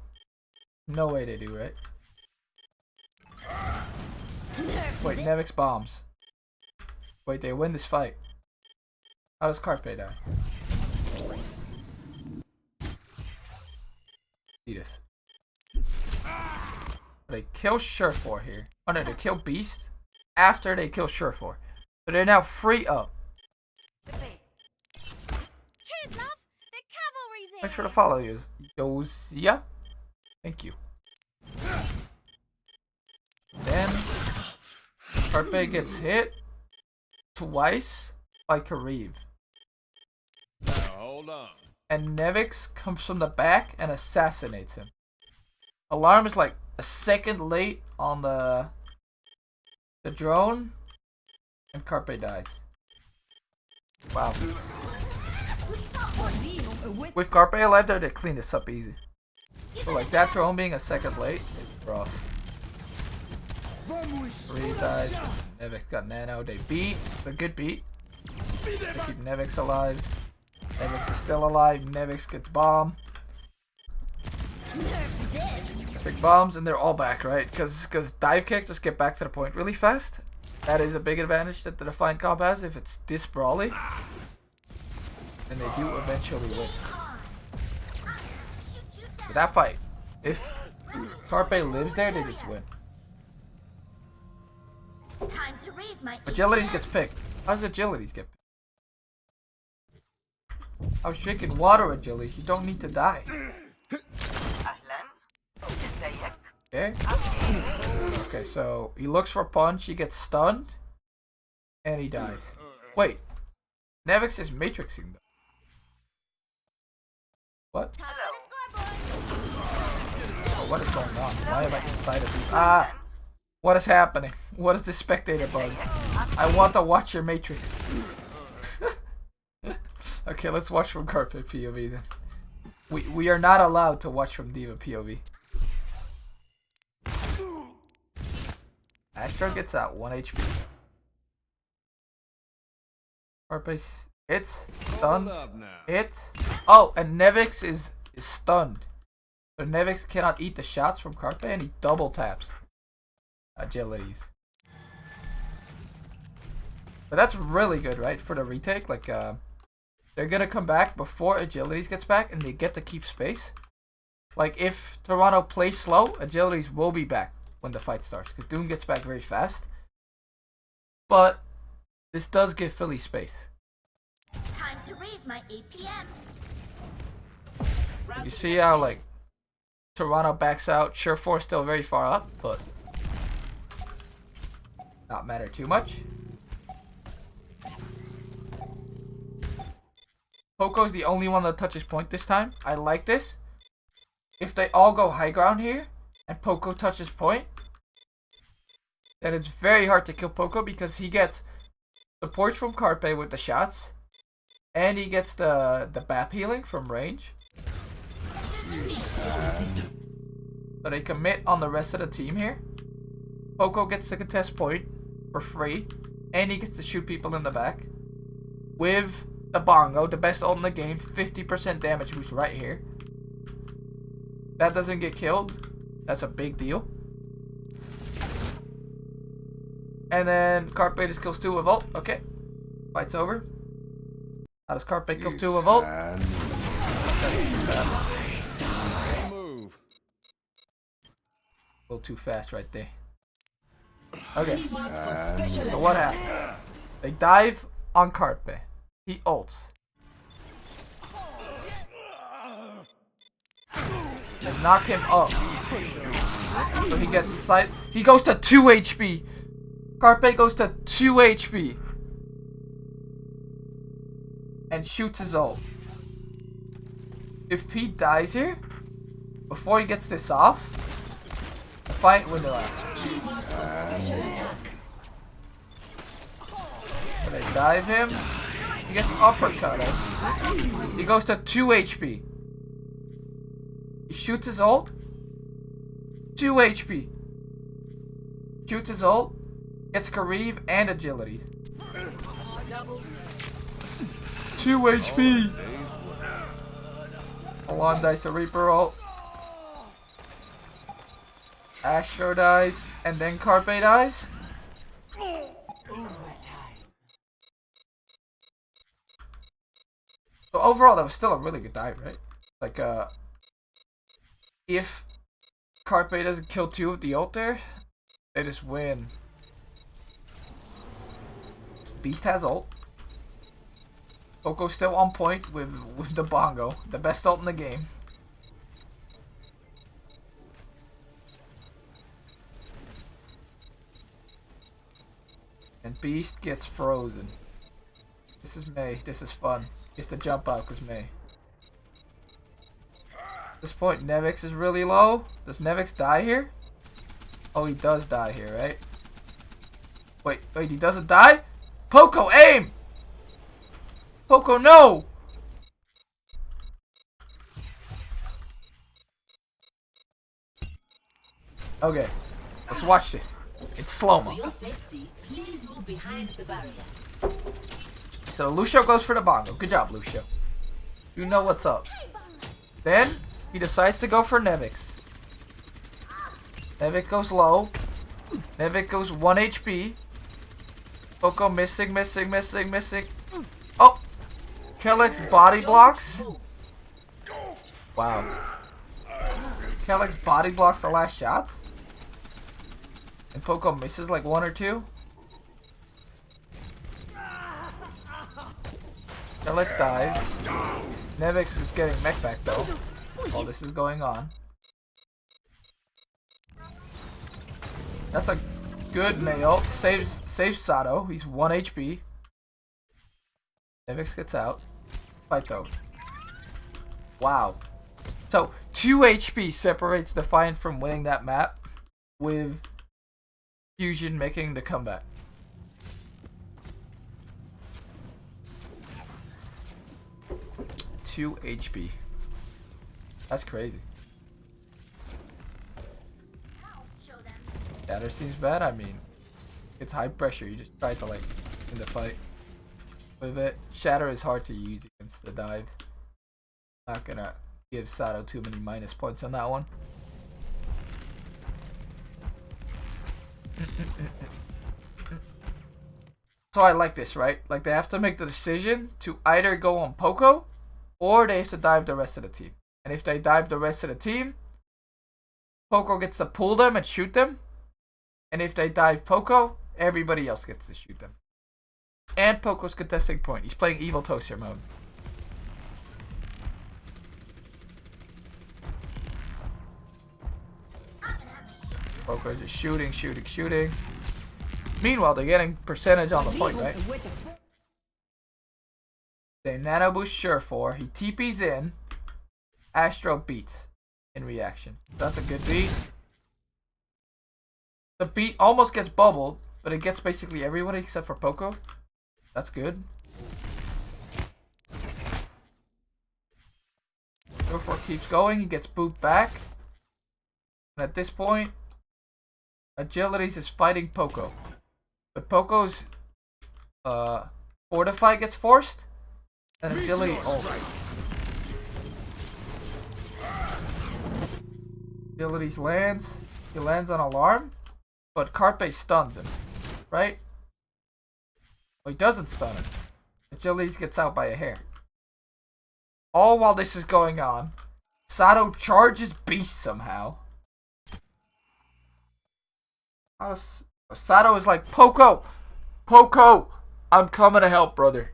No way they do, right? Wait, Nevix bombs. Wait, they win this fight. How does Carpe die? See this. They kill Surefour here. Oh no, they kill Beast after they kill Surefour. So they're now free up. Cheers, love. The cavalry's here. Make sure to follow you. Yosia. Thank you. Then Carpe gets hit twice by Karib. Now hold on. And Nevix comes from the back and assassinates him. Alarm is like a second late on the drone, and Carpe dies. Wow. With Carpe alive there, they clean this up easy. So like that drone being a second late is rough. Reed dies. Nevix got nano. They beat. It's a good beat. They keep Nevix alive. Nevix is still alive. Nevix gets bomb. Big bombs and they're all back, right? Because dive kick just get back to the point really fast. That is a big advantage that the Defiant comp has if it's this brawly. And they do eventually win. But that fight, if Carpe lives there, they just win. Time to raise my Agilities gets picked. How does Agilities get picked? I was drinking water agilities. You don't need to die. Okay. Okay, so he looks for punch, he gets stunned, and he dies. Wait. Nevix is matrixing though. What? Oh, what is going on? Why am I inside of these? Ah! What is happening? What is the spectator bug? I want to watch your matrix. Okay, let's watch from Carpe POV then. We are not allowed to watch from Diva POV. Astro gets out 1 HP. Carpe hits, stuns, hits. Oh, and Nevix is stunned. So Nevix cannot eat the shots from Carpe and he double taps. Agilities. But that's really good, right? For the retake, like they're gonna come back before Agilities gets back and they get to keep space. Like if Toronto plays slow, Agilities will be back when the fight starts because Doom gets back very fast. But this does give Philly space. Time to raise my APM. You see how like Toronto backs out. Surefour's still very far up, but not matter too much. Poco's the only one that touches point this time. I like this. If they all go high ground here and Poco touches point, then it's very hard to kill Poco because he gets support from Carpe with the shots and he gets the BAP healing from range. So they commit on the rest of the team here. Poco gets the contest point for free and he gets to shoot people in the back with the Bongo, the best ult in the game, 50% damage boost right here. That doesn't get killed. That's a big deal. And then Carpe just kills 2 with ult. Okay. Fight's over. How does Carpe kill 2 with ult? Move. A little too fast right there. Okay. Team up for special So what attack. happens? They dive on Carpe. He ults. They knock him up. So he gets sight. He goes to 2 HP. Carpe goes to 2 HP. And shoots his ult. If he dies here, before he gets this off, the fight will last. Team up for special attack. So they dive him. He gets uppercut. He goes to 2 HP. He shoots his ult. 2 HP. Shoots his ult. Gets Karib and agilities. 2 HP. Alon dies to Reaper ult. Astro dies, and then Carpe dies. So overall, that was still a really good dive, right? Like, if Carpe doesn't kill 2 of the ult there, they just win. Beast has ult. Poco's still on point with the bongo, the best ult in the game. And Beast gets frozen. This is May. This is fun. He has to jump out because May. At this point, Nevix is really low. Does Nevix die here? Oh, he does die here, right? Wait, he doesn't die? Poco, aim! Poco, no! Okay, let's watch this. It's slow-mo. For your safety, please move behind the barrier. So Lucio goes for the bongo. Good job, Lucio. You know what's up. Then he decides to go for Nevix. Nevix goes low. Nevix goes 1 HP. Poco missing. Oh! Kellex body blocks. Wow. Kellex body blocks the last shots. And Poco misses like 1 or 2. Kellex dies. Nevix is getting mech back though. While this is going on. That's a good nail. Saves Sato. He's 1 HP. Nevix gets out. Fights over. Wow. So 2 HP separates Defiant from winning that map, with Fusion making the comeback. Two HP. That's crazy. Shatter seems bad. I mean, it's high pressure. You just try to like in the fight with it. Shatter is hard to use against the dive. Not gonna give Sato too many minus points on that one. So I like this, right? Like they have to make the decision to either go on Poco or they have to dive the rest of the team. And if they dive the rest of the team, Poco gets to pull them and shoot them. And if they dive Poco, everybody else gets to shoot them. And Poco's contesting point. He's playing Evil Toaster mode. Poco's just shooting. Meanwhile, they're getting percentage on the point, right? They nano boost Surefour. He TP's in. Astro beats in reaction. That's a good beat. The beat almost gets bubbled, but it gets basically everybody except for Poco. That's good. Surefour keeps going. He gets booped back. And at this point, Agilities is fighting Poco. But Poco's Fortify gets forced. And Agility... Oh. Agilities lands. He lands on Alarm. But Carpe stuns him. Right? Well, he doesn't stun him. Agilities gets out by a hair. All while this is going on, Sato charges Beast somehow. Sato is like, Poco, I'm coming to help, brother.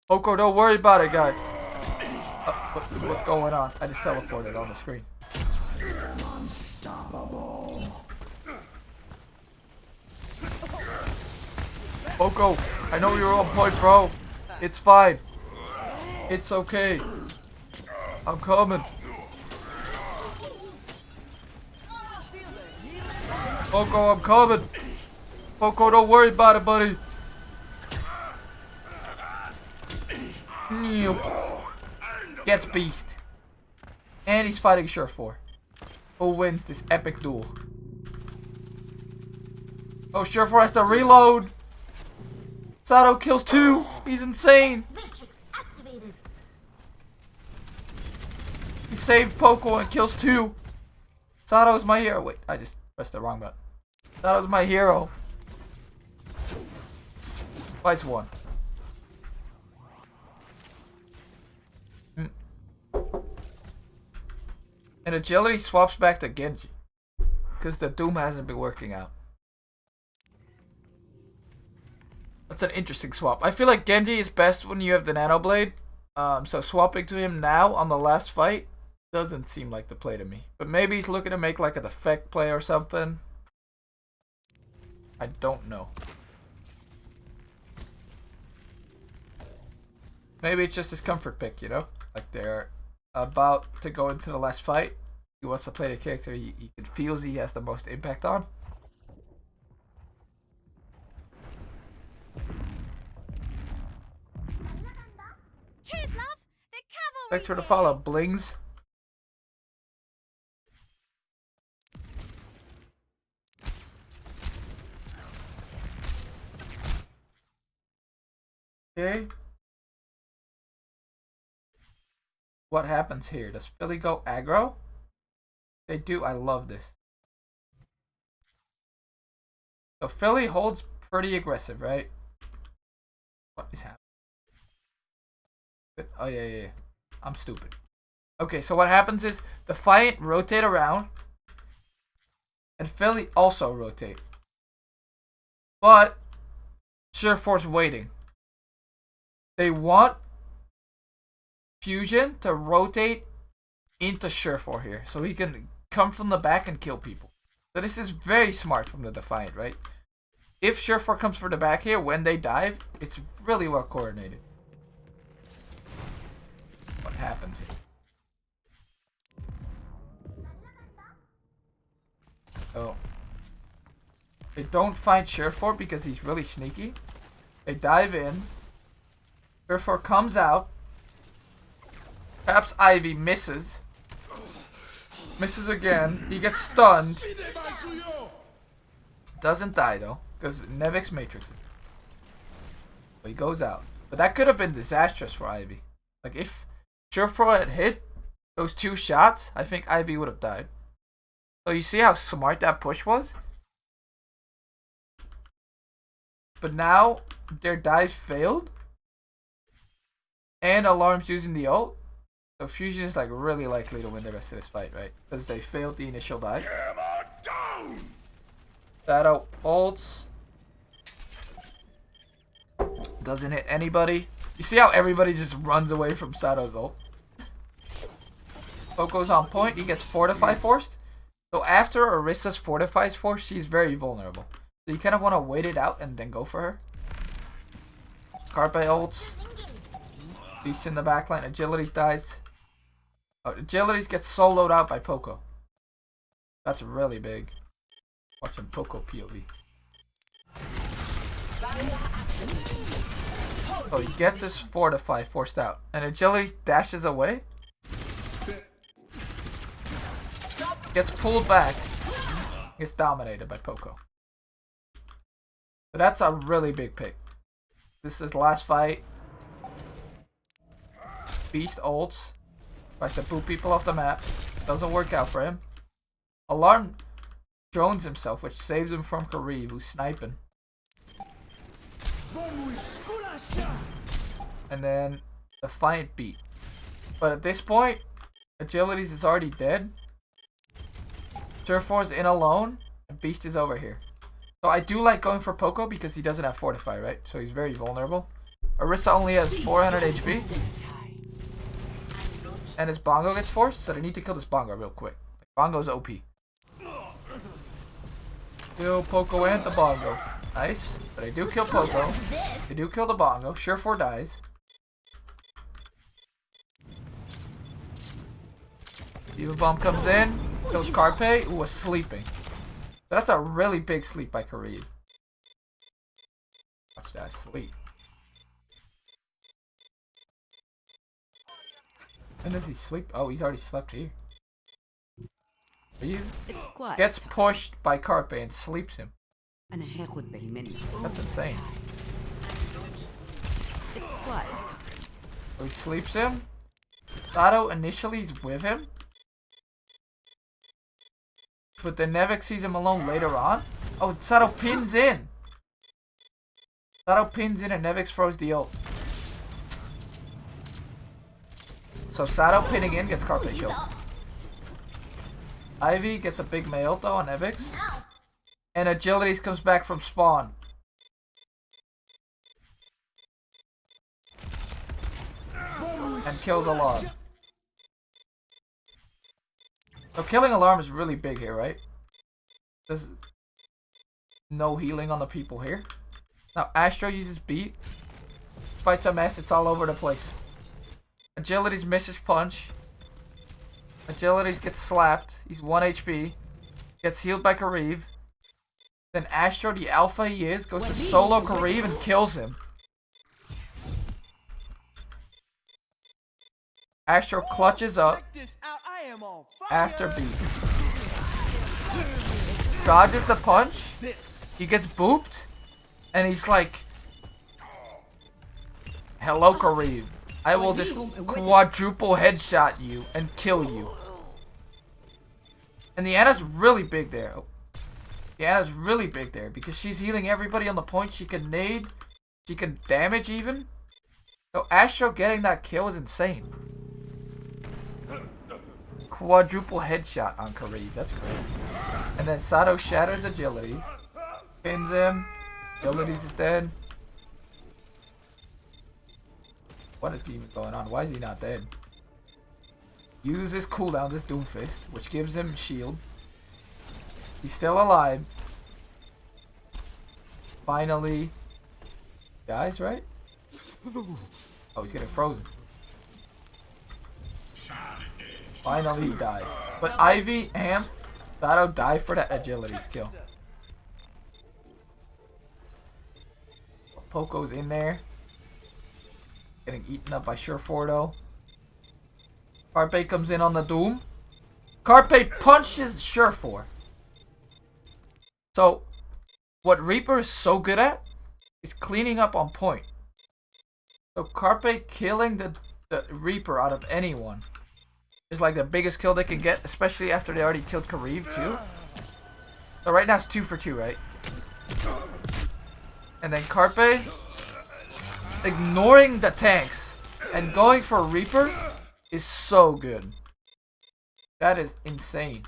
Poco, don't worry about it, guy. What's going on? I just teleported on the screen. Unstoppable. Poco, I know you're on point, bro. It's fine. It's okay. I'm coming. Poco, I'm coming. Poco, don't worry about it, buddy. Gets Beast. And he's fighting Surefour. Who wins this epic duel? Oh, Surefour has to reload. Sato kills 2. He's insane. He saved Poco and kills 2. Sato's my hero. Wait, I just pressed the wrong button. Sato's my hero. Fights one. And agility swaps back to Genji. Because the Doom hasn't been working out. That's an interesting swap. I feel like Genji is best when you have the Nano Blade. So swapping to him now on the last fight doesn't seem like the play to me. But maybe he's looking to make like a defect play or something. I don't know. Maybe it's just his comfort pick, you know? Like they're about to go into the last fight. He wants to play the character he feels he has the most impact on. Cheers, love. The cavalry. Thanks for the follow, Blings. Okay. What happens here? Does Philly go aggro? They do. I love this. So Philly holds pretty aggressive, right? What is happening? Oh yeah. I'm stupid. Okay, so what happens is Defiant rotate around, and Philly also rotate. But Sureforce waiting. They want Fusion to rotate into Sureforce here, so he can come from the back and kill people. So this is very smart from the Defiant, right? If Sureforce comes from the back here, when they dive, it's really well coordinated. What happens here? So they don't find Sureforce because he's really sneaky. They dive in. Sureforce comes out. Perhaps Ivy misses. Misses again. He gets stunned. Doesn't die though, because Nevix matrixes. So he goes out. But that could have been disastrous for Ivy. Like if Sureforce had hit those 2 shots, I think Ivy would have died. So you see how smart that push was? But now their dive failed. And Alarm's using the ult. So Fusion is like really likely to win the rest of this fight, right? Because they failed the initial dive. Shadow ults. Doesn't hit anybody. You see how everybody just runs away from Shadow's ult? Poco's on point. He gets Fortify forced. So after Orissa's Fortifies force, she's very vulnerable. So you kind of want to wait it out and then go for her. Carpe ults. Beast in the backline. Agilities dies. Oh, Agilities gets soloed out by Poco. That's really big. Watching Poco POV. So he gets his Fortify forced out. And Agilities dashes away. Gets pulled back. Gets dominated by Poco. So that's a really big pick. This is last fight. Beast ults. Tries to boot people off the map. Doesn't work out for him. Alarm drones himself, which saves him from Kareev, who's sniping. And then Defiant beat. But at this point, Agilities is already dead. Sureforce in alone, and Beast is over here. So I do like going for Poco because he doesn't have Fortify, right? So he's very vulnerable. Orisa only has 400 HP. And his Bongo gets forced, so they need to kill this Bongo real quick. Bongo's OP. Kill Poco and the Bongo. Nice. But they do kill Poco. They do kill the Bongo. Sureforce dies. Diva Bomb comes in. Kills Carpe, who was sleeping. So that's a really big sleep by Kareev. Watch that sleep. When does he sleep? Oh, he's already slept here. Gets pushed by Carpe and sleeps him. That's insane. So he sleeps him. Sato initially is with him. But then Nevik sees him alone later on. Oh, Sato pins in. Sato pins in and Nevik throws the ult. So Sato pinning in gets Carpe He's killed. up. Ivy gets a big May ult though on Nevix. Now. And Agilities comes back from spawn. And kills Alarm. So killing Alarm is really big here, right? There's no healing on the people here. Now Astro uses beat. Fights a mess, it's all over the place. Agilities misses punch. Agilities gets slapped. He's 1 HP. Gets healed by Kariv. Then Astro, the alpha he is, goes to solo Kariv and kills him. Astro clutches up Check this out. I am on fire. after beat. Dodges the punch. He gets booped. And he's like, hello Kariv. I will just quadruple headshot you and kill you. And the Ana's really big there. The Ana's really big there because she's healing everybody on the point. She can nade. She can damage even. So Astro getting that kill is insane. Quadruple headshot on Kariv. That's great. And then Sato shatters Agilities. Pins him. Agilities is dead. What is even going on? Why is he not dead? Uses his cooldown, this Doomfist, which gives him shield. He's still alive. Finally dies, right? Oh, he's getting frozen. Finally he dies. But Ivy, Amp, Sato die for that agility skill. Poco's in there. Getting eaten up by Surefour though. Carpe comes in on the Doom. Carpe punches Surefour. So, what Reaper is so good at is cleaning up on point. So Carpe killing the Reaper out of anyone is like the biggest kill they can get, especially after they already killed Kariv too. So right now it's 2 for 2, right? And then Carpe ignoring the tanks and going for Reaper is so good. That is insane.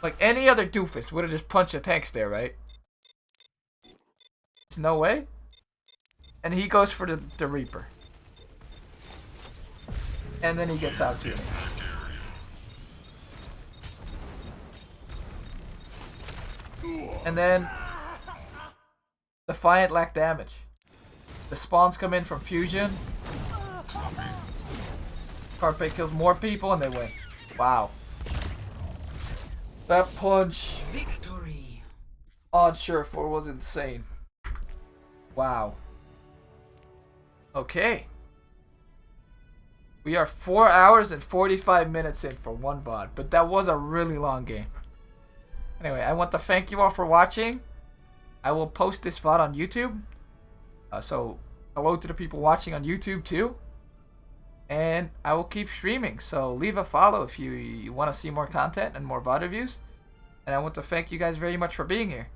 Like any other doofus would have just punched the tanks there, right? There's no way. And he goes for the Reaper. And then he gets out too. And then Defiant lack damage. The spawns come in from fusion. Carpe kills more people and they win. Wow. That punch Victory. on Surefour was insane. Wow. Okay. We are 4 hours and 45 minutes in for one VOD, but that was a really long game. Anyway, I want to thank you all for watching. I will post this VOD on YouTube. So, hello to the people watching on YouTube too. And I will keep streaming, so leave a follow if you want to see more content and more VOD reviews. And I want to thank you guys very much for being here.